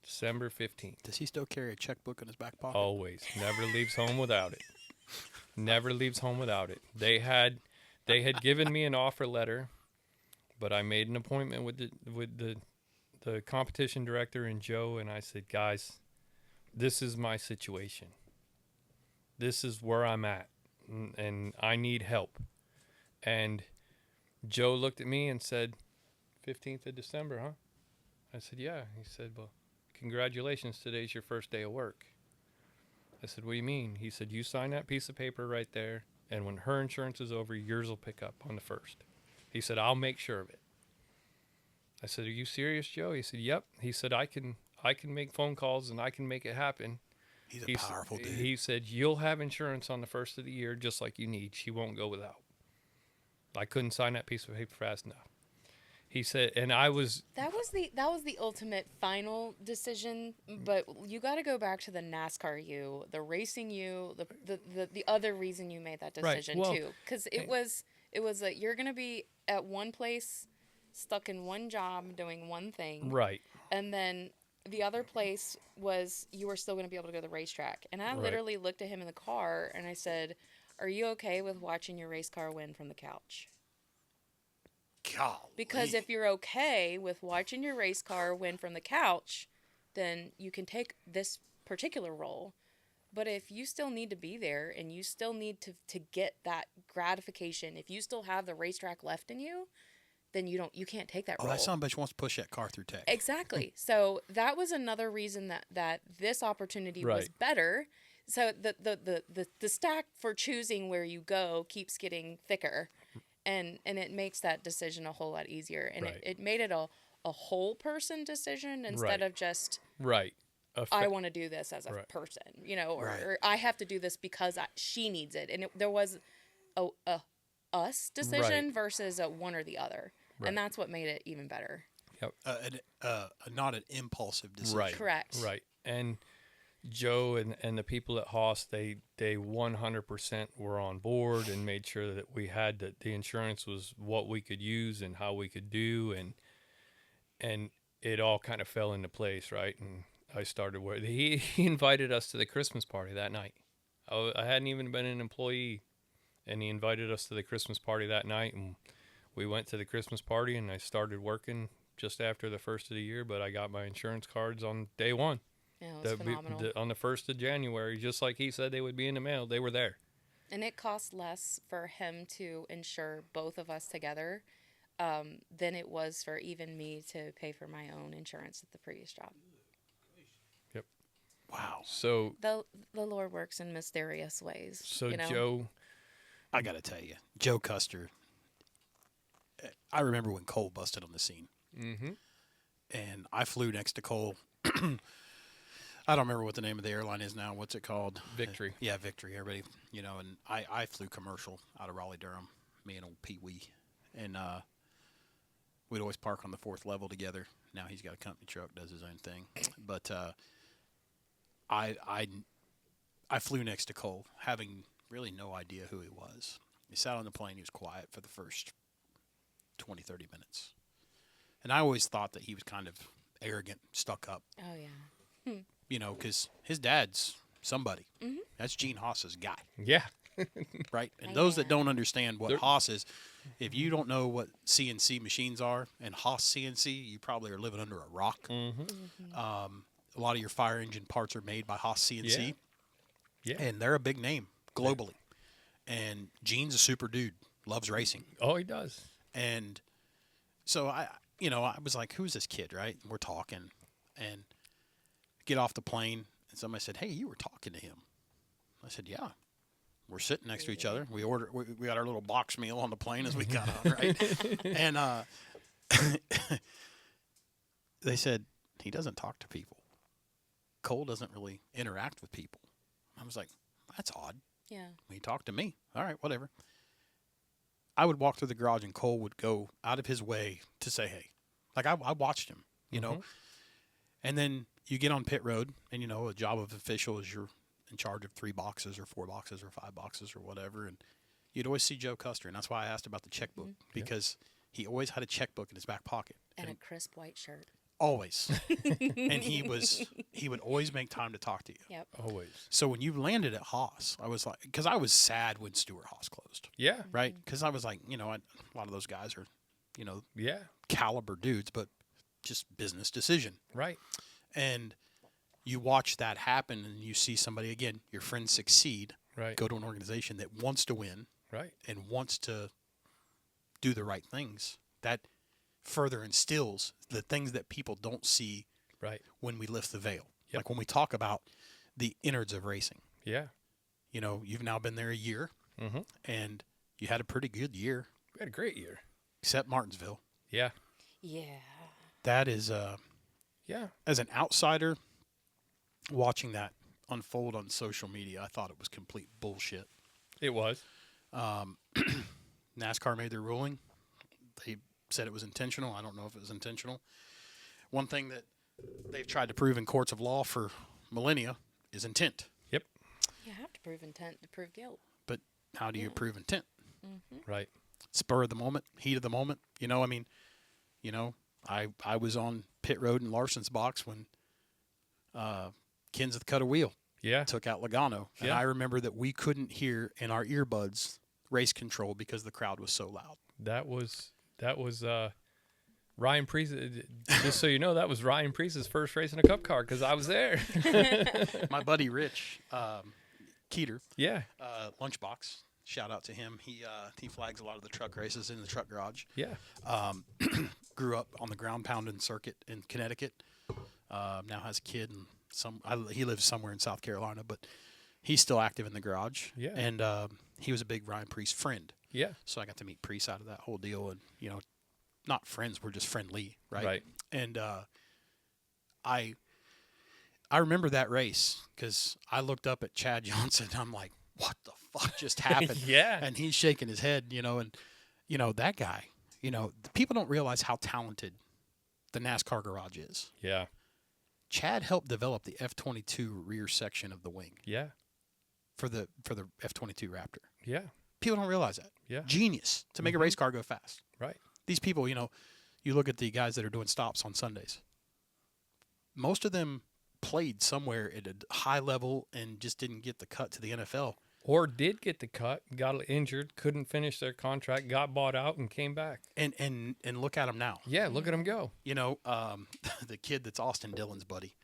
December 15th. Does he still carry a checkbook in his back pocket? Always. Never leaves home without it. Never leaves home without it. They had given me an offer letter, but I made an appointment with the competition director and Joe, and I said, guys, this is my situation. This is where I'm at. and I need help. And Joe looked at me and said, 15th of December, huh? I said, yeah. He said, well, congratulations, today's your first day of work. I said, what do you mean? He said, you sign that piece of paper right there, and when her insurance is over, yours will pick up on the 1st. He said, I'll make sure of it. I said, are you serious, Joe? He said, yep. He said, I can make phone calls and I can make it happen. He's a powerful dude. He said, you'll have insurance on the 1st of the year just like you need. She won't go without. I couldn't sign that piece of paper fast enough. He said, and I was... That was the ultimate final decision, but you got to go back to the NASCAR you, the racing you, the other reason you made that decision, Well, too. Because it was like you're going to be at one place, stuck in one job, doing one thing. Right. And then the other place was you were still going to be able to go to the racetrack. And I literally looked at him in the car and I said, are you okay with watching your race car win from the couch? Golly. Because if you're okay with watching your race car win from the couch, then you can take this particular role. But if you still need to be there and you still need to get that gratification, if you still have the racetrack left in you, then you can't take that role. That son of a bitch wants to push that car through tech. Exactly. So that was another reason that this opportunity was better. So the stack for choosing where you go keeps getting thicker. And it makes that decision a whole lot easier. And it made it a whole person decision instead of just I want to do this as a person, or I have to do this because she needs it. And there was a us decision versus a one or the other. And that's what made it even better. Yep. Not an impulsive decision. Right. Correct. Right. And Joe and the people at Haas, they 100% were on board and made sure that we had that the insurance was what we could use and how we could do, and it all kind of fell into place, right? And I started where he invited us to the Christmas party that night. I hadn't even been an employee, and he invited us to the Christmas party that night, and we went to the Christmas party, and I started working just after the 1st of the year, but I got my insurance cards on day one. Yeah, it was phenomenal. On the 1st of January, just like he said they would be in the mail, they were there. And it cost less for him to insure both of us together than it was for even me to pay for my own insurance at the previous job. Yep. Wow. So the Lord works in mysterious ways. So Joe, I got to tell you, Joe Custer, I remember when Cole busted on the scene. Mm-hmm. And I flew next to Cole. I don't remember what the name of the airline is now. What's it called? Victory. Yeah, Victory. Everybody, and I flew commercial out of Raleigh-Durham, me and old Pee Wee. And we'd always park on the 4th level together. Now he's got a company truck, does his own thing. But I flew next to Cole, having really no idea who he was. He sat on the plane. He was quiet for the first 20, 30 minutes. And I always thought that he was kind of arrogant, stuck up. Oh, yeah. Because his dad's somebody. Mm-hmm. That's Gene Haas's guy. Yeah. Right? And those that don't understand what Haas is, if you don't know what CNC machines are and Haas CNC, you probably are living under a rock. Mm-hmm. A lot of your fire engine parts are made by Haas CNC. Yeah. And they're a big name globally. And Gene's a super dude, loves racing. Oh, he does. And so I was like, who's this kid, right? And we're talking and get off the plane. And somebody said, hey, you were talking to him. I said, yeah. We're sitting next to each other. We got our little box meal on the plane as we got on, right? And they said, he doesn't talk to people. Cole doesn't really interact with people. I was like, that's odd. Yeah. He talked to me. All right, whatever. I would walk through the garage and Cole would go out of his way to say, hey. Like, I watched him, you know. And then you get on pit road, and, a job of official is you're in charge of 3 boxes or 4 boxes or 5 boxes or whatever. And you'd always see Joe Custer. And that's why I asked about the checkbook, because he always had a checkbook in his back pocket. And a crisp white shirt. Always. And he would always make time to talk to you. Yep. Always. So when you landed at Haas, I was like, because I was sad when Stuart Haas closed. Yeah. Right? Because I was like, a lot of those guys are, Yeah. caliber dudes, but just business decision. Right. And you watch that happen and you see somebody, again, your friend succeed. Right. go to an organization that wants to win Right. and wants to do the right things, that further instills the things that people don't see Right. when we lift the veil. Yep. Like when we talk about the innards of racing. Yeah. You know, you've now been there a year, Mm-hmm. and you had a pretty good year, We had a great year. except Martinsville. Yeah. Yeah. That is, Yeah. as an outsider, watching that unfold on social media, I thought it was complete bullshit. It was. NASCAR made their ruling. They said it was intentional. I don't know if it was intentional. One thing that they've tried to prove in courts of law for millennia is intent. Yep. You have to prove intent to prove guilt. But how do you prove intent? Right. Spur of the moment, heat of the moment. You know, I mean, you know, I was on pit road in Larson's box when Kenseth cut a wheel, Yeah. took out Logano. And Yeah. I remember that we couldn't hear in our earbuds race control because the crowd was so loud. That was Ryan Priest. Just so you know, that was Ryan Priest's first race in a Cup car because I was there. My buddy Rich Keeter, Yeah. Lunchbox, shout out to him. He flags a lot of the truck races in the truck garage. Yeah. Grew up on the ground pounding circuit in Connecticut. Now has a kid and he lives somewhere in South Carolina, but he's still active in the garage. Yeah. And he was a big Ryan Priest friend. Yeah. So I got to meet Priest out of that whole deal, and you know, not friends, we're just friendly, right? Right. And I remember that race because I looked up at Chad Johnson. I'm like, what the fuck just happened? Yeah. And he's shaking his head, you know, and you know that guy. You know, people don't realize how talented the NASCAR garage is. Yeah. Chad helped develop the F-22 rear section of the wing Yeah. for the F-22 Raptor. Yeah. People don't realize that. Yeah. Genius to make a race car go fast. Right. These people, you know, you look at the guys that are doing stops on Sundays. Most of them played somewhere at a high level and just didn't get the cut to the NFL. Or did get the cut, got injured, couldn't finish their contract, got bought out, and came back. And look at them now. Yeah, look at them go. You know, the kid that's Austin Dillon's buddy.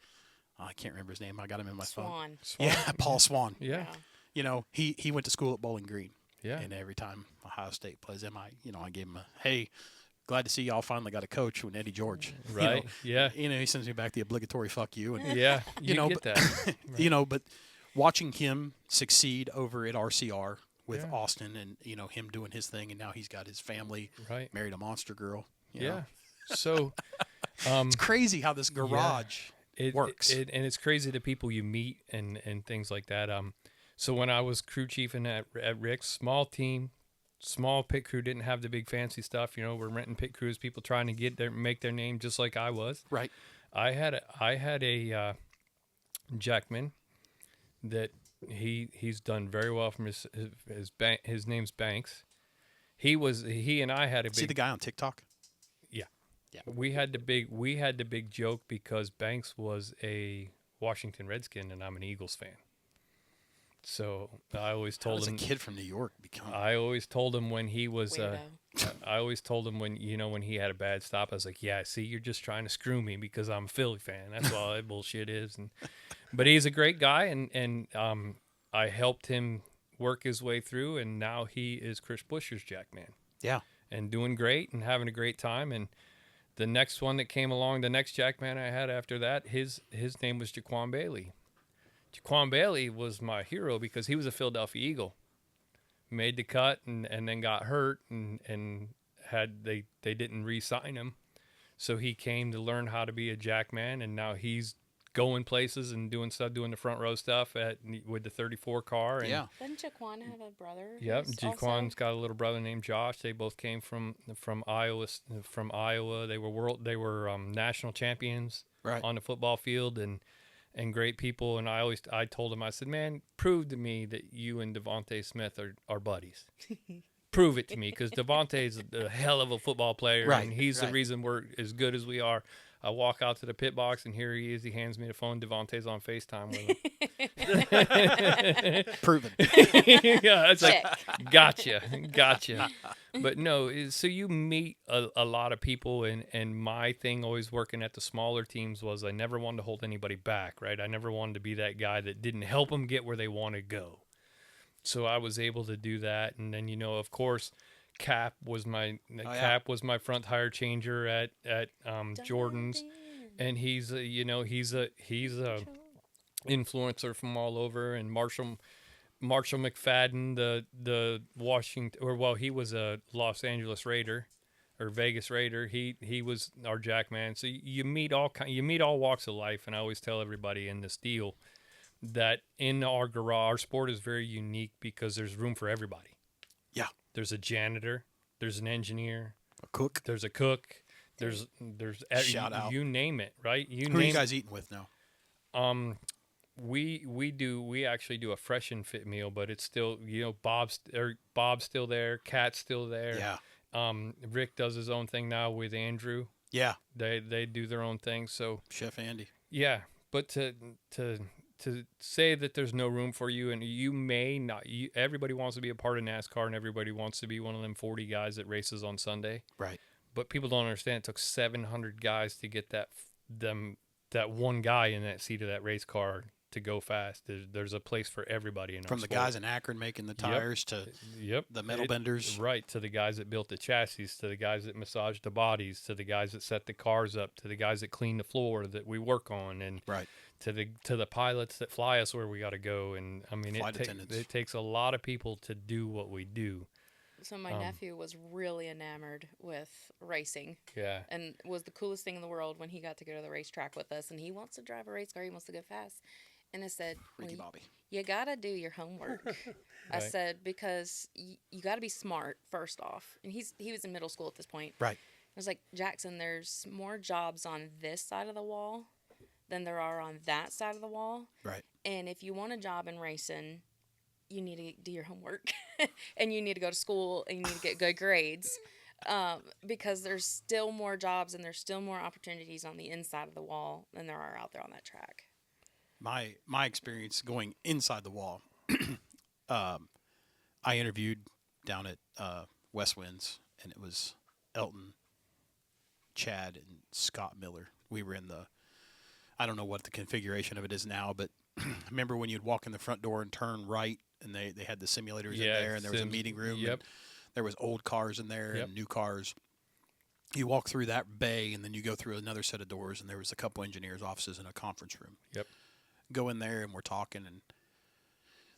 I can't remember his name. I got him in my phone. Swan. Yeah, Paul Swan. Yeah. You know, he went to school at Bowling Green. Yeah. And every time Ohio State plays them, I gave him a, hey, glad to see y'all finally got a coach with Eddie George. Right. You know, he sends me back the obligatory fuck you. And, Yeah. You know, get but- that. you know, but watching him succeed over at RCR with Yeah. Austin and, you know, him doing his thing, and now he's got his family, Right. married a monster girl. you Yeah. know. So It's crazy how this garage works. and it's crazy the people you meet and things like that. So when I was crew chiefing at Rick's, small team, small pit crew, didn't have the big fancy stuff. You know, we're renting pit crews, people trying to make their name just like I was. Right. I had a Jackman that he's done very well from his name's Banks. He and I had a big. See the guy on TikTok? Yeah. Yeah. We had the big joke because Banks was a Washington Redskin and I'm an Eagles fan. So I always How told does a him. kid from New York become? I always told him when he was. Weirdo. I always told him when he had a bad stop. I was like, "Yeah, see, you're just trying to screw me because I'm a Philly fan. That's all that bullshit is." But he's a great guy, and I helped him work his way through, and now he is Chris Buescher's Jackman. Yeah. And doing great and having a great time. And the next one that came along, the next Jackman I had after that, his name was Jaquan Bailey. Jaquan Bailey was my hero because he was a Philadelphia Eagle. Made the cut and then got hurt and they didn't re-sign him. So he came to learn how to be a Jackman, and now he's going places and doing the front row stuff with the 34 car. And Yeah. Doesn't Jaquan have a brother? Yep, who's Jaquan's also- got a little brother named Josh. They both came from Iowa. They were national champions Right. on the football field and great people. And I told him, I said, man, prove to me that you and Devontae Smith are buddies. Prove it to me, because Devontae's a hell of a football player, Right, and he's the right. reason we're as good as we are. I walk out to the pit box, and here he is. He hands me the phone. Devontae's on FaceTime with him. Proven. Yeah, it's like, Check. gotcha. But no, so you meet a lot of people, and my thing always working at the smaller teams was I never wanted to hold anybody back, right? I never wanted to be that guy that didn't help them get where they want to go. so I was able to do that. And then, of course, Cap was my front tire changer at Jordan's, and he's a influencer from all over. And Marshall McFadden, the Washington, he was a Los Angeles Raider or Vegas Raider. He was our jack man. So you meet all walks of life, and I always tell everybody in this deal that in our garage, our sport is very unique because there's room for everybody. Yeah. There's a janitor, there's an engineer, there's a cook, there's Shout out. You name it, right? Who are you guys eating with now? We actually do a fresh and fit meal, but it's still, Bob's still there, Kat's still there. Yeah. Rick does his own thing now with Andrew. Yeah. They do their own thing. So Chef Andy. yeah, but to say that there's no room for you, and you may not. Everybody wants to be a part of NASCAR, and everybody wants to be one of them 40 guys that races on Sunday. Right. But people don't understand. It took 700 guys to get that one guy in that seat of that race car to go fast. There's a place for everybody in our From the sport. guys in Akron making the tires to the metal benders. Right, to the guys that built the chassis, to the guys that massaged the bodies, to the guys that set the cars up, to the guys that clean the floor that we work on, and right. to the pilots that fly us where we got to go. And I mean, it takes a lot of people to do what we do. So my nephew was really enamored with racing. Yeah. And was the coolest thing in the world when he got to go to the racetrack with us. And he wants to drive a race car. He wants to go fast. And I said, Ricky Bobby. You got to do your homework. I said, because you got to be smart, first off. And he was in middle school at this point. Right. I was like, Jackson, there's more jobs on this side of the wall than there are on that side of the wall. Right. And if you want a job in racing, you need to do your homework. And you need to go to school, and you need to get good grades. Because there's still more jobs and there's still more opportunities on the inside of the wall than there are out there on that track. My experience going inside the wall, I interviewed down at West Winds, and it was Elton, Chad, and Scott Miller. We were in I don't know what the configuration of it is now, but remember when you'd walk in the front door and turn right, and they had the simulators in there, and there was a meeting room. Yep. There was old cars in there and new cars. You walk through that bay, and then you go through another set of doors, and there was a couple engineers' offices and a conference room. Yep. Go in there, and we're talking, and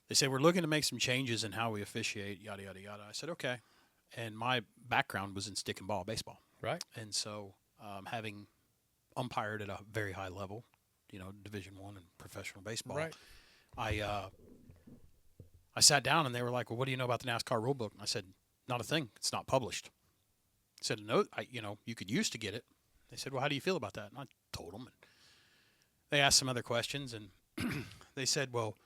they said, we're looking to make some changes in how we officiate, yada, yada, yada. I said, okay. And my background was in stick and ball baseball. Right. And so having umpired at a very high level, Division I and professional baseball, right. I sat down, and they were like, well, what do you know about the NASCAR rule book? And I said, not a thing. It's not published. I said, no, you could use to get it. They said, well, how do you feel about that? And I told them. And they asked some other questions, and they said, well,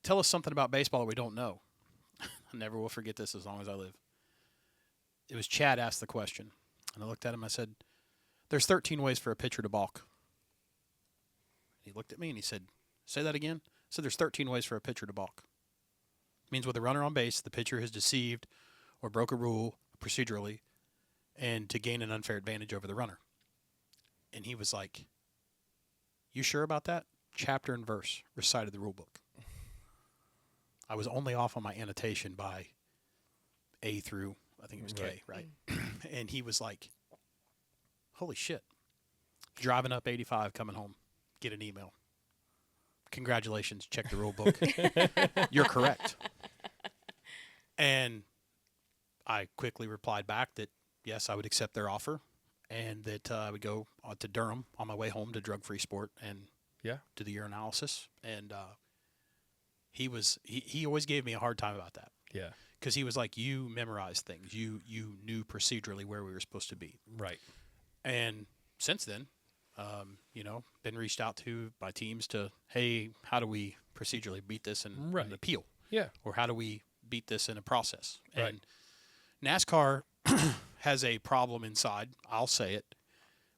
tell us something about baseball that we don't know. I never will forget this as long as I live. It was Chad asked the question, and I looked at him. I said, there's 13 ways for a pitcher to balk. He looked at me, and he said, say that again. I said, there's 13 ways for a pitcher to balk. It means with a runner on base, the pitcher has deceived or broke a rule procedurally and to gain an unfair advantage over the runner. And he was like, you sure about that? Chapter and verse recited the rule book. I was only off on my annotation by A through, I think it was K, right? And he was like, holy shit. Driving up 85, coming home, get an email. Congratulations, check the rule book. You're correct. And I quickly replied back that, yes, I would accept their offer, and that I would go to Durham on my way home to Drug Free Sport and do the urinalysis. And he always gave me a hard time about that. Yeah. Because he was like, you memorized things. You knew procedurally where we were supposed to be. Right. And since then, been reached out to by teams to, hey, how do we procedurally beat this in an appeal? Yeah. Or how do we beat this in a process? Right. And NASCAR has a problem inside, I'll say it,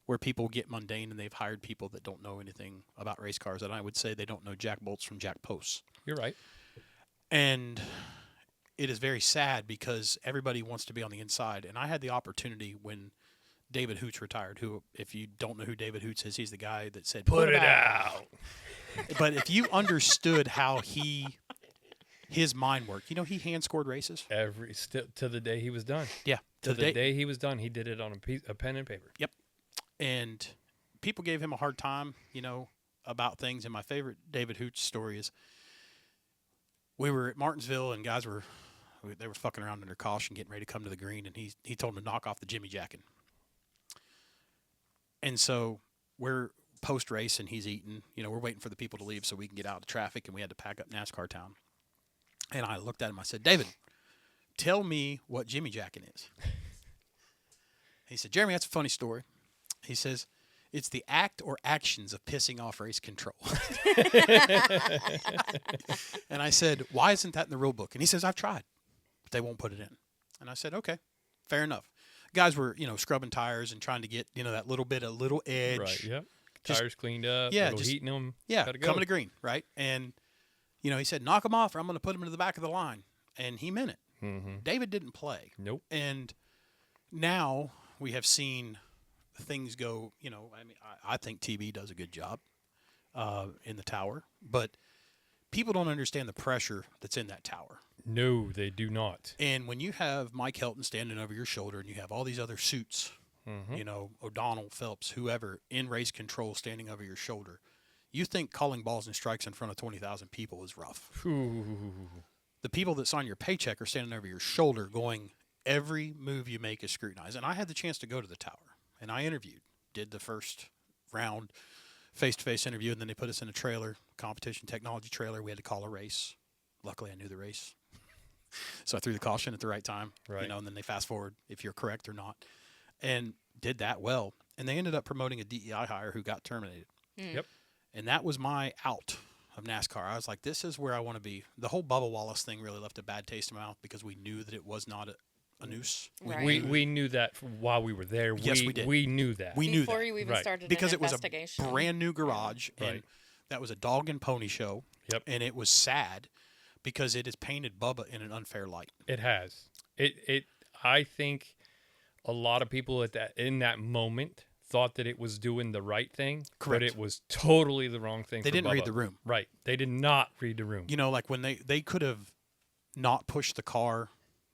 where people get mundane and they've hired people that don't know anything about race cars. And I would say they don't know jack bolts from jack posts. You're right. And it is very sad because everybody wants to be on the inside. And I had the opportunity when David Hoots retired, who, if you don't know who David Hoots is, he's the guy that said, put it out. But if you understood how he his mind worked. You know, he hand scored races. To the day he was done. Yeah, To the day he was done, he did it on a pen and paper. Yep. And people gave him a hard time, you know, about things. And my favorite David Hooch story is we were at Martinsville and guys were fucking around under caution, getting ready to come to the green, and he told them to knock off the Jimmy Jackin. And so we're post race and he's eating. You know, we're waiting for the people to leave so we can get out of traffic, and we had to pack up NASCAR town. And I looked at him. I said, David, tell me what Jimmy Jackin is. He said, Jeremy, that's a funny story. He says, it's the act or actions of pissing off race control. And I said, why isn't that in the rule book? And he says, I've tried, but they won't put it in. And I said, okay, fair enough. Guys were, you know, scrubbing tires and trying to get, you know, that little edge. Right, yep. Just- Tires cleaned up, yeah, just heating them. Yeah, gotta go. coming to green, right? And, you know, he said, knock them off or I'm going to put them into the back of the line. And he meant it. Mm-hmm. David didn't play. Nope. And now we have seen things go, you know, I mean, I think TB does a good job in the tower, but people don't understand the pressure that's in that tower. No, they do not. And when you have Mike Helton standing over your shoulder and you have all these other suits, you know, O'Donnell, Phelps, whoever, in race control standing over your shoulder, you think calling balls and strikes in front of 20,000 people is rough. Ooh. The people that sign your paycheck are standing over your shoulder going, every move you make is scrutinized. And I had the chance to go to the tower, and I interviewed, did the first round face-to-face interview, and then they put us in a trailer, competition technology trailer. We had to call a race. Luckily, I knew the race. So I threw the caution at the right time, Right. you know, and then they fast forward if you're correct or not, and did that well. And they ended up promoting a DEI hire who got terminated. Yep. And that was my out of NASCAR. I was like, this is where I want to be. The whole Bubba Wallace thing really left a bad taste in my mouth because we knew that it was not a noose. Right. We knew that while we were there. Yes, we did. We knew that. We knew Before that you even Right. started because an it was a investigation. brand new garage, and Right. that was a dog and pony show. Yep. And it was sad because it has painted Bubba in an unfair light. It has. I think a lot of people in that moment thought that it was doing the right thing, Correct. but it was totally the wrong thing. They for didn't read Bubba. the room. Right. They did not read the room. You know, like when they could have not pushed the car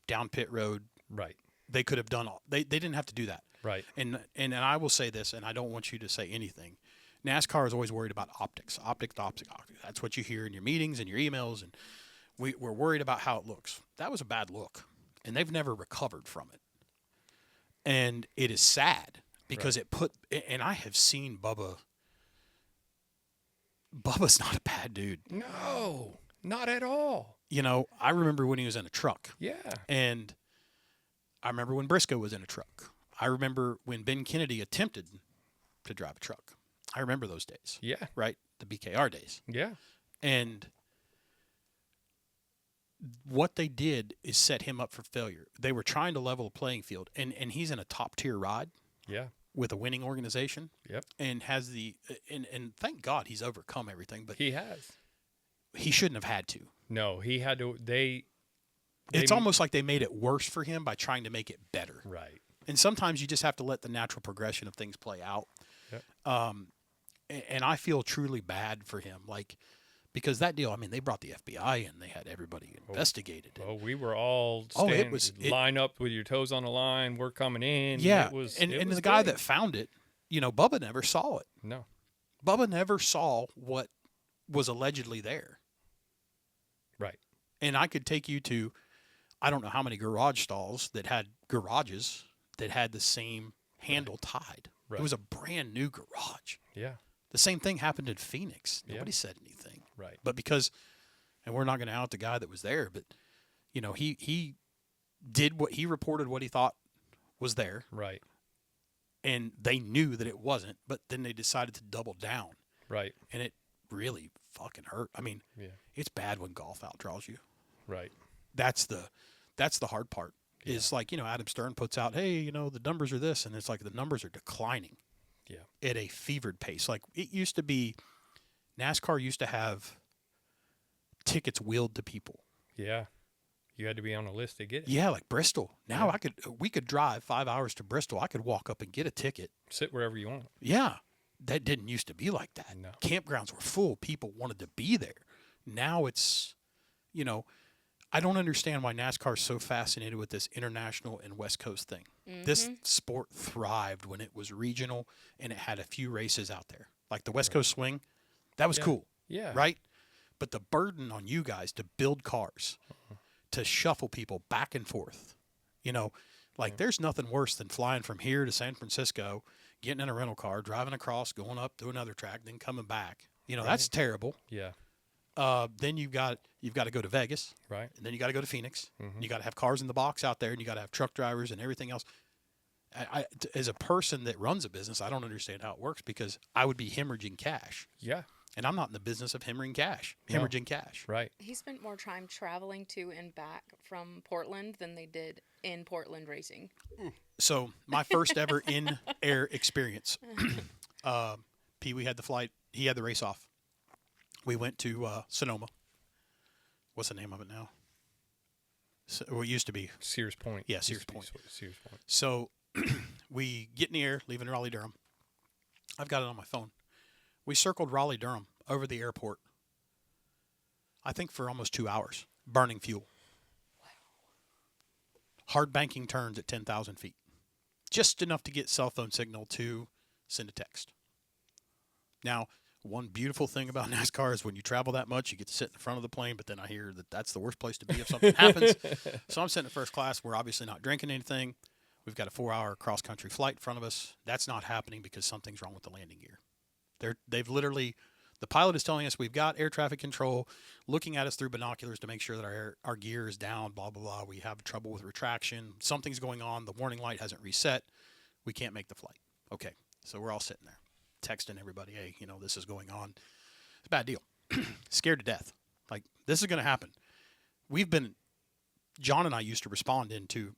down pit road. Right. They could have done all. They didn't have to do that. Right. And I will say this, and I don't want you to say anything. NASCAR is always worried about optics. Optics. That's what you hear in your meetings and your emails, and we're worried about how it looks. That was a bad look, and they've never recovered from it. And it is sad because and I have seen Bubba. Bubba's not a bad dude. No, not at all. You know, I remember when he was in a truck. Yeah. And I remember when Briscoe was in a truck. I remember when Ben Kennedy attempted to drive a truck. I remember those days, Yeah. right? The BKR days. Yeah. And what they did is set him up for failure. They were trying to level a playing field, and he's in a top-tier ride Yeah. with a winning organization. Yep. And has and thank God he's overcome everything, but He has. he shouldn't have had to. No, he had to. It's almost like they made it worse for him by trying to make it better. Right. And sometimes you just have to let the natural progression of things play out. Yep. And I feel truly bad for him, like, because that deal. I mean, they brought the FBI in, they had everybody investigated. Well, we were all line up with your toes on the line. We're coming in. Yeah, It was, and it was the guy big. that found it, you know, Bubba never saw it. No. Bubba never saw what was allegedly there. Right. And I could take you to, I don't know how many garage stalls that had garages that had the same handle tied. Right. It was a brand new garage. Yeah. The same thing happened in Phoenix. Yeah. Nobody said anything. Right. But because, and we're not going to out the guy that was there, but, you know, he did what he reported, what he thought was there, Right. and they knew that it wasn't, but then they decided to double down, Right. and it really fucking hurt. I mean, Yeah. it's bad when golf outdraws you. Right. That's the hard part. Is like, you know, Adam Stern puts out, hey, you know, the numbers are this, and it's like the numbers are declining. Yeah. At a fevered pace. Like it used to be, NASCAR used to have tickets wheeled to people. Yeah. You had to be on a list to get it. Yeah, like Bristol. Now we could drive 5 hours to Bristol. I could walk up and get a ticket. Sit wherever you want. Yeah. That didn't used to be like that. No. Campgrounds were full. People wanted to be there. Now it's, you know, I don't understand why NASCAR is so fascinated with this international and West Coast thing. This sport thrived when it was regional and it had a few races out there. Like the West Coast Swing, that was cool. Yeah. Right? But the burden on you guys to build cars, to shuffle people back and forth, there's nothing worse than flying from here to San Francisco, getting in a rental car, driving across, going up to another track, then coming back. That's terrible. Yeah. Then you've got to go to Vegas, Right. and then you got to go to Phoenix. You got to have cars in the box out there, and you got to have truck drivers and everything else. As a person that runs a business, I don't understand how it works because I would be hemorrhaging cash. Yeah. And I'm not in the business of hemorrhaging cash. Right. He spent more time traveling to and back from Portland than they did in Portland racing. So my first ever in-air experience, Pee Wee had the flight. He had the race off. We went to Sonoma. What's the name of it now? It used to be. Sears Point. Yeah, Used Sears to be Point. Sears Point. So we get in the air, leaving Raleigh-Durham. I've got it on my phone. We circled Raleigh-Durham over the airport, I think for almost 2 hours, burning fuel. Wow. Hard banking turns at 10,000 feet. Just enough to get cell phone signal to send a text. Now, one beautiful thing about NASCAR is when you travel that much, you get to sit in the front of the plane, but then I hear that that's the worst place to be if something happens. So I'm sitting in first class. We're obviously not drinking anything. We've got a 4-hour cross-country flight in front of us. That's not happening because something's wrong with the landing gear. They've literally, the pilot is telling us we've got air traffic control, looking at us through binoculars to make sure that our gear is down, blah, blah, blah. We have trouble with retraction. Something's going on. The warning light hasn't reset. We can't make the flight. Okay, so we're all sitting there texting everybody, hey, this is going on. It's a bad deal. Scared to death. Like, this is going to happen. John and I used to respond into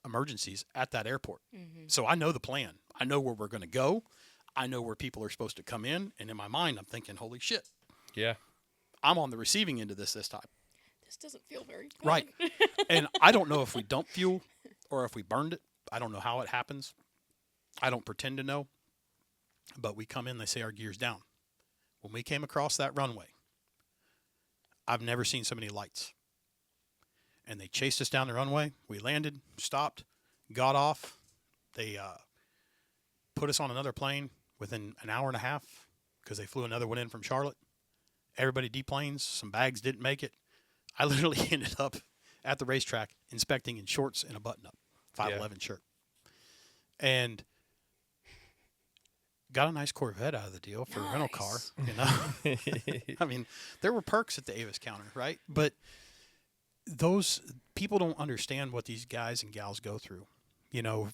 emergencies at that airport. So I know the plan. I know where we're going to go. I know where people are supposed to come in. And in my mind, I'm thinking, holy shit. Yeah. I'm on the receiving end of this time. This doesn't feel very good. Right. And I don't know if we dumped fuel or if we burned it. I don't know how it happens. I don't pretend to know. But we come in, they say our gear's down. When we came across that runway, I've never seen so many lights. And they chased us down the runway. We landed, stopped, got off. They put us on another plane within an hour and a half because they flew another one in from Charlotte. Everybody deplanes. Some bags didn't make it. I literally ended up at the racetrack inspecting in shorts and a button-up, 511 shirt. And got a nice Corvette out of the deal for a rental car. I mean, there were perks at the Avis counter, right? But those people don't understand what these guys and gals go through.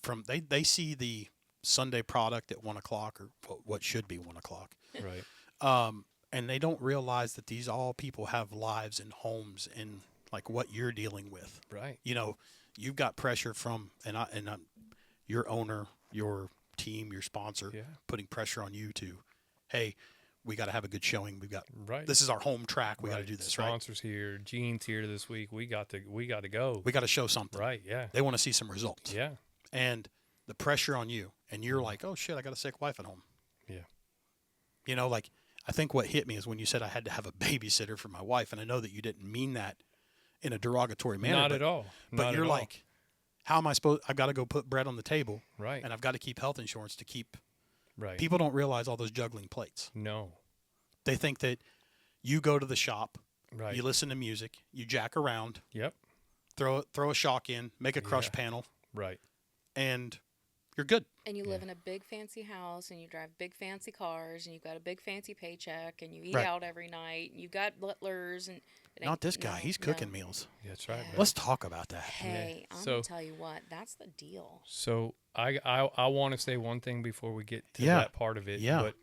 From they see the Sunday product at 1 o'clock or what should be 1 o'clock. Right. And they don't realize that these all people have lives and homes and like what you're dealing with. Right. You've got pressure from your owner, your team, your sponsor, putting pressure on you to, hey, we got to have a good showing. We've got this is our home track. We got to do this. Sponsors here, Gene's here this week. We got to go. We got to show something. Right. Yeah. They want to see some results. Yeah. And the pressure on you, and you're like, oh shit, I got a sick wife at home. Yeah. I think what hit me is when you said I had to have a babysitter for my wife, and I know that you didn't mean that in a derogatory manner. Not at all. But you're like, how am I supposed? I've got to go put bread on the table, right? And I've got to keep health insurance to keep. Right. People don't realize all those juggling plates. No. They think that you go to the shop, right? You listen to music, you jack around, yep, throw a shock in, make a crush panel, right, and you're good. And you live in a big fancy house, and you drive big fancy cars, and you've got a big fancy paycheck, and you eat out every night, and you've got butlers, and not this guy. He's cooking meals. That's right. Let's talk about that. Hey, I'm gonna tell you what, that's the deal. So I want to say one thing before we get to that part of it. Yeah. But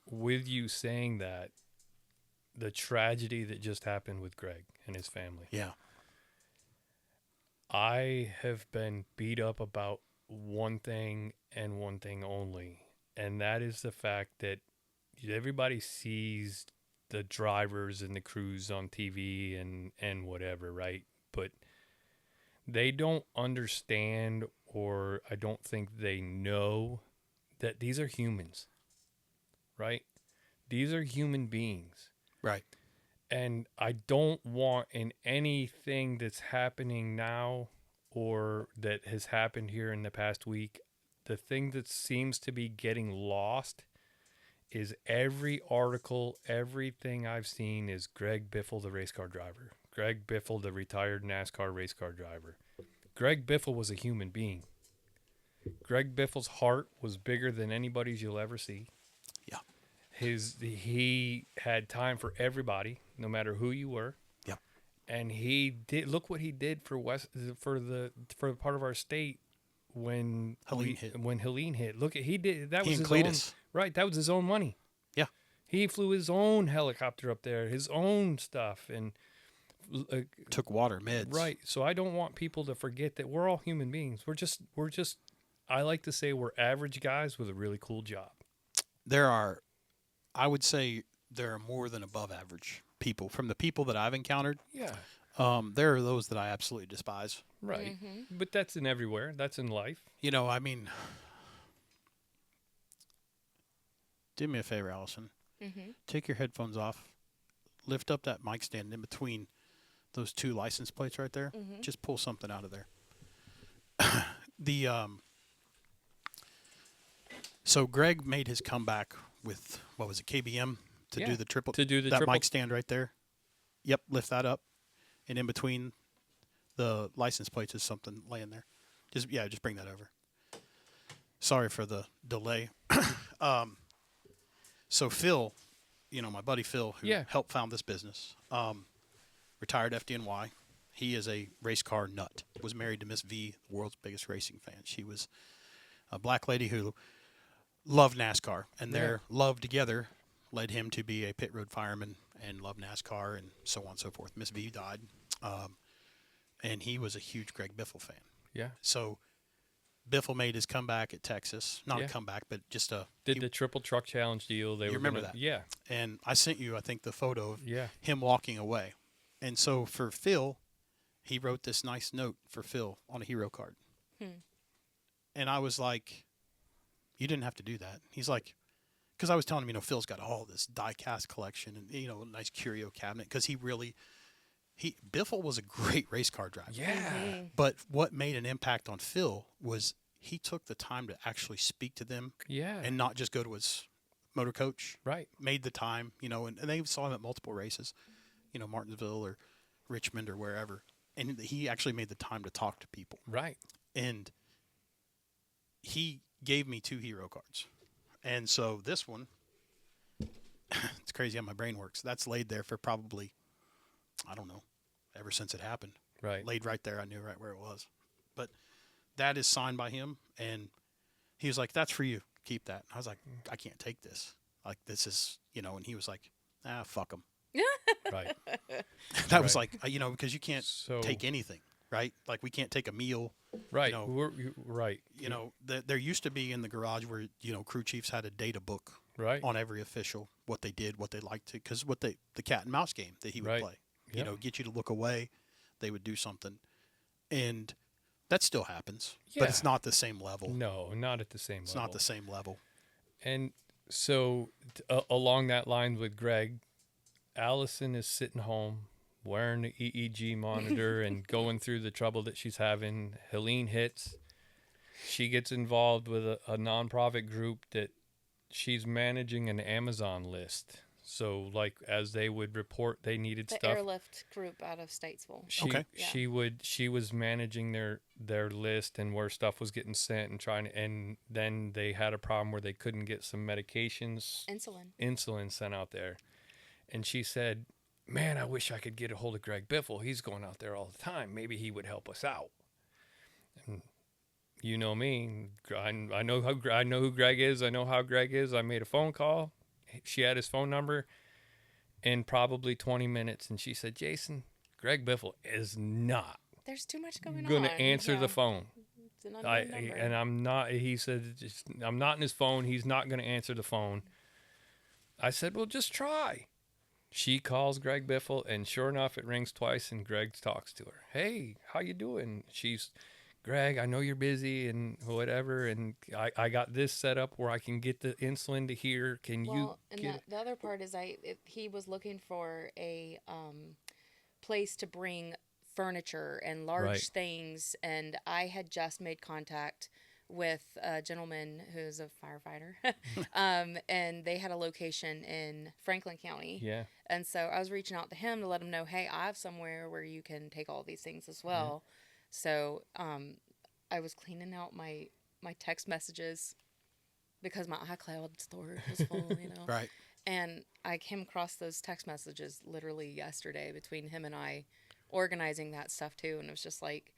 with you saying that, the tragedy that just happened with Greg and his family. Yeah. I have been beat up about one thing and one thing only, and that is the fact that everybody sees the drivers and the crews on TV and whatever, right? But they don't understand, or I don't think they know, that these are humans, right? These are human beings. Right. And I don't want in anything that's happening now or that has happened here in the past week, the thing that seems to be getting lost is every article, everything I've seen is Greg Biffle, the race car driver. Greg Biffle, the retired NASCAR race car driver. Greg Biffle was a human being. Greg Biffle's heart was bigger than anybody's you'll ever see. Yeah. He had time for everybody, no matter who you were. Yeah. And he did look what he did for the part of our state when Helene hit. Look, he did that. He was and his own, Cletus. right. That was his own money. Yeah. He flew his own helicopter up there, his own stuff, and Took water, meds. right. So I don't want people to forget that we're all human beings. We're just. I like to say we're average guys with a really cool job. I would say there are more than above average people. From the people that I've encountered, Yeah. there are those that I absolutely despise. Right. But that's in everywhere. That's in life. You know, I mean, do me a favor, Allison. Take your headphones off. Lift up that mic stand in between those two license plates right there. Just pull something out of there. So Greg made his comeback with, what was it, KBM to do the triple. That mic stand right there. Yep, lift that up. And in between the license plates is something laying there. Just bring that over. Sorry for the delay. So Phil, my buddy Phil, who helped found this business, retired FDNY. He is a race car nut. Was married to Miss V, the world's biggest racing fan. She was a black lady who loved NASCAR, and their love together led him to be a pit road fireman and love NASCAR and so on and so forth. Miss V died, and he was a huge Greg Biffle fan. Yeah. So Biffle made his comeback at Texas. Not a comeback, but just did the triple truck challenge deal. You remember that? Yeah. And I sent you, I think, the photo of Yeah. him walking away. And so for Phil, he wrote this nice note for Phil on a hero card. And I was like, you didn't have to do that. He's like, because I was telling him, Phil's got all this die-cast collection and, a nice curio cabinet. Because Biffle was a great race car driver. Yeah. But what made an impact on Phil was he took the time to actually speak to them. Yeah. And not just go to his motor coach. Right. Made the time, and they saw him at multiple races, Martinsville or Richmond or wherever. And he actually made the time to talk to people. Right. And he gave me 2 hero cards. And so this one, it's crazy how my brain works. That's laid there for probably, I don't know, ever since it happened. Right. Laid right there. I knew right where it was. But that is signed by him. And he was like, that's for you. Keep that. I was like, I can't take this. Like, this is, and he was like, fuck him. Right. That was like, because you can't take anything, right? Like, we can't take a meal. Right. Right. There used to be in the garage where, crew chiefs had a data book on every official, what they did, what they liked to, because the cat and mouse game that he would play, get you to look away, they would do something. And that still happens, but it's not the same level. No, not at the same level. It's not the same level. And so along that line with Greg, Allison is sitting home wearing the EEG monitor and going through the trouble that she's having. Helene hits. She gets involved with a nonprofit group that she's managing an Amazon list. So, like, as they would report, they needed the stuff. airlift group out of Statesville. She was managing their list and where stuff was getting sent and then they had a problem where they couldn't get some medications, insulin sent out there. And she said, man, I wish I could get a hold of Greg Biffle. He's going out there all the time. Maybe he would help us out. And you know me. I know who Greg is. I know how Greg is. I made a phone call. She had his phone number in probably 20 minutes. And she said, Jason, Greg Biffle is not. There's too much going going to answer the phone. It's an unknown number. And I'm not. He said, I'm not in his phone. He's not going to answer the phone. I said, well, just try. She calls Greg Biffle, and sure enough, it rings twice, and Greg talks to her. Hey, how you doing? She's Greg, I know you're busy and whatever, and I got this set up where I can get the insulin to here. Can you Well, and get the other part is he was looking for a place to bring furniture and large Right. things, and I had just made contact with a gentleman who's a firefighter, and they had a location in Franklin County. Yeah. And so I was reaching out to him to let him know, hey, I have somewhere where you can take all these things as well. So I was cleaning out my text messages because my iCloud storage was full, you know. Right. And I came across those text messages literally yesterday between him and I organizing that stuff too. And it was just like,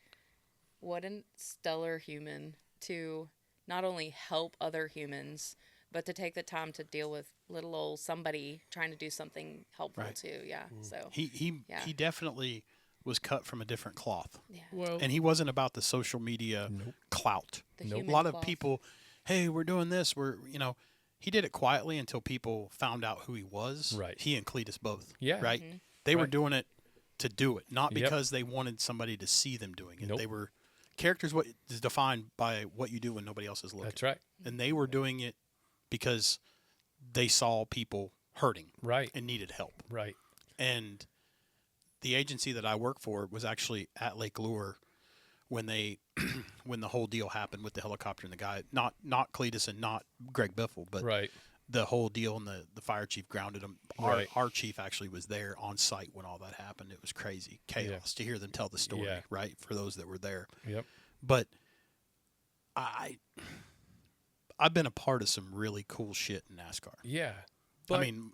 what a stellar human to not only help other humans, but to take the time to deal with little old somebody trying to do something helpful Right. too. Yeah. So yeah. He definitely was cut from a different cloth. Yeah. Well, And he wasn't about the social media clout. The A human lot of cloth. people, hey, we're doing this. He did it quietly until people found out who he was. Right. He and Cletus both. Yeah. Right. Mm-hmm. They were Right. doing it to do it, not Yep. because they wanted somebody to see them doing it. Nope. They were characters. What is defined by what you do when nobody else is looking. that's right. And they were doing it because they saw people hurting Right. and needed help. Right. And the agency that I work for was actually at Lake Lure when they when the whole deal happened with the helicopter and the guy, not Cletus and not Greg Biffle, but Right. the whole deal, and the fire chief grounded him. Right. Our chief actually was there on site when all that happened. It was crazy chaos to hear them tell the story, Yeah. right? For those that were there. Yep. But I've been a part of some really cool shit in NASCAR. Yeah. But I mean,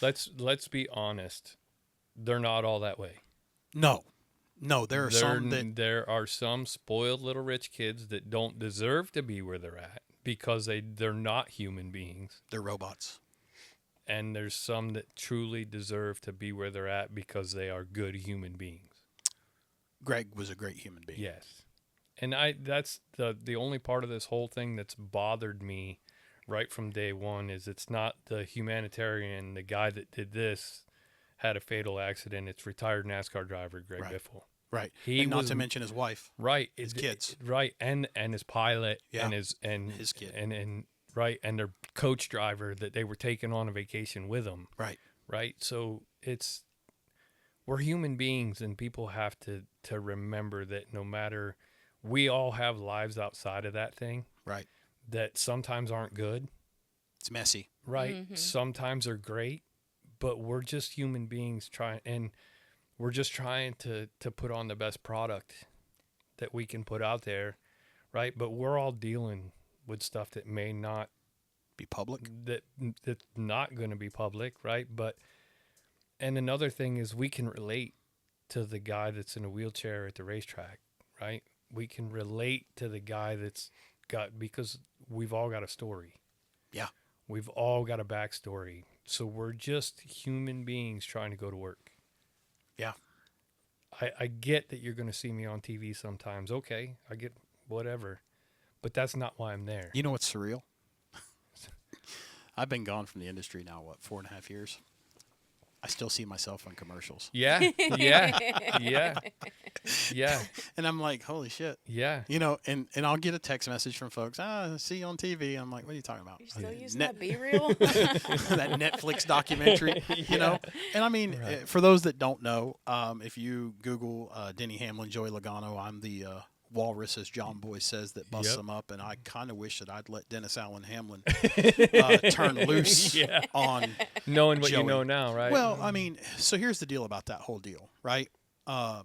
let's be honest. They're not all that way. no, there are some that There are some spoiled little rich kids that don't deserve to be where they're at because they're not human beings. they're robots. And there's some that truly deserve to be where they're at because they are good human beings. Greg was a great human being. Yes. And that's the only part of this whole thing that's bothered me right from day one is it's not the humanitarian, the guy that did this had a fatal accident. It's retired NASCAR driver Greg Right. Biffle. Right. He and not was- to mention his wife. Right. His kids. Right. And his pilot Yeah. and his kid. and right. And their coach driver that they were taking on a vacation with them. Right. Right. So we're human beings, and people have to remember that no matter, we all have lives outside of that thing Right. that sometimes aren't good. It's messy. Right. Mm-hmm. Sometimes are great, but we're just human beings we're just trying to put on the best product that we can put out there. Right. But we're all dealing with stuff that may not Be public. that's not going to be public, right? And another thing is we can relate to the guy that's in a wheelchair at the racetrack, right? We can relate to the guy because we've all got a story. Yeah. We've all got a backstory. So we're just human beings trying to go to work. Yeah. I get that you're going to see me on TV sometimes. Okay, I get whatever. But that's not why I'm there. You know what's surreal? I've been gone from the industry now, 4.5 years? I still see myself on commercials. Yeah, yeah, yeah, yeah, And I'm like, holy shit. yeah. And I'll get a text message from folks, see you on TV. I'm like, what are you talking about? You're still using Net- that B-reel? that Netflix documentary, And I mean, for those that don't know, if you Google Denny Hamlin, Joey Logano, I'm the walrus, as John Boy says, that busts Yep. them up. And I kind of wish that I'd let Dennis Allen Hamlin turn loose Yeah. on Knowing what Joey. you know now, right? Well, I mean, so here's the deal about that whole deal, right? I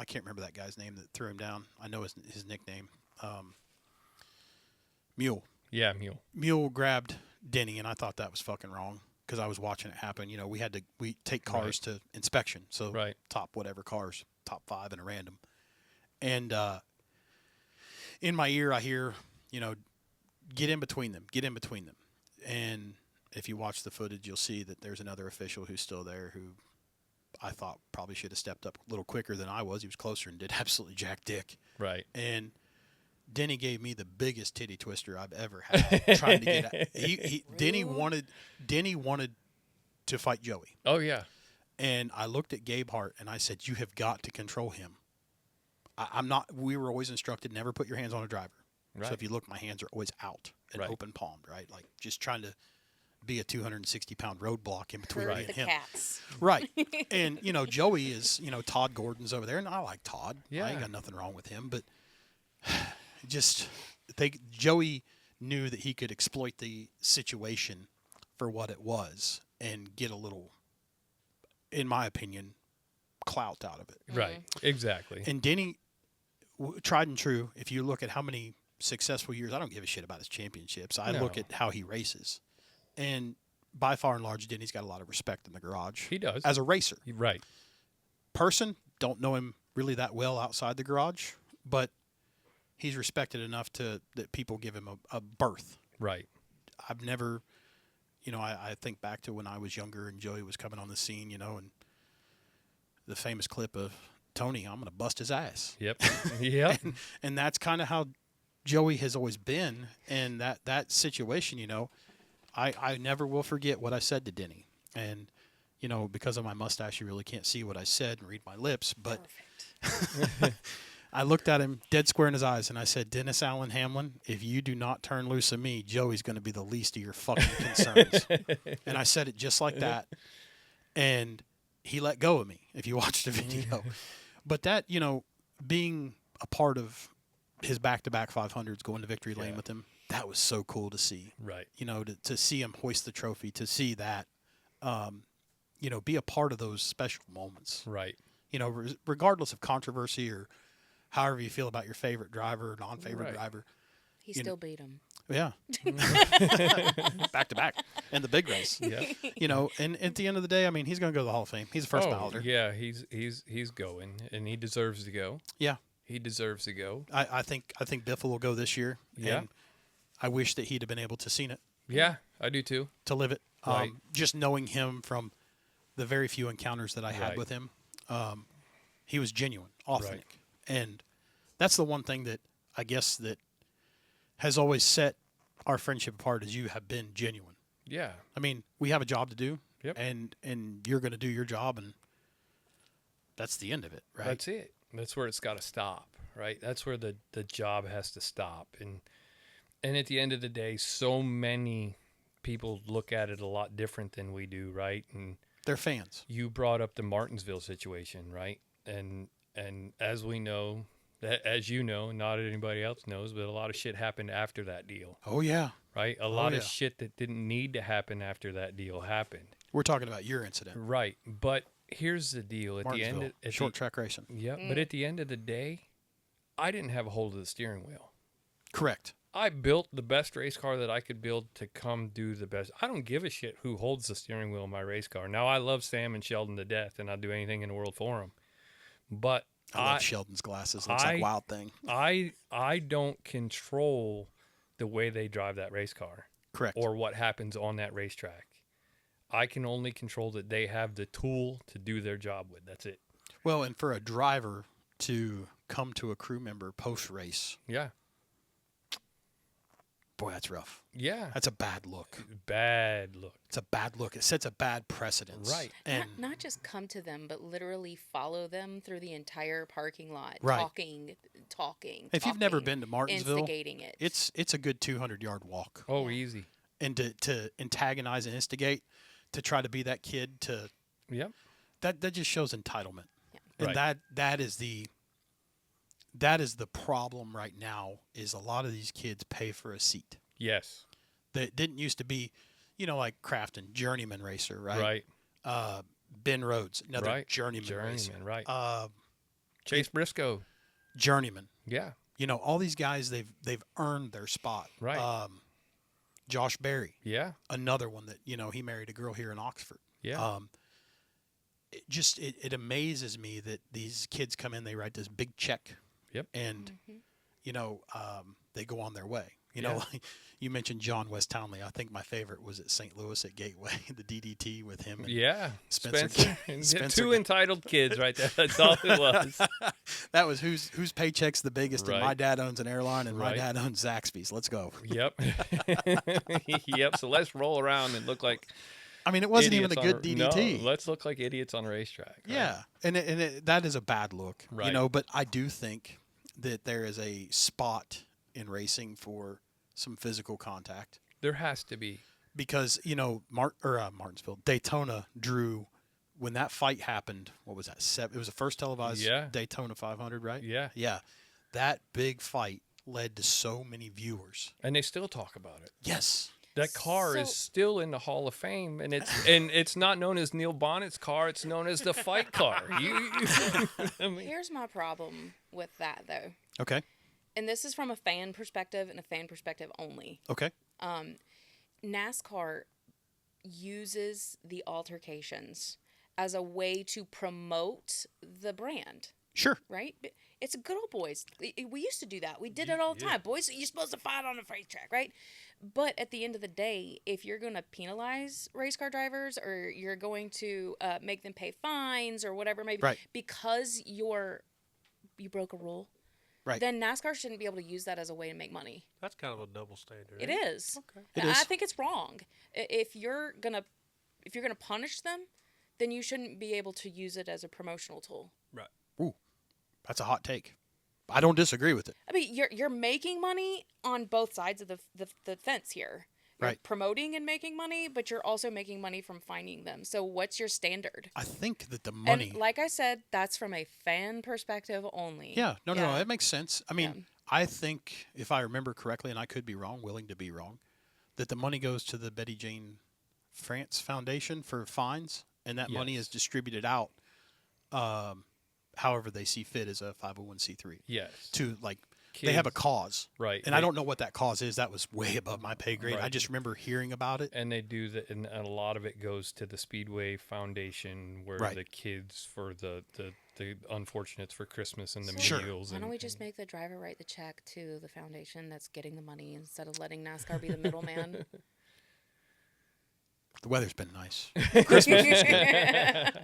can't remember that guy's name that threw him down. I know his nickname. Mule. yeah, mule. Mule grabbed Denny, and I thought that was fucking wrong because I was watching it happen. We take cars to inspection, so Right. top whatever cars, top 5 in a random. And in my ear, I hear, get in between them. And if you watch the footage, you'll see that there's another official who's still there who I thought probably should have stepped up a little quicker than I was. He was closer and did absolutely jack dick. Right. And Denny gave me the biggest titty twister I've ever had trying to get out. Denny wanted to fight Joey. Oh yeah. And I looked at Gabe Hart and I said, you have got to control him. I'm not. We were always instructed never put your hands on a driver. Right. So if you look, my hands are always out and Right. open palmed, right? Like just trying to be a 260-pound roadblock in between Herd me the and him. cats. Right. And, Joey is, Todd Gordon's over there, and I like Todd. I Yeah. ain't got nothing wrong with him, but Joey knew that he could exploit the situation for what it was and get a little, in my opinion, clout out of it. Right. Exactly. And Denny, tried and true, if you look at how many successful years, I don't give a shit about his championships. I look No. at how he races. And by far and large, Denny's got a lot of respect in the garage. He does. As a racer. Right. Person, don't know him really that well outside the garage, but he's respected enough that people give him a berth. Right. I've never, I think back to when I was younger and Joey was coming on the scene, and the famous clip of Tony, I'm going to bust his ass. Yep. Yep. And that's kind of how Joey has always been. And that situation, I never will forget what I said to Denny. And, because of my mustache, you really can't see what I said and read my lips. But I looked at him dead square in his eyes and I said, Dennis Allen Hamlin, if you do not turn loose of me, Joey's going to be the least of your fucking concerns. And I said it just like that. And he let go of me, if you watched the video. But that, being a part of his back-to-back 500s, going to victory lane with him, that was so cool to see. Right. To see him hoist the trophy, to see that, be a part of those special moments. Right. Regardless of controversy or however you feel about your favorite driver or non-favorite Right. driver. He still beat him. Yeah. Back to back. And the big race. Yeah. And at the end of the day, he's going to go to the Hall of Fame. He's a first balloter. Yeah, he's going, and he deserves to go. Yeah. He deserves to go. I think Biffle will go this year. Yeah. And I wish that he'd have been able to seen it, Yeah, I do too. to live it. Right. Just knowing him from the very few encounters that I had Right. with him, he was genuine, authentic. And that's the one thing that I guess that has always set our friendship apart, is you have been genuine. Yeah. We have a job to do, Yep. and you're going to do your job, and that's the end of it, right? That's it. That's where it's got to stop, right? That's where the job has to stop. And at the end of the day, so many people look at it a lot different than we do, right? And They're fans. you brought up the Martinsville situation, right? And as we know, as you know, not anybody else knows, but a lot of shit happened after that deal, Oh, yeah. right? A lot yeah. of shit that didn't need to happen after that deal happened. We're talking about your incident. Right. But here's the deal. At the Martinsville, end of, short track racing. Yeah, but at the end of the day, I didn't have a hold of the steering wheel. Correct. I built the best race car that I could build to come do the best. I don't give a shit who holds the steering wheel in my race car. Now, I love Sam and Sheldon to death, and I'd do anything in the world for them. But I love Sheldon's glasses. Looks like Wild Thing. I don't control the way they drive that race car. Correct. Or what happens on that racetrack. I can only control that they have the tool to do their job with. That's it. Well, and for a driver to come to a crew member post-race, Yeah. boy, that's rough. Yeah. That's a bad look. Bad look. It's a bad look. It sets a bad precedence. Right. And Not just come to them, but literally follow them through the entire parking lot, Right. talking. if you've never been to Martinsville, instigating it. it's a good 200-yard walk. Oh, easy. And to antagonize and instigate, to try to be that kid, Yep. that just shows entitlement. Yeah. And Right. that is the problem right now, is a lot of these kids pay for a seat. Yes. That didn't used to be, like Crafton, journeyman racer, right? Right. Ben Rhodes, another Right. journeyman racer. Right. Chase Briscoe. Journeyman. Yeah. All ththese guys, they've earned their spot. Right. Josh Berry, Yeah. another one that, he married a girl here in Oxford. Yeah. It amazes me that these kids come in, they write this big check. Yep. And, they go on their way. Yeah. Like you mentioned John West Townley. I think my favorite was at St. Louis at Gateway, the DDT with him. And Yeah. Spencer. And Spencer. two entitled kids right there. That's all it was. That was whose paycheck's the biggest. And my Right. dad owns an airline, and my Right. dad owns Zaxby's. Let's go. Yep. Yep. So let's roll around and look like I mean, it wasn't even a idiots good on DDT. No, let's look like idiots on a racetrack. Right? Yeah, and that is a bad look, you Right. know. But I do think that there is a spot in racing for some physical contact There has to be. because you know Martinsville, Daytona drew when that fight happened. What was that? It was the first televised Daytona 500, right? Yeah. Yeah, that big fight led to so many viewers. And they still talk about it. Yes. That car is So- still in the Hall of Fame, and it's not known as Neil Bonnet's car. It's known as the fight car. I mean, Here's my problem with that, though. Okay. And this is from a fan perspective and a fan perspective only. Okay. NASCAR uses the altercations as a way to promote the brand, Sure. right? It's good old boys. We used to do that. We did it all the time. Boys, you're supposed to fight on a racetrack, right? But at the end of the day, if you're going to penalize race car drivers or you're going to make them pay fines or whatever, maybe Right. because you broke a rule, Right. then NASCAR shouldn't be able to use that as a way to make money. That's kind of a double standard. It ain't is. Okay. It I is. think it's wrong. If you're gonna punish them, then you shouldn't be able to use it as a promotional tool. Right. Ooh, that's a hot take. I don't disagree with it. I mean, you're making money on both sides of the fence here. You're Right. promoting and making money, but you're also making money from finding them. So what's your standard? I think that the money. And like I said, that's from a fan perspective only. Yeah, no, that makes sense. I mean, Yeah. I think if I remember correctly, and I could be wrong, willing to be wrong, that the money goes to the Betty Jane France Foundation for fines, and that money Yes. is distributed out, however they see fit as a 501c3. yes. To like, they have a Kids. cause, Right. And I don't know what that cause is. That was way above my pay grade. I Right. just remember hearing about it. And they do that, and a lot of it goes to the Speedway Foundation, where Right. the kids for the unfortunates for Christmas and the So meals. why and, don't we just make the driver write the check to the foundation that's getting the money instead of letting NASCAR be the middleman? The weather's been nice. Like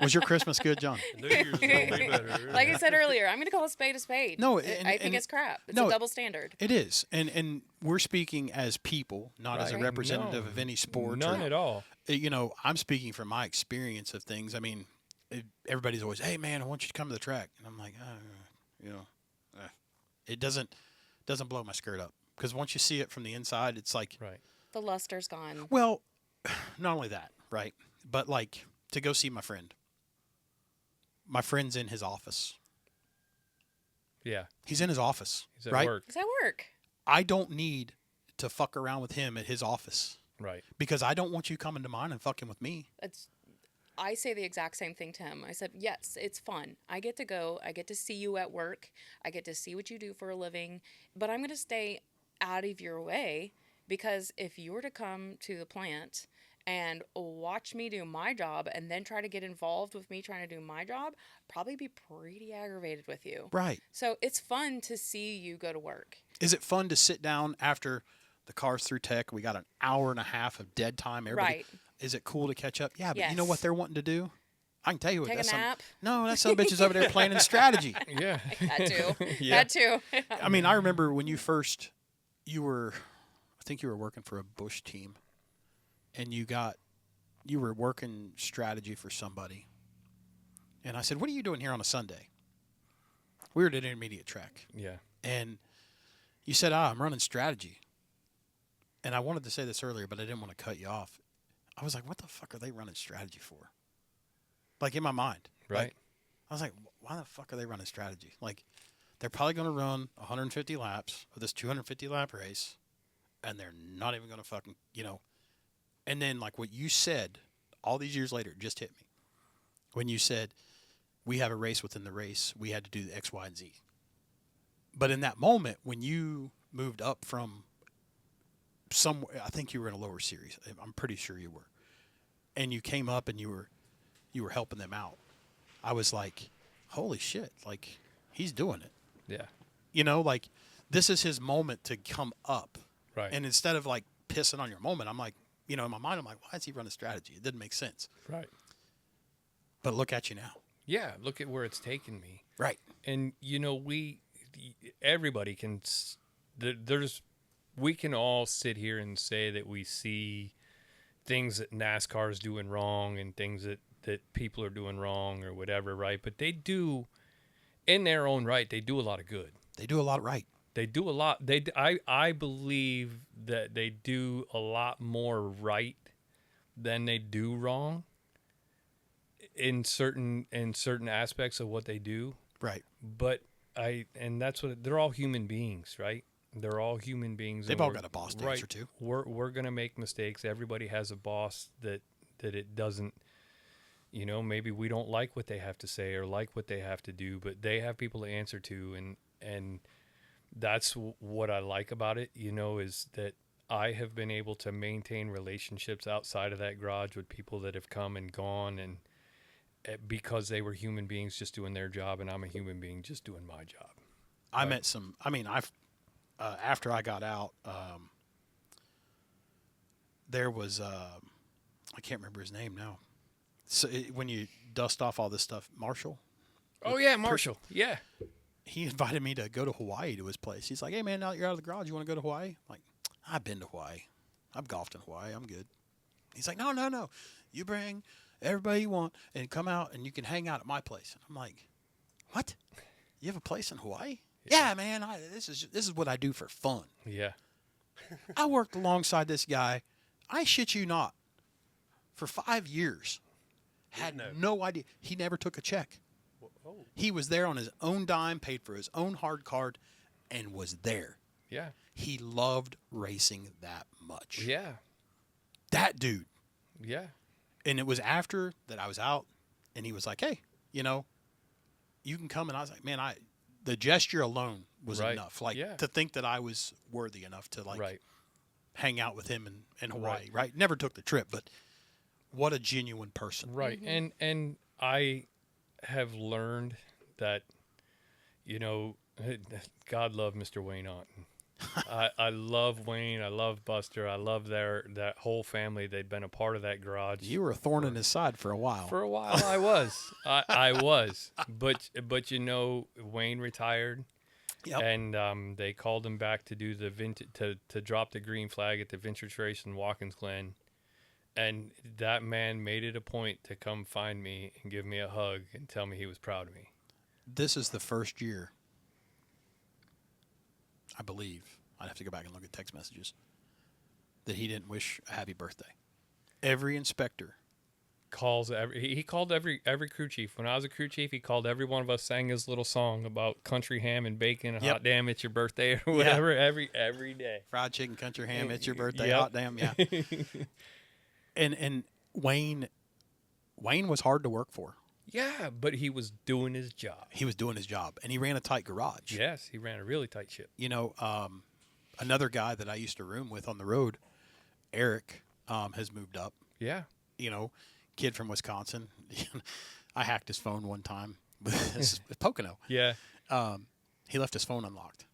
Was your Christmas good, John? New Year's is gonna be better. I said earlier, I'm going to call a spade a spade. No, I think it's crap. It's no, a double standard. It is, and we're speaking as people, not as a Right. representative No, of any sport. none or, at all. You know, I'm speaking from my experience of things. I mean, everybody's always, "Hey, man, I want you to come to the track," and I'm like, it doesn't blow my skirt up because once you see it from the inside, it's like, Right. The luster's gone. well, not only that, right, but like to go see my friend. My friend's in his office. Yeah. He's in his office, He's at right? work. Does that work? I don't need to fuck around with him at his office. Right. Because I don't want you coming to mine and fucking with me. I say the exact same thing to him. I said, yes, it's fun. I get to go. I get to see you at work. I get to see what you do for a living. But I'm going to stay out of your way because if you were to come to the plant and watch me do my job and then try to get involved with me trying to do my job, probably be pretty aggravated with you. Right. So it's fun to see you go to work. Is it fun to sit down after the car's through tech? We got an hour and a half of dead time. Everybody, Right. Is it cool to catch up? Yeah, but you know Yes. what they're wanting to do? I can tell you what Take a that's nap. No, that son of a bitch is over there planning strategy. Yeah. That too. Yeah. That too. I mean, I remember when you were, I think you were working for a Bush team, and you were working strategy for somebody. And I said, "What are you doing here on a Sunday?" We were at an intermediate track. Yeah. And you said, I'm running strategy. And I wanted to say this earlier, but I didn't want to cut you off. I was like, what the fuck are they running strategy for? Like, in my mind. Right. Like, I was like, why the fuck are they running strategy? Like, they're probably going to run 150 laps of this 250-lap race, and they're not even going to fucking, And then, like, what you said all these years later just hit me. When you said, we have a race within the race, we had to do the X, Y, and Z. But in that moment, when you moved up from somewhere, I think you were in a lower series. I'm pretty sure you were. And you came up and you were helping them out. I was like, holy shit, like, he's doing it. Yeah. Like, this is his moment to come up. Right. And instead of, like, pissing on your moment, I'm like, in my mind, I'm like, why is he running strategy? It didn't make sense. Right. But look at you now. Yeah. Look at where it's taken me. Right. And everybody can. We can all sit here and say that we see things that NASCAR is doing wrong and things that people are doing wrong or whatever, right? But they do, in their own right, they do a lot of good. They do a lot right. They do a lot. I believe that they do a lot more right than they do wrong in certain aspects of what they do. Right. But and that's what they're all human beings, right? They're all human beings. They've all got a boss to right, answer to. We're gonna make mistakes. Everybody has a boss that it doesn't. Maybe we don't like what they have to say or like what they have to do, but they have people to answer to, and that's what I like about it. Is that I have been able to maintain relationships outside of that garage with people that have come and gone, and because they were human beings just doing their job, and I'm a human being just doing my job. I met some. I mean, after I got out, there was I can't remember his name now. So when you dust off all this stuff, Marshall. Oh yeah, Marshall. Yeah. He invited me to go to Hawaii to his place. He's like, "Hey man, now that you're out of the garage, you want to go to Hawaii?" I'm like, I've been to Hawaii. I've golfed in Hawaii. I'm good. He's like, no. You bring everybody you want and come out and you can hang out at my place. I'm like, what? You have a place in Hawaii? Yeah, man. This is what I do for fun. Yeah. I worked alongside this guy. I shit you not. For 5 years. Had no idea. He never took a check. Oh. He was there on his own dime, paid for his own hard card, and was there. Yeah. He loved racing that much. Yeah. That dude. Yeah. And it was after that I was out, and he was like, hey, you can come. And I was like, man, the gesture alone was Right. enough. Like, Yeah. to think that I was worthy enough to, like, Right. hang out with him in Hawaii, right? Never took the trip, but what a genuine person. Right. And I have learned that, God love Mr. Wayne Otten. I love Wayne. I love Buster. I love that whole family. They'd been a part of that garage. You were a thorn in his side for a while. For a while, I was. I was. But Wayne retired. Yep. And they called him back to do the to drop the green flag at the vintage race in Watkins Glen. And that man made it a point to come find me and give me a hug and tell me he was proud of me. This is the first year, I believe, I'd have to go back and look at text messages, that he didn't wish a happy birthday. Every inspector He called every crew chief. When I was a crew chief, he called every one of us, sang his little song about country ham and bacon and Yep. hot damn, it's your birthday or whatever every day. fried chicken, country ham, it's your birthday, Yep. hot damn, yeah. And Wayne was hard to work for. Yeah, but he was doing his job. He was doing his job, and he ran a tight garage. Yes, he ran a really tight ship. Another guy that I used to room with on the road, Eric, has moved up. Yeah. Kid from Wisconsin. I hacked his phone one time. This is Pocono. Yeah. He left his phone unlocked,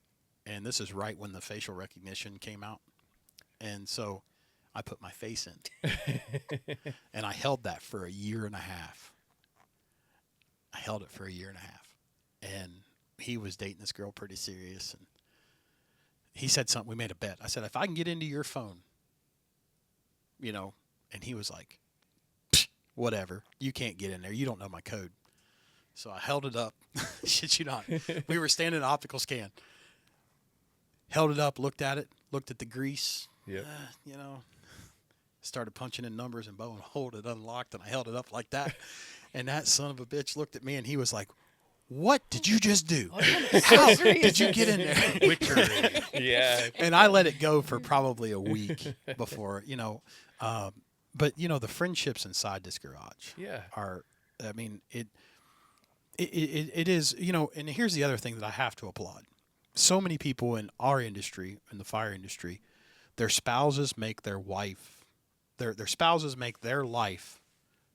and this is right when the facial recognition came out, and so I put my face in, and I held that for a year and a half. I held it for a year and a half, and he was dating this girl pretty serious, and he said something. We made a bet. I said, if I can get into your phone, and he was like, whatever, you can't get in there. You don't know my code. So I held it up. Shit you not. We were standing at optical scan. Held it up, looked at it, looked at the grease. Yep. Started punching in numbers and bow and hold it unlocked, and I held it up like that. And that son of a bitch looked at me, and he was like, what did you just do? How did you get in there? Witchery. Yeah. And I let it go for probably a week before, but the friendships inside this garage are, it is, and here's the other thing that I have to applaud. So many people in our industry, in the fire industry, their spouses make their spouses make their life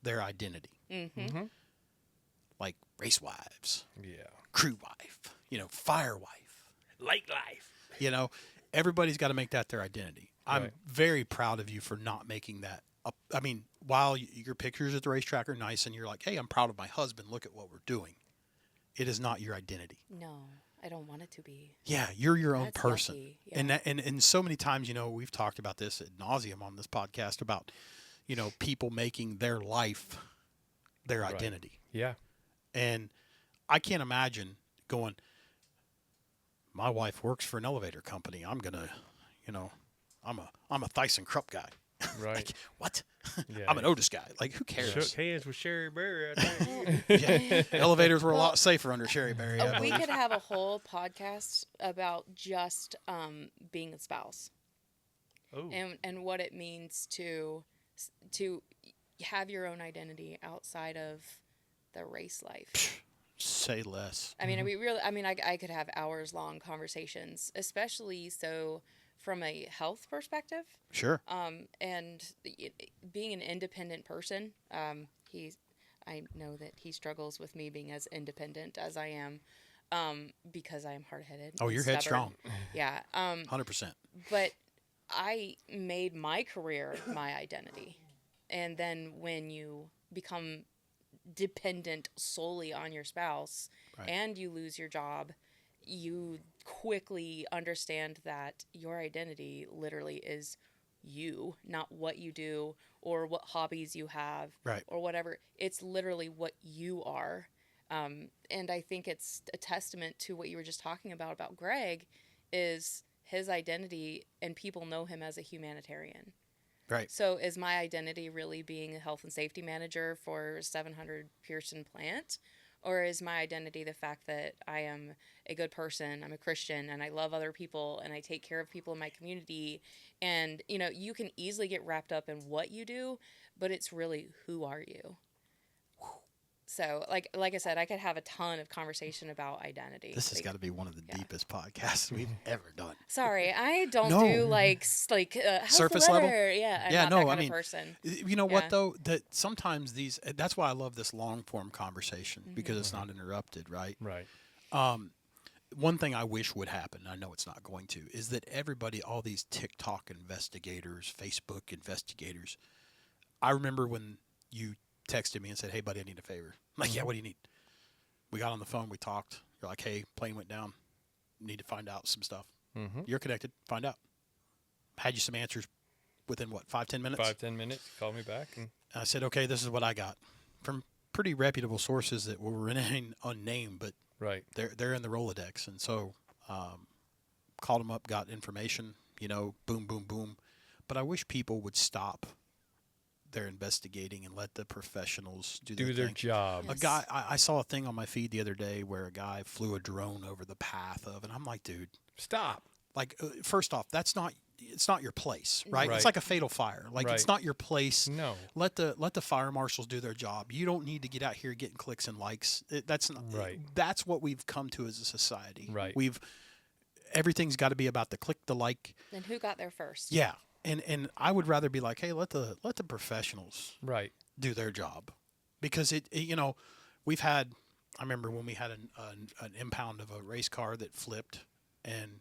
their identity. Mm-hmm. Like race wives, Yeah. crew wife, fire wife, Lake life. Everybody's got to make that their identity. I'm Right. very proud of you for not making that up. I mean, while your pictures at the racetrack are nice and you're like, hey, I'm proud of my husband, look at what we're doing. It is not your identity. No, I don't want it to be. Yeah, you're your own That's person. yucky, And so many times, we've talked about this ad nauseum on this podcast about people making their life their Right. identity. Yeah. And I can't imagine going, my wife works for an elevator company. I'm going to, I'm a Thyssen Krupp guy. Right. Like, what? Yeah. I'm an Otis guy. Like, who Shook cares? hands with Sherry Berry out there. Yeah. Elevators were a Well, lot safer under Sherry Berry. I we believe. could have a whole podcast about just being a spouse Oh, and what it means to have your own identity outside of the race life. Say less. I mean, I could have hours long conversations, especially so from a health perspective. Sure. And being an independent person, I know that he struggles with me being as independent as I am, because I am hard headed. Oh, you're headstrong. Yeah. 100%. But I made my career my identity. And then when you become dependent solely on your spouse Right. and you lose your job, you quickly understand that your identity literally is you, not what you do or what hobbies you have, Right. or whatever. It's literally what you are. And I think it's a testament to what you were just talking about Greg, is his identity, and people know him as a humanitarian. Right. So is my identity really being a health and safety manager for 700 Pearson plant? Or is my identity the fact that I am a good person, I'm a Christian, and I love other people, and I take care of people in my community? And, you can easily get wrapped up in what you do, but it's really, who are you? So, like I said, I could have a ton of conversation about identity. This has got to be one of the yeah. deepest podcasts we've ever done. Sorry, I don't No. do how's Surface the level? weather? Yeah, I'm Yeah, not no, that I kind mean, of person. You know Yeah. what, though? That sometimes that's why I love this long form conversation, because it's not interrupted, right? Right. One thing I wish would happen, I know it's not going to, is that everybody, all these TikTok investigators, Facebook investigators, I remember when you texted me and said, "Hey, buddy, I need a favor." I'm like, "Yeah, what do you need?" We got on the phone, we talked. You're like, "Hey, plane went down. Need to find out some stuff." Mm-hmm. You're connected. Find out. Had you some answers within, 5-10 minutes? 5-10 minutes. Call me back. And I said, "Okay, this is what I got." From pretty reputable sources that will remain unnamed, but right. they're in the Rolodex. And so called them up, got information, boom, boom, boom. But I wish people would stop their investigating and let the professionals do their thing. job. Yes. A guy, I saw a thing on my feed the other day where a guy flew a drone over the path of, and I'm like, dude, Stop. like, first off, it's not your place, right? Right. It's like a fatal fire. Like, it's Right. not your place. No. Let the fire marshals do their job. You don't need to get out here getting clicks and likes. That's not, Right. That's what we've come to as a society. Right. Everything's got to be about the click, the like. And who got there first? Yeah. And I would rather be like, hey, let the professionals Right. do their job, because we've had. I remember when we had an impound of a race car that flipped, and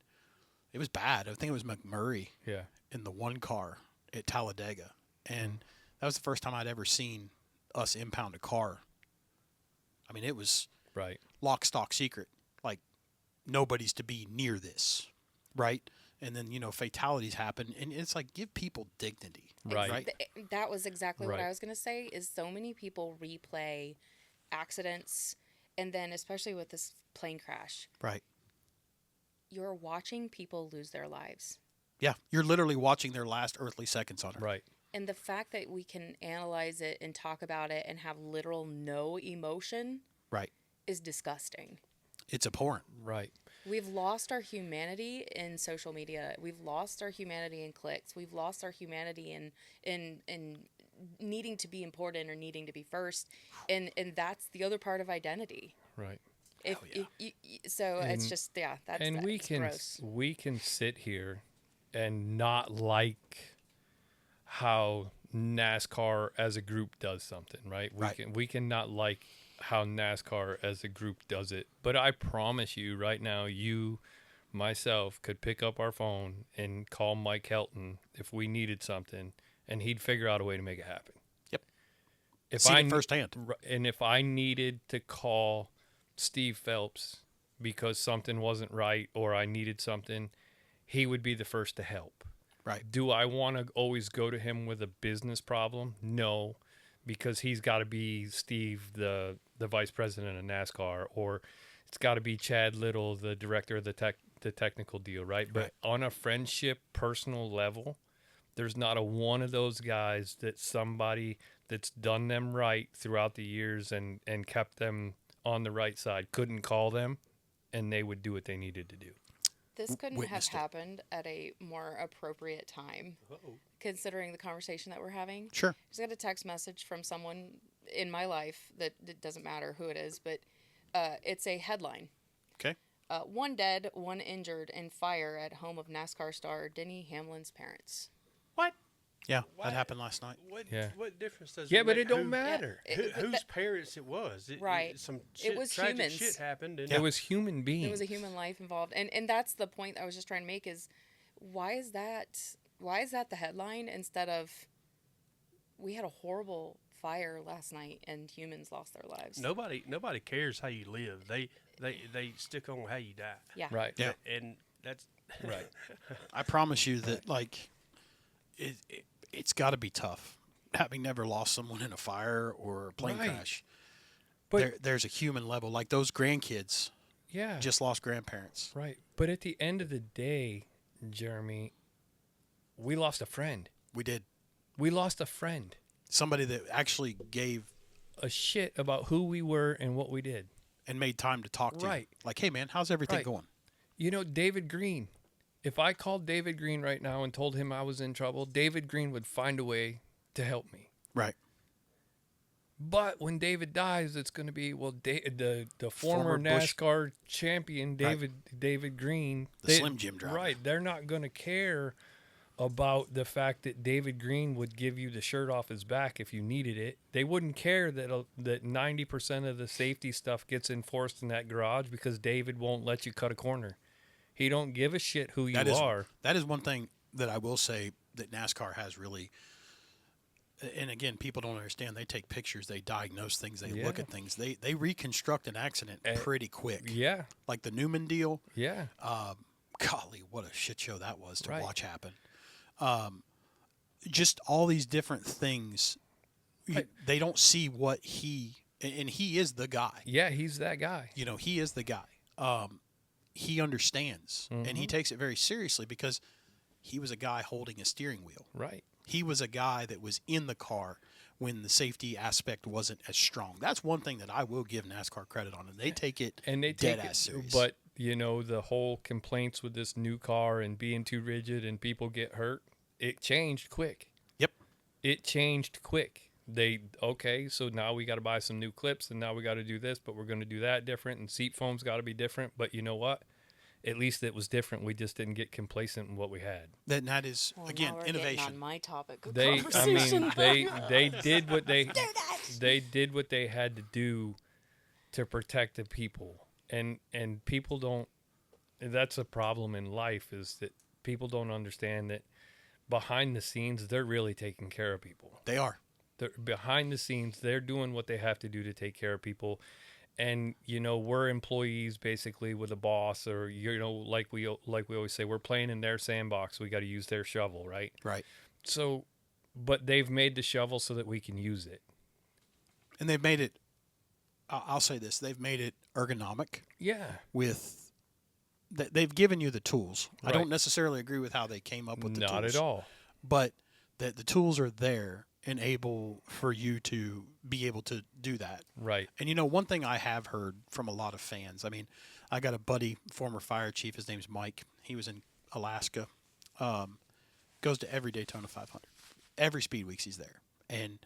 it was bad. I think it was McMurray Yeah. in the one car at Talladega, and that was the first time I'd ever seen us impound a car. I mean, it was Right. lock, stock, secret. Like, nobody's to be near this, right? And then fatalities happen, and it's like, give people dignity, Right. right? That was exactly what Right. I was going to say, is so many people replay accidents, and then especially with this plane crash, Right. you're watching people lose their lives. Yeah, you're literally watching their last earthly seconds on it. Right. And the fact that we can analyze it and talk about it and have literal no emotion Right. is disgusting. It's abhorrent. Right. We've lost our humanity in social media. We've lost our humanity in clicks. We've lost our humanity in needing to be important or needing to be first. And that's the other part of identity. Right. If so, it's just that's And we it's can gross. we can sit here and not like how NASCAR as a group does something, right? We can not like how NASCAR as a group does it, but I promise you right now, myself could pick up our phone and call Mike Helton if we needed something, and he'd figure out a way to make it happen. Yep. If Seen it firsthand. And if I needed to call Steve Phelps because something wasn't right or I needed something, he would be the first to help. Right. Do I want to always go to him with a business problem? No, because he's got to be Steve, the vice president of NASCAR, or it's got to be Chad Little, the director of the technical deal, right? But on a friendship, personal level, there's not a one of those guys that somebody that's done them right throughout the years and kept them on the right side couldn't call them, and they would do what they needed to do. This couldn't have Witnessed it. happened at a more appropriate time, considering the conversation that we're having. Sure. I just got a text message from someone in my life that it doesn't matter who it is, but it's a headline. Okay. 1 dead, 1 injured in fire at home of NASCAR star Denny Hamlin's parents. What? Yeah, Why- that happened last night. What? Yeah. What difference does Yeah, it but make it don't who- matter. Whose parents it was? Right. Some It was tragic humans. shit happened. And It was human beings. There was a human life involved, and that's the point I was just trying to make is why is that the headline instead of we had a horrible fire last night and humans lost their lives. Nobody cares how you live. They stick on how you die. Yeah. Right. Yeah. And that's Right. I promise you that, like, it's got to be tough having never lost someone in a fire or a plane Right. crash. But There's a human level. Like those grandkids yeah. just lost grandparents. Right. But at the end of the day, Jeremy, we lost a friend. We did. We lost a friend. Somebody that actually gave A shit about who we were and what we did. and made time to talk to Right. you. Like, hey, man, how's everything Right. going? You know, David Green. If I called David Green right now and told him I was in trouble, David Green would find a way to help me. Right. But when David dies, it's going to be, well, the former Former Busch- NASCAR champion, David Green. The Slim Jim driver. Right. They're not going to care about the fact that David Green would give you the shirt off his back if you needed it. They wouldn't care that 90% of the safety stuff gets enforced in that garage because David won't let you cut a corner. He don't give a shit who you are. That is one thing that I will say that NASCAR has really. And again, people don't understand. They take pictures, they diagnose things, they look Yeah. at things. They reconstruct an accident pretty quick. Yeah. Like the Newman deal. Yeah. Golly, what a shit show that was to Right. watch happen. Just all these different things. Right. They don't see what and he is the guy. Yeah, he's that guy. You know, he is the guy. He understands and he takes it very seriously because he was a guy holding a steering wheel. Right. He was a guy that was in the car when the safety aspect wasn't as strong. That's one thing that I will give NASCAR credit on, and they take it And they dead take ass serious. But you know, the whole complaints with this new car and being too rigid and people get hurt, it changed quick. Yep. It changed quick. So now we got to buy some new clips and now we got to do this, but we're going to do that different and seat foam's got to be different. But you know what? At least it was different. We just didn't get complacent in what we had. That is, Well, again, now we're getting innovation. on my topic of They conversation. they did what they did what they had to do to protect the people. And people don't, that's a problem in life, is that people don't understand that behind the scenes they're really taking care of people. They are. They're behind the scenes, they're doing what they have to do to take care of people. And you know, we're employees basically with a boss, or you know, like we always say, we're playing in their sandbox. We got to use their shovel, right? Right. So, but they've made the shovel so that we can use it. And they've made it, I'll say this, they've made it ergonomic Yeah. with, they've given you the tools. I Right. don't necessarily agree with how they came up with the tools. Not at all. But that the tools are there and able for you to be able to do that. Right. And you know, one thing I have heard from a lot of fans, I mean, I got a buddy, former fire chief, his name's Mike. He was in Alaska, goes to every Daytona 500. Every speed weeks he's there. And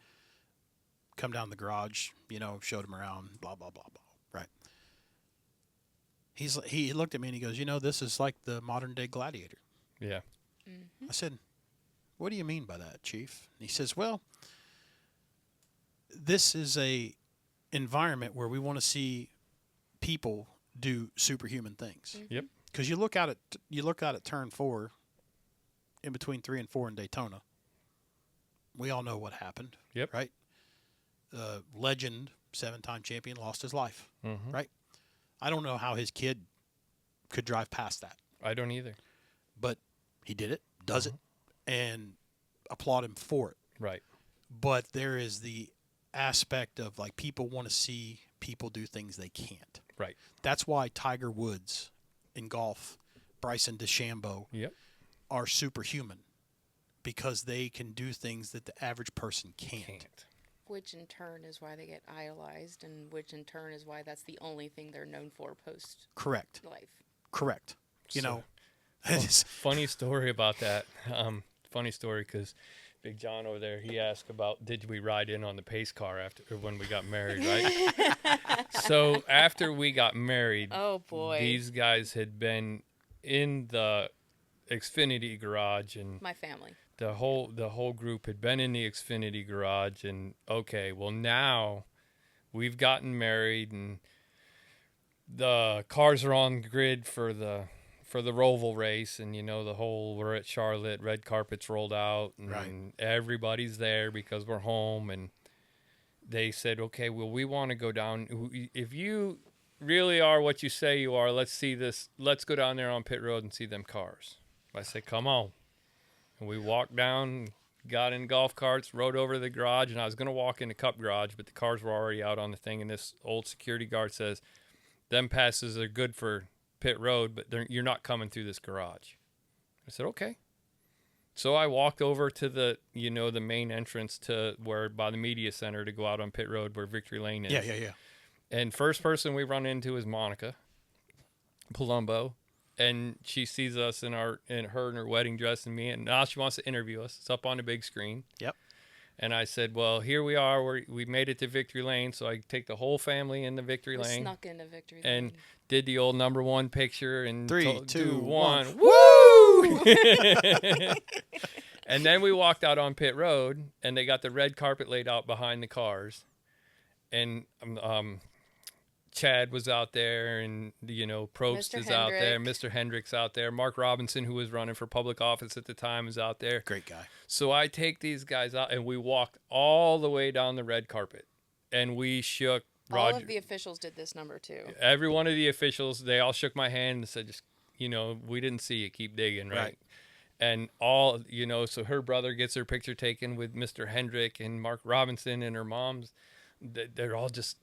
come down the garage, you know, showed him around, blah, blah, blah, blah. Right. He looked at me and he goes, you know, this is like the modern day gladiator. Yeah. I said, what do you mean by that, Chief? And he says, well, this is a environment where we want to see people do superhuman things. Yep. Because you look out at turn 4, in between 3 and 4 in Daytona. We all know what happened. Yep. Right. Legend, 7-time champion, lost his life. Mhm. Right. I don't know how his kid could drive past that, I don't either. but he did it. Does it and applaud him for it. Right. But there is the aspect of like people want to see people do things they can't. Right. That's why Tiger Woods in golf, Bryson DeChambeau Yep. are superhuman, because they can do things that the average person can't. Which in turn is why they get idolized, and which in turn is why that's the only thing they're known for post Correct. life. Correct. You So- know, it is- Funny story about that. Funny story because Big John over there, he asked about did we ride in on the pace car after or when we got married, right? So after we got married, Oh boy. these guys had been in the Xfinity garage, and My family. the whole group had been in the Xfinity garage, and okay, well now we've gotten married and the cars are on grid for the Roval race, and we're at Charlotte, red carpet's rolled out, and Right. everybody's there because we're home, and they said, okay, well, we want to go down. If you really are what you say you are, let's see this. Let's go down there on pit road and see them cars. I said, come on. And we walked down, got in golf carts, rode over to the garage, and I was going to walk in the Cup garage, but the cars were already out on the thing, and this old security guard says, them passes are good for pit road, but you're not coming through this garage. I said, okay. So I walked over to the main entrance to where by the media center to go out on pit road where Victory Lane is. yeah. And first person we run into is Monica Palumbo, and she sees us in her wedding dress and me, and now she wants to interview us. It's up on the big screen. Yep. And I said, well, here we are. We made it to Victory Lane, so I take the whole family in the Victory We Lane. snuck into Victory And Lane. did the old number one picture and 3, 2, 1. Woo! And then we walked out on pit road, and they got the red carpet laid out behind the cars, and Chad was out there, and Probst Mr. is out there, Hendrick. Mr. Hendrick's out there, Mark Robinson, who was running for public office at the time, is out there. Great guy. So I take these guys out, and we walked all the way down the red carpet, and we shook All Roger. of the officials did this number too. Every one of the officials, they all shook my hand and said, just, we didn't see you, keep digging, right? Right. And so her brother gets her picture taken with Mr. Hendrick and Mark Robinson, and her mom's, they're all just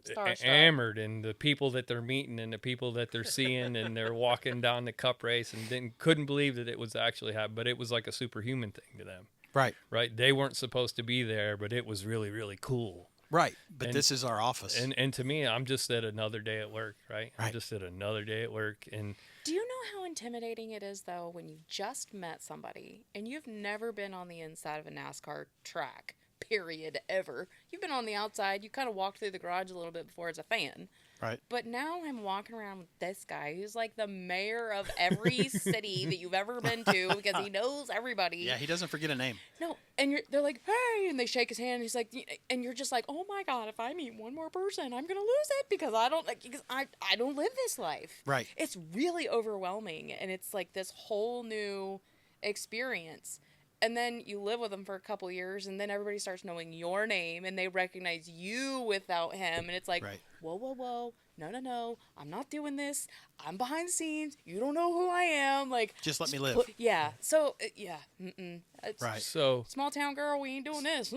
Starstruck. hammered, and the people that they're meeting and the people that they're seeing, and they're walking down the Cup race and couldn't believe that it was actually happening, but it was like a superhuman thing to them, Right. right? They weren't supposed to be there, but it was really, really cool. Right. But And- this is our office. And to me, I'm just at another day at work, right? I'm Right. just at another day at work, and Do you know how intimidating it is, though, when you just met somebody and you've never been on the inside of a NASCAR track, period, ever? You've been on the outside. You kind of walked through the garage a little bit before as a fan. Right. But now I'm walking around with this guy who's like the mayor of every city that you've ever been to because he knows everybody. Yeah, he doesn't forget a name. No, and they're like, hey, and they shake his hand. And he's like, and you're just like, oh my god, if I meet one more person, I'm gonna lose it because I don't live this life. Right. It's really overwhelming, and it's like this whole new experience. And then you live with them for a couple years, and then everybody starts knowing your name, and they recognize you without him, and it's like, Right. whoa, no, I'm not doing this. I'm behind the scenes. You don't know who I am. Like, Just let me live. yeah. So yeah. It's, Right. so Small town girl, we ain't doing this.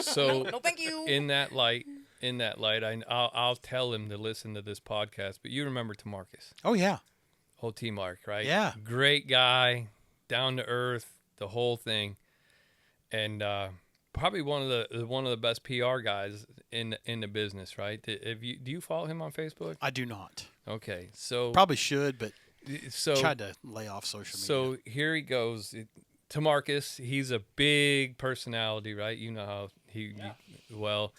so no, thank you. in that light, I'll tell him to listen to this podcast. But you remember Tamarcus, Oh, yeah. old T-Mark, right? Yeah. Great guy, down to earth, the whole thing, and probably one of the best PR guys in the business, right? Do you follow him on Facebook? I do not. Okay, so Probably should, but so tried to lay off social media. So here he goes. Tamarcus, he's a big personality, right? You know how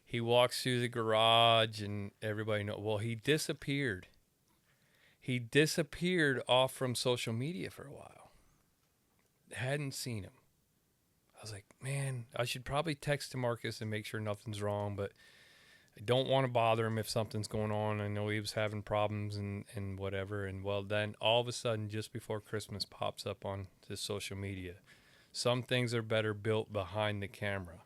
he walks through the garage and everybody knows. Well, he disappeared. He disappeared off from social media for a while. Hadn't seen him. I was like, man, I should probably text Tamarcus and make sure nothing's wrong, but I don't want to bother him if something's going on. I know he was having problems and whatever. And well, then all of a sudden, just before Christmas, pops up on his social media. Some things are better built behind the camera.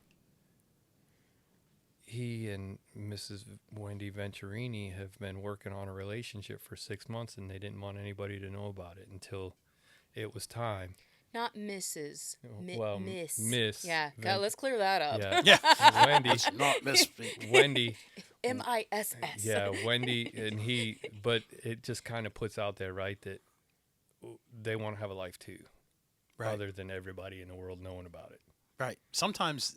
He and Mrs. Wendy Venturini have been working on a relationship for 6 months, and they didn't want anybody to know about it until it was time. Not Mrs. Well, Miss. Miss. Yeah, Ven- let's clear that up. Yeah. Yeah. Wendy. Not Miss. Wendy. MISS. Yeah, Wendy and he, but it just kind of puts out there, right, that they want to have a life too, Right. other than everybody in the world knowing about it. Right. Sometimes,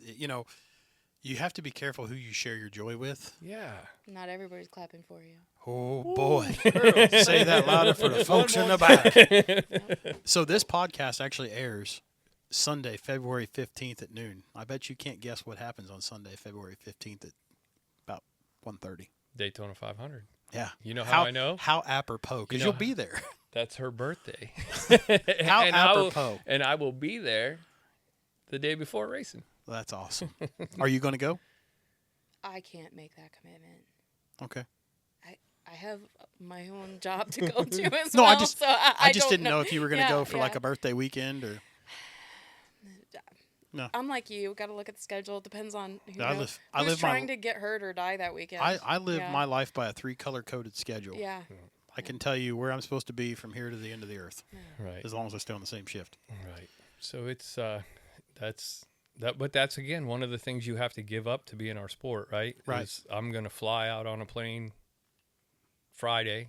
you have to be careful who you share your joy with. Yeah. Not everybody's clapping for you. Oh, boy. Say that louder for the folks in the back. So this podcast actually airs Sunday, February 15th at noon. I bet you can't guess what happens on Sunday, February 15th at about 1:30. Daytona 500. Yeah. You know how I know? How apropos, because You you'll know- be there. That's her birthday. How and apropos. I will be there the day before racing. Well, that's awesome. Are you going to go? I can't make that commitment. Okay. I have my own job to go to as No, well. I just so I just don't didn't know if you were going to Yeah, go for like yeah. a birthday weekend or. No. I'm like you. Got to look at the schedule. It depends on who I knows, live- who's I live my- trying to get hurt or die that weekend. I live Yeah. my life by a 3 color coded schedule. Yeah. I can tell you where I'm supposed to be from here to the end of the earth, Right. as long as I stay on the same shift. Right. So it's but that's again one of the things you have to give up to be in our sport, right? Right. Is I'm going to fly out on a plane Friday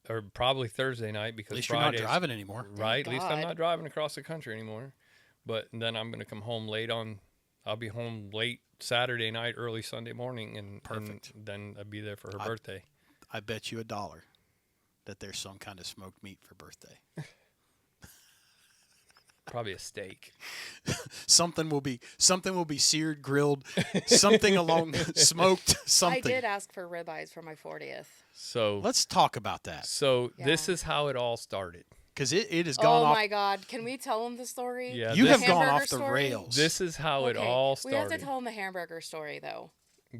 or probably Thursday night because At least Friday you're not driving anymore. right? At least I'm God. not driving across the country anymore. But then I'm going to come home I'll be home late Saturday night, early Sunday morning, and Perfect. And then I'll be there for her birthday. I bet you $1 that there's some kind of smoked meat for birthday. Probably a steak. Something will be seared, grilled, something along smoked, something. I did ask for ribeyes for my 40th. So Let's talk about that, so this Yeah. is how it all started. because it has gone Oh off. my God! Can we tell them the story? Yeah, You this- have gone hamburger off the story? rails. This is how it all We have started. to tell him the hamburger story though.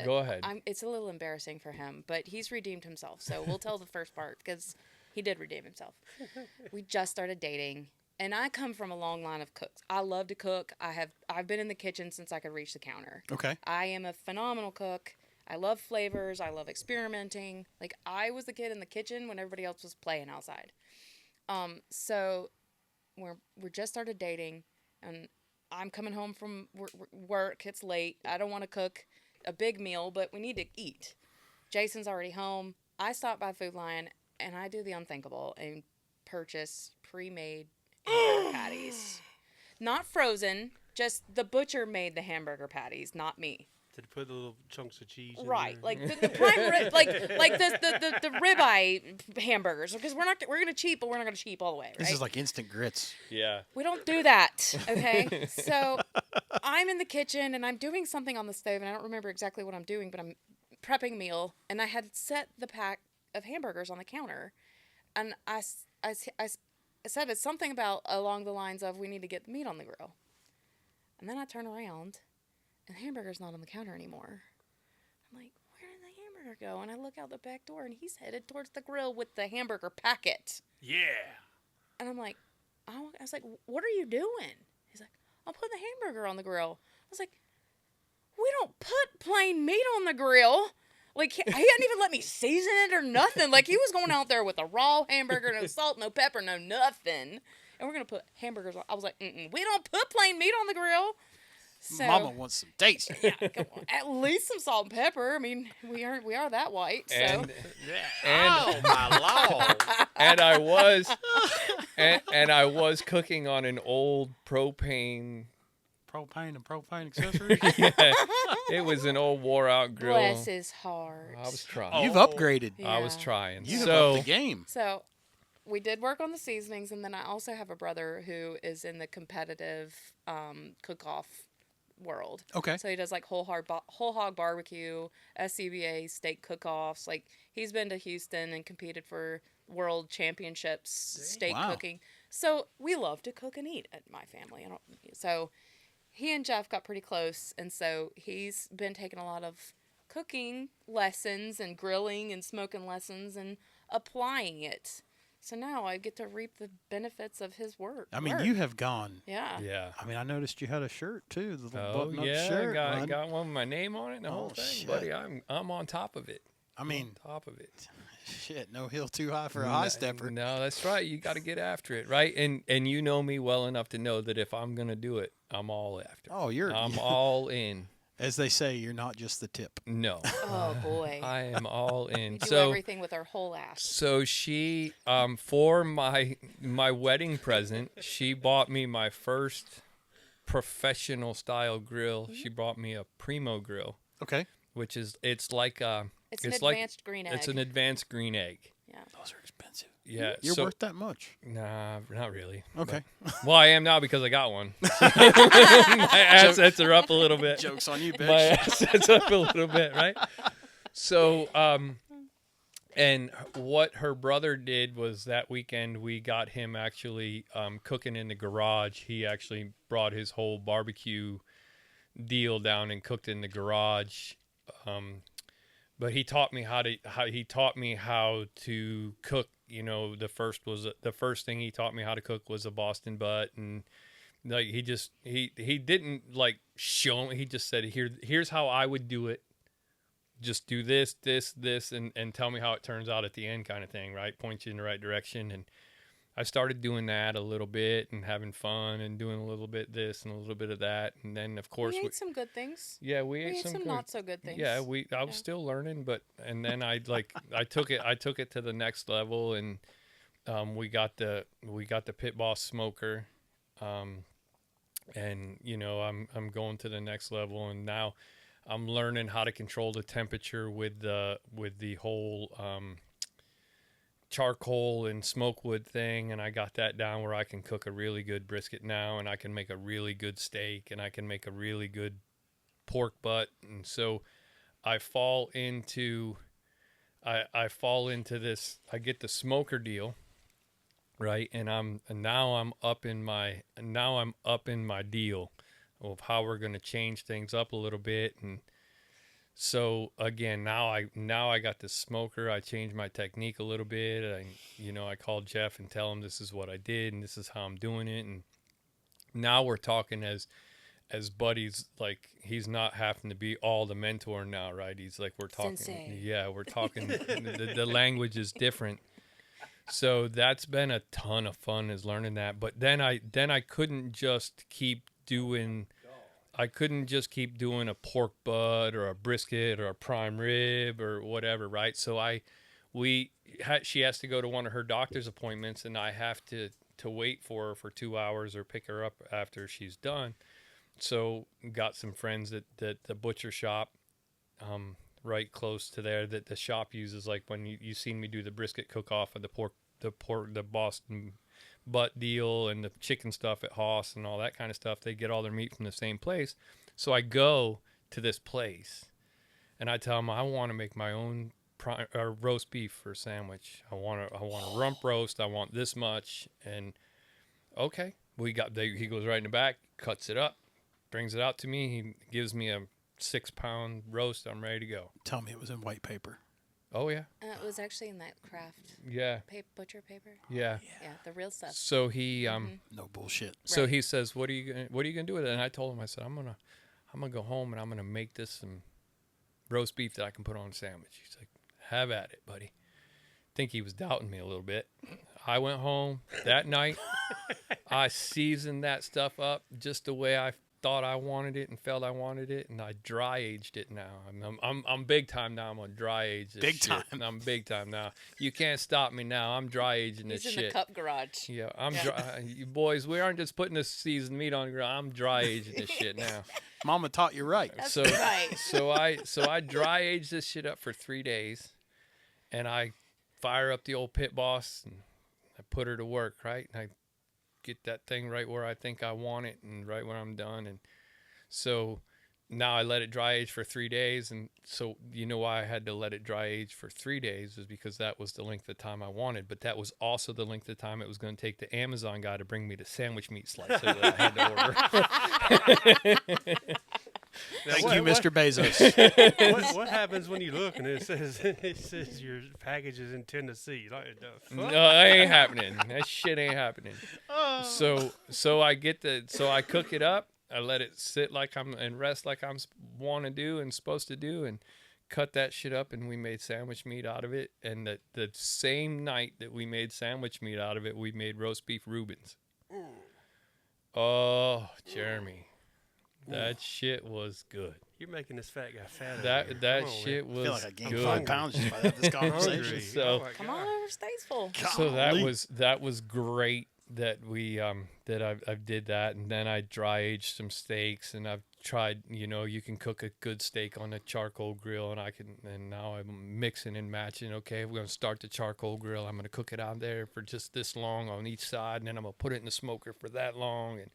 Go ahead. It's a little embarrassing for him, but he's redeemed himself. So we'll tell the first part because he did redeem himself. We just started dating, and I come from a long line of cooks. I love to cook. I've been in the kitchen since I could reach the counter. Okay. I am a phenomenal cook. I love flavors. I love experimenting. Like I was the kid in the kitchen when everybody else was playing outside. So we're just started dating, and I'm coming home from work. It's late. I don't want to cook a big meal, but we need to eat. Jason's already home. I stop by Food Lion, and I do the unthinkable and purchase pre-made hamburger patties. Not frozen, just the butcher made the hamburger patties, not me. Did you put the little chunks of cheese in Right, there? like the prime rib, like the ribeye hamburgers, because we're gonna cheat, but we're not gonna cheap all the way, right? This is like instant grits. yeah. We don't do that, okay? So I'm in the kitchen and I'm doing something on the stove, and I don't remember exactly what I'm doing, but I'm prepping a meal, and I had set the pack of hamburgers on the counter, and I said it's something about along the lines of we need to get the meat on the grill, and then I turn around, and the hamburger's not on the counter anymore. I'm like, where did the hamburger go? And I look out the back door, and he's headed towards the grill with the hamburger packet. Yeah. And I'm like, I was like, what are you doing? He's like, I'm putting the hamburger on the grill. I was like, we don't put plain meat on the grill. Like, he hadn't even let me season it or nothing. Like, he was going out there with a raw hamburger, no salt, no pepper, no nothing. And we're going to put hamburgers on. I was like, we don't put plain meat on the grill. So, Mama wants some taste. yeah, come on. At least some salt and pepper. I mean, we are that white. So. And Oh my lord! and I was cooking on an old propane. Propane and propane accessories. It was an old wore out grill. Bless his heart. I was trying. You've upgraded. I was Yeah. trying. You have so upped the game. So we did work on the seasonings, and then I also have a brother who is in the competitive cook-off world. Okay. So he does like whole hog barbecue, SCBA steak cook-offs. Like he's been to Houston and competed for world championships steak Wow. cooking. So we love to cook and eat at my family. So he and Jeff got pretty close, and so he's been taking a lot of cooking lessons and grilling and smoking lessons and applying it. So now I get to reap the benefits of his work. I mean, you have gone. Yeah. yeah. I mean, I noticed you had a shirt too. The little Oh button-up yeah, shirt. got bud. one with my name on it and the whole Oh, thing, shit. buddy. I'm on top of it. I mean, on top of it. shit, no hill too high for a high stepper. No, that's right. You got to get after it, right? And you know me well enough to know that if I'm gonna do it, I'm all after. Oh, I'm all in. As they say, you're not just the tip. No, Oh boy. I am all in. We do So everything with our whole ass. so she for my wedding present, she bought me my first professional style grill. She bought me a Primo grill, Okay. which is it's like It's an like advanced green egg. it's an advassed green egg. Yeah. Those are expensive. Yeah, You're so, worth that much. Nah, not really. Okay. Well, I am now because I got one. My assets are up a little bit. Joke's on you, bitch. My assets up a little bit, right? So, and what her brother did was that weekend we got him actually cooking in the garage. He actually brought his whole barbecue deal down and cooked in the garage. But he taught me how to cook. You know, the first thing he taught me how to cook was a Boston butt, and like he didn't like show me. He just said, here's how I would do it. Just do this, and tell me how it turns out at the end, kind of thing, right? Point you in the right direction. And I started doing that a little bit and having fun and doing a little bit this and a little bit of that. And then of course We ate some good things. yeah, we We ate ate some good, not so good things. yeah, I was still learning, and then I took it to the next level, and we got the Pit Boss smoker, and you know I'm going to the next level, and now I'm learning how to control the temperature with the whole charcoal and smoke wood thing, and I got that down where I can cook a really good brisket now, and I can make a really good steak, and I can make a really good pork butt. And so I fall into this. I get the smoker deal, right? And now I'm up in my deal of how we're going to change things up a little bit. And so again, now I got the smoker. I changed my technique a little bit. I called Jeff and tell him this is what I did and this is how I'm doing it. And now we're talking as buddies. Like, he's not having to be all the mentor now, right? He's like, we're talking. Sensei. Yeah, we're talking. the language is different. So that's been a ton of fun, is learning that. But then I couldn't just keep doing a pork butt or a brisket or a prime rib or whatever, right? So she has to go to one of her doctor's appointments, and I have to wait for her for 2 hours or pick her up after she's done. So got some friends at the butcher shop right close to there that the shop uses. Like when you seen me do the brisket cook off of the Boston butt deal and the chicken stuff at Hoss and all that kind of stuff, they get all their meat from the same place. So I go to this place and I tell them I want to make my own roast beef for a sandwich. I want a rump roast. I want this much. And okay, he goes right in the back, cuts it up, brings it out to me. He gives me a 6-pound roast. I'm ready to go. Tell me it was in white paper. Oh yeah. It was actually in that craft Yeah. butcher paper. Yeah. Yeah, the real stuff. So he No bullshit. So Right. he says, "What are you gonna do with it?" And I told him, I said, "I'm gonna go home and I'm gonna make this some roast beef that I can put on a sandwich." He's like, "Have at it, buddy." I think he was doubting me a little bit. I went home that night. I seasoned that stuff up just the way I thought I wanted it and felt I wanted it, and I dry aged it now. I'm big time now. I'm gonna dry age this Big shit. time. I'm big time now. You can't stop me now. I'm dry aging this He's in shit. the cup garage. Yeah, you boys, we aren't just putting this seasoned meat on the grill. I'm dry aging this shit now. Mama taught you right. That's So right. so I dry age this shit up for 3 days, and I fire up the old Pit Boss and I put her to work, right? And I get that thing right where I think I want it and right when I'm done. And so now I let it dry age for 3 days. And so you know why I had to let it dry age for 3 days is because that was the length of time I wanted. But that was also the length of time it was going to take the Amazon guy to bring me the sandwich meat slicer that I had to order. Thank you, Mr. Bezos. What happens when you look and it says your package is in Tennessee? Like, the fuck? No, that ain't happening. That shit ain't happening. So I cook it up. I let it sit and rest like I'm want to do and supposed to do, and cut that shit up and we made sandwich meat out of it. And the same night that we made sandwich meat out of it, we made roast beef Reubens. Oh, Jeremy, that shit was good. You're making this fat guy fat. That shit I feel was like I gained good. 5 pounds just by this conversation. Hungry. So- Oh my Come on God. over, Statesville. So Golly. that was great that we that I did that, and then I dry aged some steaks, and I've tried, you can cook a good steak on a charcoal grill, and now I'm mixing and matching. Okay, we're gonna start the charcoal grill. I'm gonna cook it out there for just this long on each side, and then I'm gonna put it in the smoker for that long, and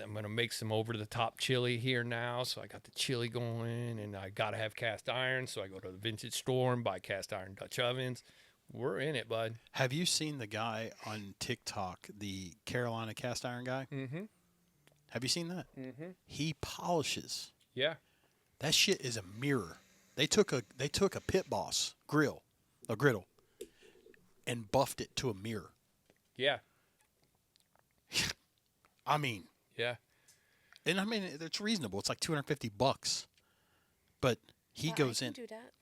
I'm gonna make some over the top chili here now. So I got the chili going, and I gotta have cast iron, so I go to the vintage store and buy cast iron Dutch ovens. We're in it, bud. Have you seen the guy on TikTok, the Carolina cast iron guy? Mm-hmm. Have you seen that? Mm-hmm. He polishes. Yeah. That shit is a mirror. They took a Pit Boss griddle, and buffed it to a mirror. Yeah. I mean, Yeah. and I mean it's reasonable. It's like $250, but he goes I in. can do that.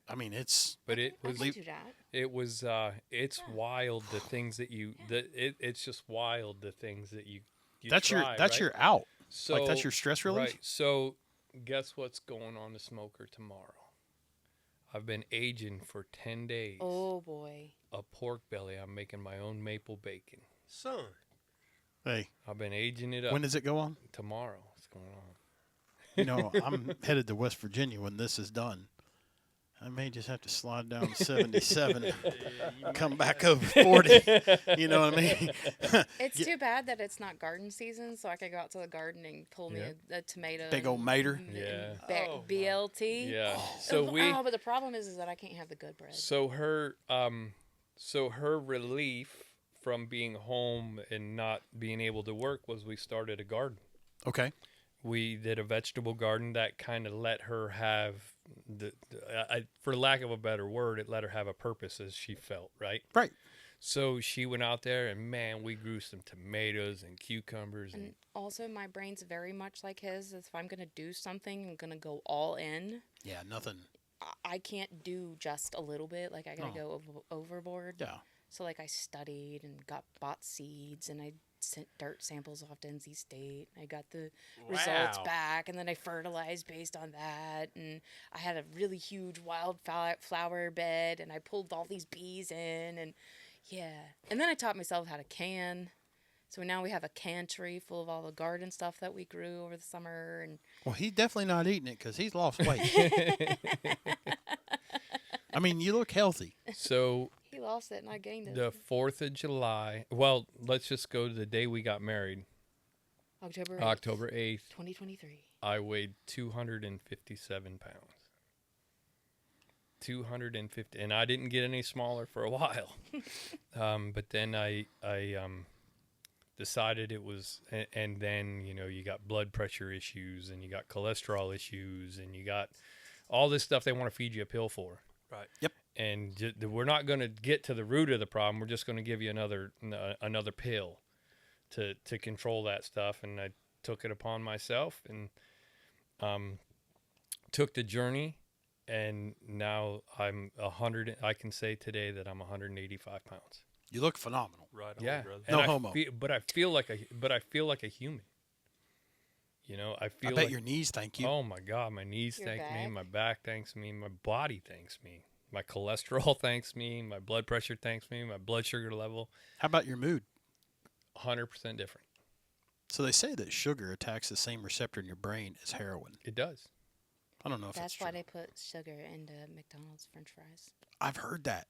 I mean, it's But it I was can do that. it's wild the things that it's just wild the things that you that's try, your right? your out. So Like, that's your stress relief? Right. So guess what's going on the smoker tomorrow? I've been aging for 10 days. Oh boy. A pork belly. I'm making my own maple bacon. Son. Hey, I've been aging it up. when does it go on? Tomorrow it's going on. You know, I'm headed to West Virginia when this is done. I may just have to slide down to 77, come back over 40. You know what I mean? It's too bad that it's not garden season, so I could go out to the garden and pull me a tomato. Big old and- mater. and Yeah. Oh, my. BLT. Yeah. So So but the problem is that I can't have the good bread. So her relief from being home and not being able to work was we started a garden. Okay. We did a vegetable garden that kind of let her have for lack of a better word, it let her have a purpose as she felt, right? Right. So she went out there and man, we grew some tomatoes and cucumbers and And also, my brain's very much like his. If I'm gonna do something, I'm gonna go all in. Yeah, nothing. I can't do just a little bit. Like I gotta No. go overboard. Yeah. So like I studied and bought seeds, and I sent dirt samples off to NC State. I got the results Wow. back, and then I fertilized based on that. And I had a really huge wildflower bed, and I pulled all these bees in, and yeah. And then I taught myself how to can. So now we have a can tree full of all the garden stuff that we grew over the summer, and Well, he's definitely not eating it because he's lost weight. I mean, you look healthy. so he lost it, and I gained it. the 4th of July, well, let's just go to the day we got married, October 8th, October 8th. 2023. I weighed 257 pounds. 250, and I didn't get any smaller for a while. But then I decided it was, and then, you got blood pressure issues, and you got cholesterol issues, and you got all this stuff they want to feed you a pill for. Right. Yep. And we're not going to get to the root of the problem. We're just going to give you another pill to control that stuff. And I took it upon myself and took the journey. And now I'm 100. I can say today that I'm 185 pounds. You look phenomenal. Right on, Yeah, brother. and No I homo. but I feel like a human. I feel I bet like, your knees thank you. oh my God, my knees Your thank me, back. my back thanks me, my body thanks me, my cholesterol thanks me, my blood pressure thanks me, my blood sugar level, How about your mood? 100% different. So they say that sugar attacks the same receptor in your brain as heroin. It does. I don't know if That's it's why true. they put sugar into McDonald's French fries. I've heard that.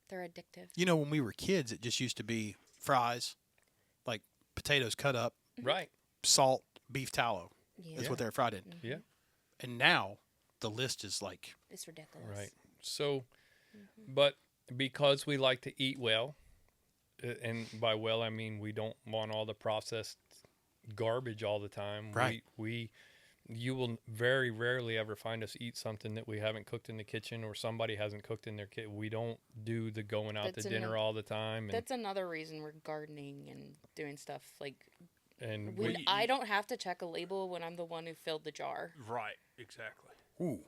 They're addictive. You know, when we were kids, it just used to be fries, like potatoes cut up, Right. salt, beef tallow. Yeah, That's what they're fried in. Yeah. And now the list is like, it's ridiculous. Right. So, but because we like to eat well, and by well I mean we don't want all the processed garbage all the time. Right. You will very rarely ever find us eat something that we haven't cooked in the kitchen or somebody hasn't cooked in their kitchen. We don't do the going out That's to dinner all the time. And, That's another reason we're gardening and doing stuff like and when we, I don't have to check a label when I'm the one who filled the jar. Right. Exactly. ooh,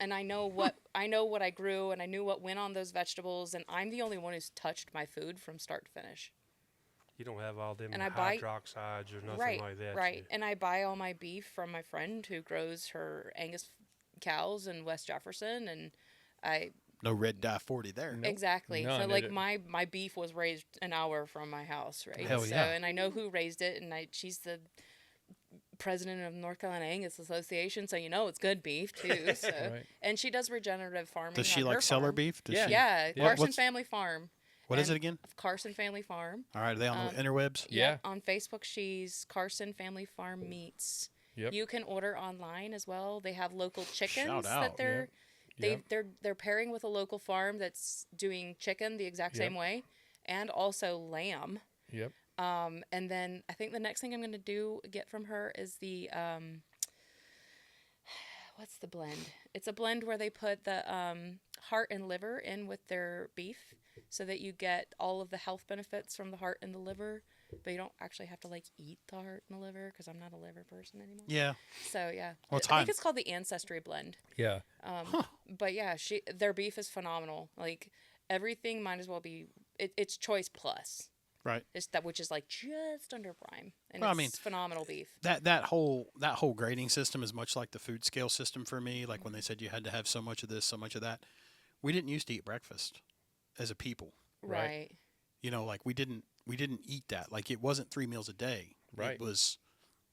and I know what I grew, and I knew what went on those vegetables, and I'm the only one who's touched my food from start to finish. You don't have all them And I buy- hydroxides or nothing Right, like that. right. And I buy all my beef from my friend who grows her Angus cows in West Jefferson, and I No red dye 40 there. exactly. None. So like It- my beef was raised an hour from my house, right? Hell so, yeah. and I know who raised it, and she's the president of North Carolina Angus Association, so you know it's good beef too. So Right. and she does regenerative farming. Does she on like her sell her farm. beef? Does Yeah. she? Yeah, What- Carson what's- Family Farm. What is And it again? Carson Family Farm. All right, are they on the interwebs? Yeah. On Facebook, she's Carson Family Farm Meats. Yep. You can order online as well. They have local chickens Shout that out. they're Yep. they're pairing with a local farm that's doing chicken the exact same Yep. way, and also lamb. Yep. And then I think the next thing I'm gonna get from her is the what's the blend? It's a blend where they put the heart and liver in with their beef, so that you get all of the health benefits from the heart and the liver, but you don't actually have to like eat the heart and the liver, because I'm not a liver person anymore. Yeah. So yeah, Well, it's I high- think it's called the Ancestry Blend. Yeah. But yeah, their beef is phenomenal. Like everything might as well be it's choice plus. Right. It's that, which is like just under prime, and Well, I it's mean, phenomenal beef. That whole grading system is much like the food scale system for me. Like when they said you had to have so much of this, so much of that. We didn't used to eat breakfast as a people. Right. You know, like we didn't eat that. Like it wasn't 3 meals a day. Right. It was,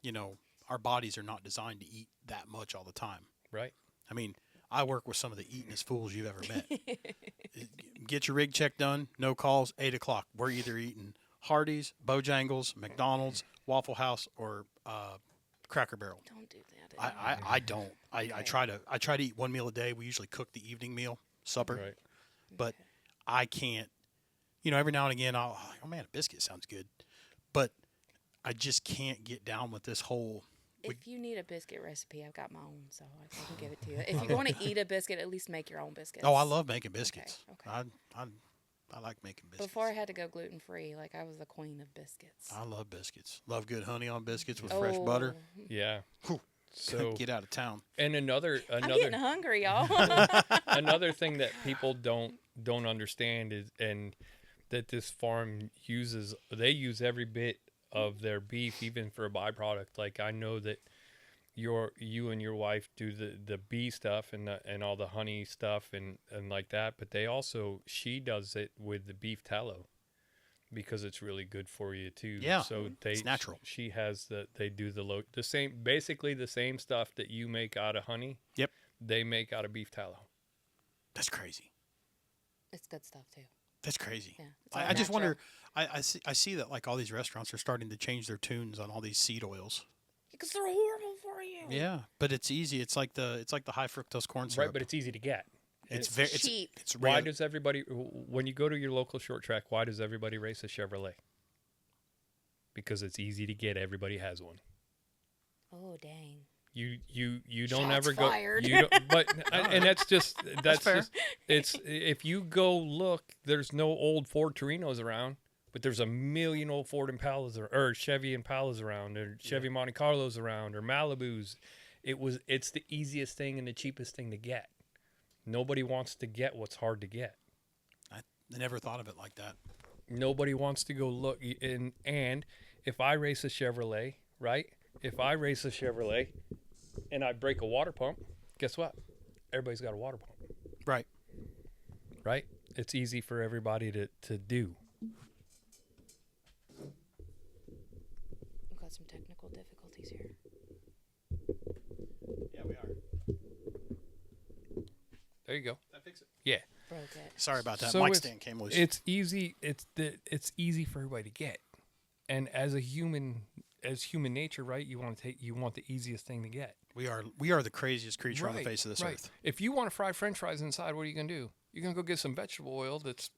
you know, our bodies are not designed to eat that much all the time. Right. I mean, I work with some of the eatingest fools you've ever met. Get your rig check done, no calls, 8 o'clock. We're either eating Hardee's, Bojangles, McDonald's, Waffle House, or Cracker Barrel. Don't do that. I don't. I try to eat 1 meal a day. We usually cook the evening meal, supper. Right. But I can't. You know, every now and again, oh man, a biscuit sounds good, but I just can't get down with this whole. If you need a biscuit recipe, I've got my own, so I can give it to you. If you want to eat a biscuit, at least make your own biscuits. Oh, I love making biscuits. okay. I like making biscuits. Before I had to go gluten free, like I was the queen of biscuits. I love biscuits. Love good honey on biscuits with fresh butter. Yeah. Whew. So Get out of town. and another I'm getting hungry, y'all. another thing that people don't understand is and that this farm they use every bit of their beef, even for a byproduct. Like I know that you and your wife do the bee stuff and all the honey stuff and like that, but she does it with the beef tallow because it's really good for you too. Yeah, So it's natural. She has they do basically the same stuff that you make out of honey. Yep. They make out of beef tallow. That's crazy. It's good stuff too. That's crazy. Yeah, it's all I just natural. wonder. I see that like all these restaurants are starting to change their tunes on all these seed oils. Because they're horrible for you. Yeah, but it's easy. It's like the high fructose corn syrup. Right, but it's easy to get. it's very cheap. It's Why rare. does everybody, when you go to your local short track, why does everybody race a Chevrolet? Because it's easy to get. Everybody has one. Oh dang. You don't Shots ever go. fired. You don't, but and that's fair. just it's if you go look, there's no old Ford Torinos around, but there's a million old Ford Impalas or Chevy Impalas around, or Chevy Monte Carlos around, or Malibus. It's the easiest thing and the cheapest thing to get. Nobody wants to get what's hard to get. I never thought of it like that. Nobody wants to go look. And if I race a Chevrolet, right? If I race a Chevrolet and I break a water pump, guess what? Everybody's got a water pump, Right. right? It's easy for everybody to do. We've got some technical difficulties here. Yeah, we are. There you go. That fix it. Yeah. Broke it. Sorry about that. So Mic it's- stand came loose. It's easy. It's easy for everybody to get. And as human nature, right? You want the easiest thing to get. we are the craziest creature on the face of this earth. If you want to fry French fries inside, what are you gonna do? You're gonna go get some vegetable oil. That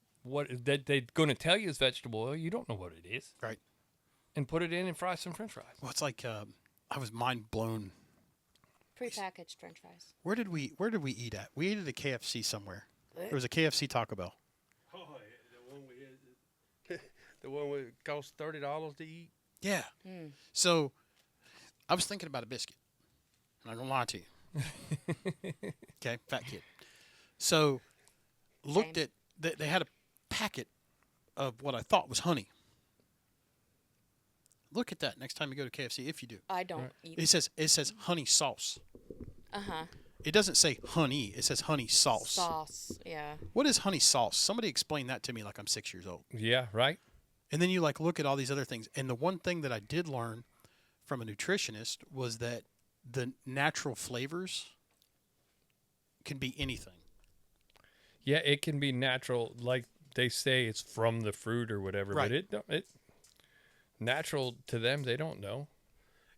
they're gonna tell you is vegetable oil. You don't know what it is, Right. and put it in and fry some French fries. Well, it's like I was mind blown. Prepackaged French fries. Where did we eat at? We ate at a KFC somewhere. There was a KFC Taco Bell. Oh, the one we had, the one that cost $30 to eat. Yeah. So I was thinking about a biscuit. I'm not gonna lie to you. Okay, fat kid. So looked Same. at they had a packet of what I thought was honey. Look at that next time you go to KFC, if you do. I don't eat. It says honey sauce. Uh-huh. It doesn't say honey. It says honey sauce. Sauce. Yeah. What is honey sauce? Somebody explain that to me like I'm 6 years old. Yeah, right. And then you like look at all these other things. And the one thing that I did learn from a nutritionist was that the natural flavors can be anything. Yeah, it can be natural, like they say it's from the fruit or whatever, Right. but it natural to them, they don't know.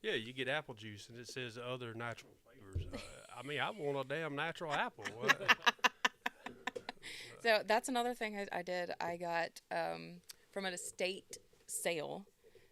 Yeah, you get apple juice and it says other natural flavors. I mean, I want a damn natural apple. So that's another thing I did. I got from an estate sale.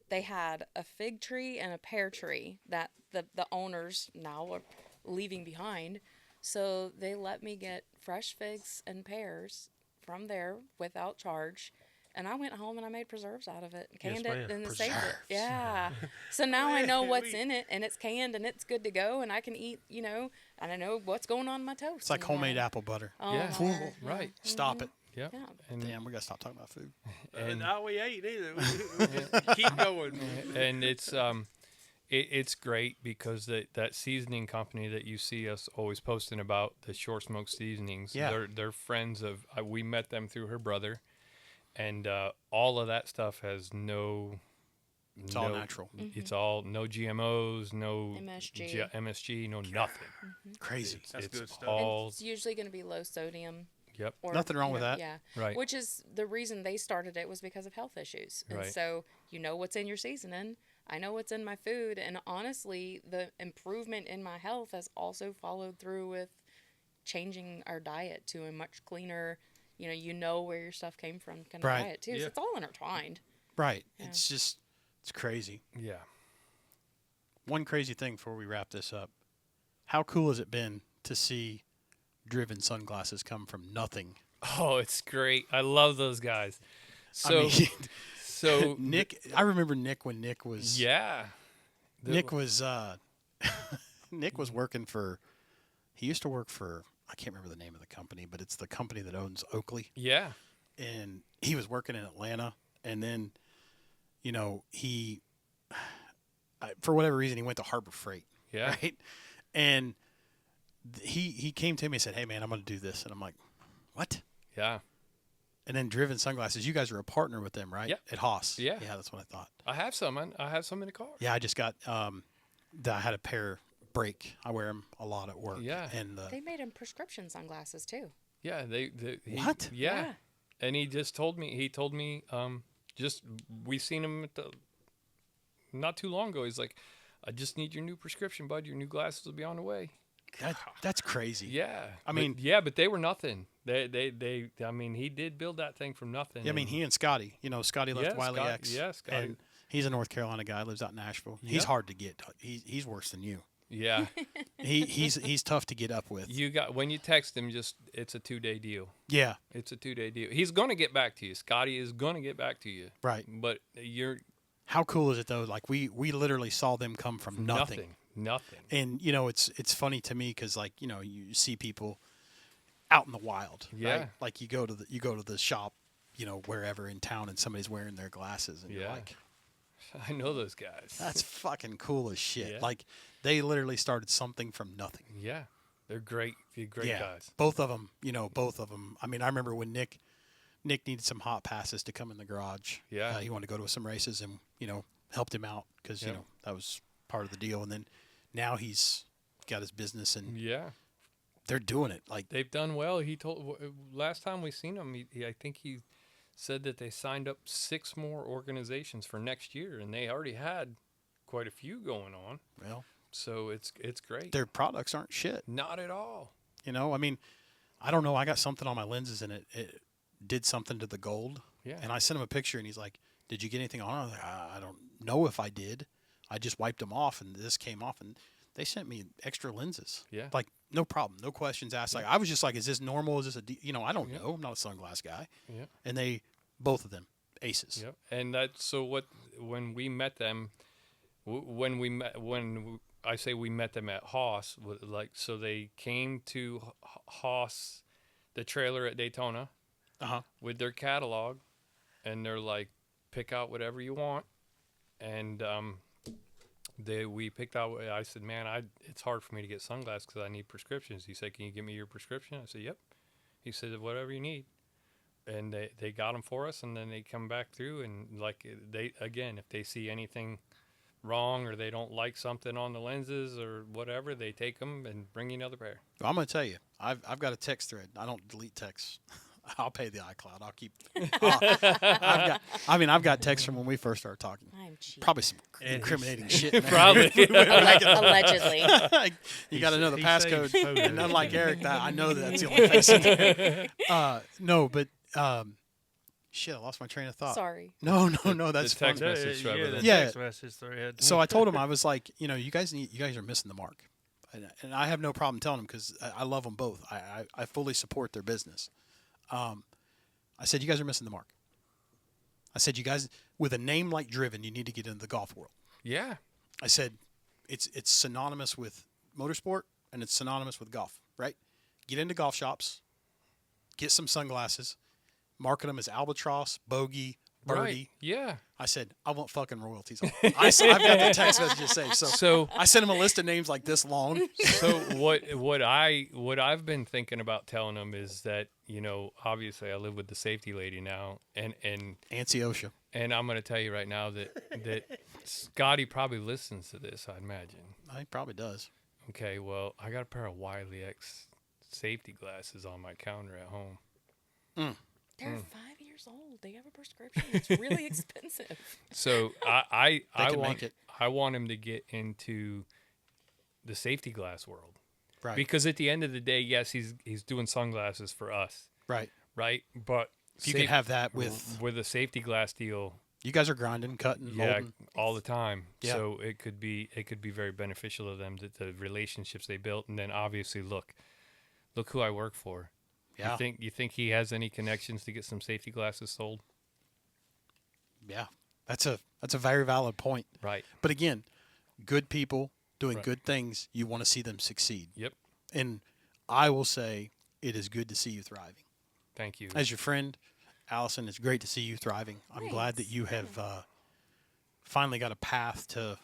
They had a fig tree and a pear tree that the owners now are leaving behind. So they let me get fresh figs and pears from there without charge. And I went home and I made preserves out of it, canned it, ma'am. and saved it. Preserves. Yeah. So now I know what's in it, and it's canned, and it's good to go, and I can eat, and I know what's going on in my toast. It's like and homemade that. apple butter. Oh, Yeah. my God. Right. Stop it. Yep. Yeah. And Damn, we got to stop talking about food. and No, we ain't either. We keep going. and it's great because that seasoning company that you see us always posting about, the short smoke seasonings, Yeah. they're friends of we met them through her brother, and all of that stuff has It's all natural. It's all no GMOs, no MSG. MSG, no nothing. Crazy. That's It's good stuff. And all it's usually going to be low sodium. yep. Or, Nothing wrong with that. Yeah. Right. Which is the reason they started it was because of health issues. And Right. so you know what's in your seasoning. I know what's in my food. And honestly, the improvement in my health has also followed through with changing our diet to a much cleaner, you know where your stuff came from kind of Right. diet too. Yeah. So it's all intertwined. Right. Yeah. It's crazy. Yeah. One crazy thing before we wrap this up. How cool has it been to see Driven sunglasses come from nothing? Oh, it's great. I love those guys. So I mean, so Nick, I remember Nick when Nick was yeah. Nick was Nick was working for, he used to work for, I can't remember the name of the company, but it's the company that owns Oakley. Yeah. And he was working in Atlanta, and then he for whatever reason he went to Harbor Freight. Yeah. Right. And he came to me and said, "Hey man, I'm going to do this." And I'm like, "What?" Yeah. And then Driven Sunglasses, you guys are a partner with them, right? Yep. At Haas. Yeah. Yeah, that's what I thought. I have some. I have some in the car. Yeah, I just got I had a pair break. I wear them a lot at work. Yeah. And They made him prescription sunglasses too. Yeah. What? Yeah. Yeah. And he told me, just we seen him at not too long ago. He's like, I just need your new prescription, bud. Your new glasses will be on the way. that's crazy. Yeah. I mean- but they were nothing. I mean, he did build that thing from nothing. Yeah, I mean, he and Scotty, Scotty left Yeah, Wiley Scott- X. yeah, Scotty. And he's a North Carolina guy, lives out in Nashville. He's Yep. hard to get. He's worse than you. Yeah. He's tough to get up with. When you text him, it's a 2-day deal. Yeah, It's a 2-day deal. He's going to get back to you. Scotty is going to get back to you. right. But you're How cool is it though? Like we literally saw them come from nothing. Nothing. And it's funny to me because you see people out in the wild. Yeah. Right? Like you go to the shop, wherever in town, and somebody's wearing their glasses, and you're Yeah. like, I know those guys. that's fucking cool as shit. Yeah. Like they literally started something from nothing. Yeah. They're great. They're great Yeah. guys. Both of them. Both of them. I mean, I remember when Nick needed some hot passes to come in the garage. Yeah. He wanted to go to some races, and helped him out because Yeah. that was part of the deal. And then now he's got his business, and Yeah. they're doing it. Like They've done well. He told last time we seen him, I think he said that they signed up 6 more organizations for next year, and they already had quite a few going on. well, So it's great. their products aren't shit. Not at all. I mean, I don't know. I got something on my lenses, and it did something to the gold. Yeah. And I sent him a picture, and he's like, "Did you get anything on?" I was like, "I don't know if I did. I just wiped them off, and this came off." And they sent me extra lenses. Yeah. Like no problem, no questions asked. Like I was just like, "Is this normal? Is this I don't Yeah. know. I'm not a sunglass guy." Yeah. And they, both of them, aces. Yep. And that's so when we met them, when I say we met them at Haas. So they came to Haas, the trailer at Daytona, with their catalog, and they're like, pick out whatever you want. And we picked out. I said, man, it's hard for me to get sunglasses because I need prescriptions. He said, can you give me your prescription? I said, yep. He said, whatever you need. And they got them for us, and then they come back through, and like if they see anything wrong or they don't like something on the lenses or whatever, they take them and bring you another pair. Well, I'm going to tell you, I've got a text thread. I don't delete texts. I'll pay the iCloud. I'll keep. I've got texts from when we first started talking. I'm cheap. Probably some incriminating shit. Man. Probably. Allegedly. You got to know the He passcode. saves photos. And unlike Eric, I know that's the only face in there. No, but shit, I lost my train of thought. Sorry. No, that's The text fine. message Yeah, thread. the Yeah. text message thread. So I told him, I was like, you guys are missing the mark, and I have no problem telling them because I love them both. I fully support their business. I said, you guys are missing the mark. I said, you guys, with a name like Driven, you need to get into the golf world. Yeah. I said, it's synonymous with motorsport and it's synonymous with golf, right? Get into golf shops, get some sunglasses, market them as Albatross, Bogey, Birdie. Right. Yeah. I said, I want fucking royalties on it. I've got the text messages saved. So I sent him a list of names like this long. So what I've been thinking about telling them is that, obviously I live with the safety lady now, and Nancy Osha. and I'm going to tell you right now that Scotty probably listens to this, I'd imagine. He probably does. Okay, well, I got a pair of Wiley X safety glasses on my counter at home. They're 5 years old. They have a prescription. It's really expensive. So I can want make it. I want him to get into the safety glass world. Right. Because at the end of the day, yes, he's doing sunglasses for us, Right. right? But If you could have that with, a safety glass deal, you guys are grinding, cutting, molding. all the time. Yeah. So it could be very beneficial to them, the relationships they built, and then obviously look who I work for. Yeah. You think he has any connections to get some safety glasses sold? Yeah. That's a very valid point. Right. But again, good people doing Right. good things, you want to see them succeed. Yep. And I will say it is good to see you thriving. Thank you. As your friend, Allison, it's great to see you thriving. I'm glad that Thanks. you have finally got a path to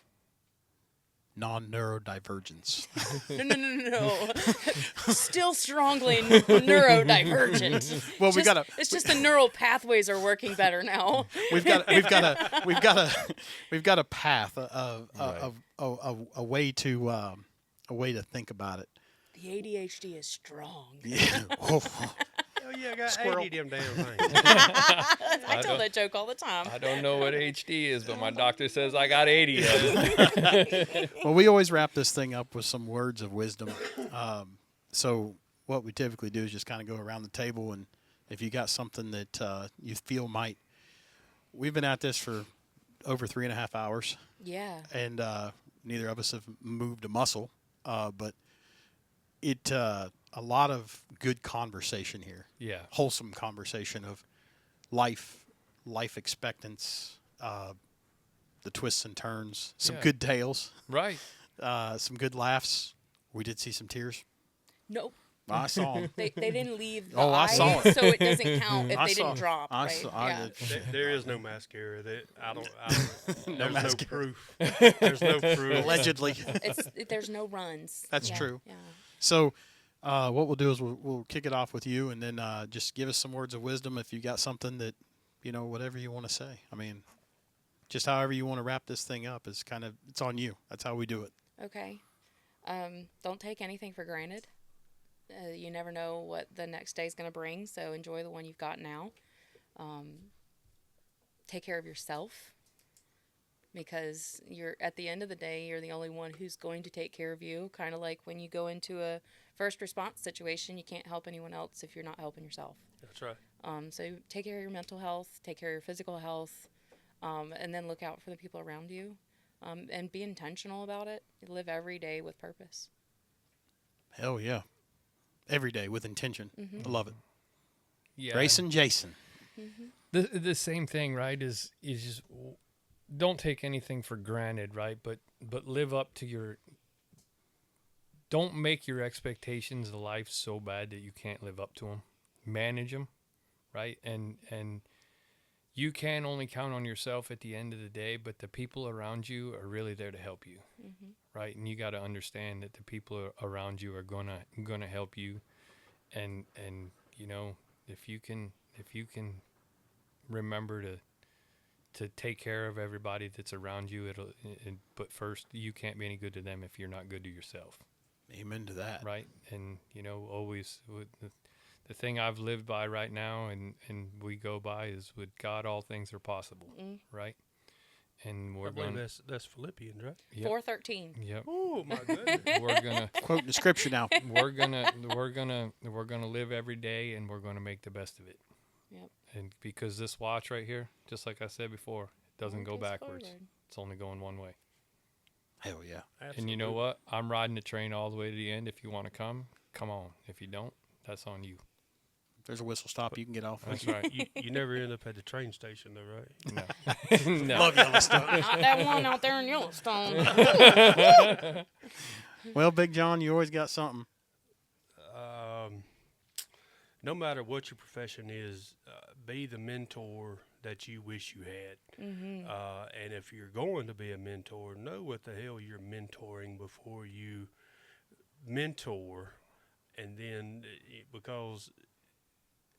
non-neurodivergence. No. Still strongly neurodivergent. Well, It's just the neural pathways are working better now. we've got a path, a way to think about it. The ADHD is strong. Yeah. Oh. Oh yeah, I got Squirrel. 80 of them damn things. I tell that joke all the time. I don't know what HD is, but my doctor says I got 80 of it. Well, we always wrap this thing up with some words of wisdom. So what we typically do is just kind of go around the table, and if you got something that you feel might, we've been at this for over 3.5 hours, Yeah. and neither of us have moved a muscle, but a lot of good conversation here. Yeah. Wholesome conversation of life expectance, the twists and turns, some Yeah. good tales, Right. some good laughs. We did see some tears. Nope. I saw them. They didn't leave the Oh, I eye, saw it. so it doesn't count if I they saw didn't it. drop. I Right? saw- Yeah. There is no mascara. I don't No there's mascara. no proof. There's no proof. Allegedly. There's no runs. That's Yeah, true. Yeah. So what we'll do is we'll kick it off with you, and then just give us some words of wisdom if you got something that, whatever you want to say. I mean, just however you want to wrap this thing up is it's on you. That's how we do it. Okay. Don't take anything for granted. You never know what the next day is going to bring, so enjoy the one you've got now. Take care of yourself, because at the end of the day, you're the only one who's going to take care of you. Kind of like when you go into a first response situation, you can't help anyone else if you're not helping yourself. That's right. So take care of your mental health, take care of your physical health, and then look out for the people around you, and be intentional about it. Live every day with purpose. Hell yeah. Every day with intention. I love it. Yeah. Racin Jason. The same thing, right? Is just don't take anything for granted, right? But live up to don't make your expectations of life so bad that you can't live up to them. Manage them, right? And you can only count on yourself at the end of the day, but the people around you are really there to help you, right? And you got to understand that the people around you are gonna help you, and you know, if you can remember to take care of everybody that's around you, but first, you can't be any good to them if you're not good to yourself. Amen to that. Right. And, you know, always the thing I've lived by right now and we go by is with God, all things are possible. Right. And we're going that's Philippians, right? Yep. 4:13. Yep. Oh my goodness. We're gonna Quoting the scripture now. we're gonna live every day, and we're gonna make the best of it. Yep. And because this watch right here, just like I said before, it doesn't go Goes backwards. forward. It's only going one way. Hell yeah. And you know what? I'm riding the train all the way to the end. If you want to come on. If you don't, that's on you. There's a whistle stop. You can get off. That's right. You never end up at the train station, though, right? No. No. Love Yellowstone. Not that one out there in Yellowstone. Well, Big John, you always got something. No matter what your profession is, be the mentor that you wish you had. And if you're going to be a mentor, know what the hell you're mentoring before you mentor. And then, because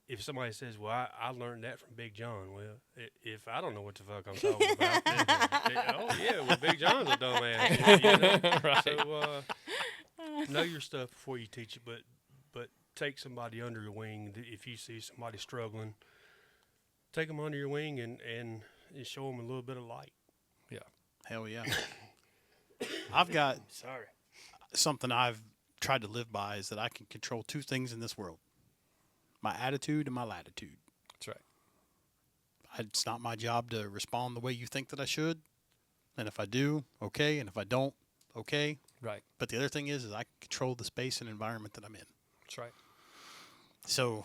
if somebody says, well, I learned that from Big John, well, if I don't know what the fuck I'm talking about, then, oh, yeah, well, Big John's a dumbass. You know? Right. So know your stuff before you teach it, but take somebody under your wing. If you see somebody struggling, take them under your wing and show them a little bit of light. Yeah. Hell yeah. I've got something I've tried to live by is that I can control two things in this world. My attitude and my latitude. That's right. It's not my job to respond the way you think that I should. And if I do, okay. And if I don't, okay. Right. But the other thing is I can control the space and environment that I'm in. That's right. So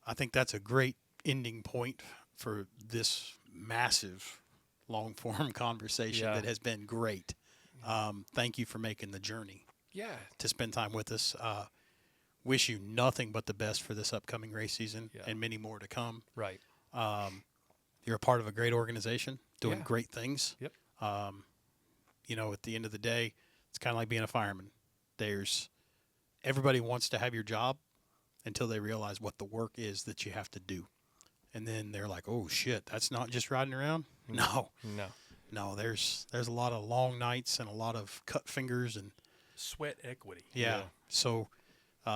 I think that's a great ending point for this massive long-form conversation that has been great. Thank you for making the journey. Yeah. To spend time with us. Wish you nothing but the best for this upcoming race season and many more to come. Right. You're a part of a great organization doing Yeah. great things. Yep. You know, at the end of the day, it's kind of like being a fireman. Everybody wants to have your job until they realize what the work is that you have to do. And then they're like, oh, shit, that's not just riding around? No. No, there's a lot of long nights and a lot of cut fingers and sweat equity. Yeah. So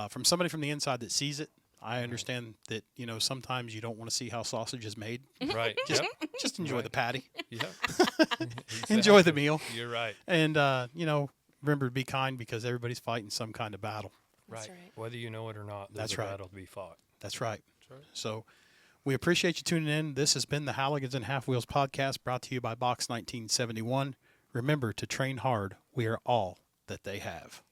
from somebody from the inside that sees it, I understand that, you know, sometimes you don't want to see how sausage is made. Right. Just enjoy the patty. Yeah. Enjoy the meal. You're right. And, you know, remember to be kind because everybody's fighting some kind of battle. That's Right. right. Whether you know it or not, there's That's a right. battle to be fought. That's right. That's right. So we appreciate you tuning in. This has been the Halligans and Half Wheels podcast brought to you by Box 1971. Remember to train hard. We are all that they have.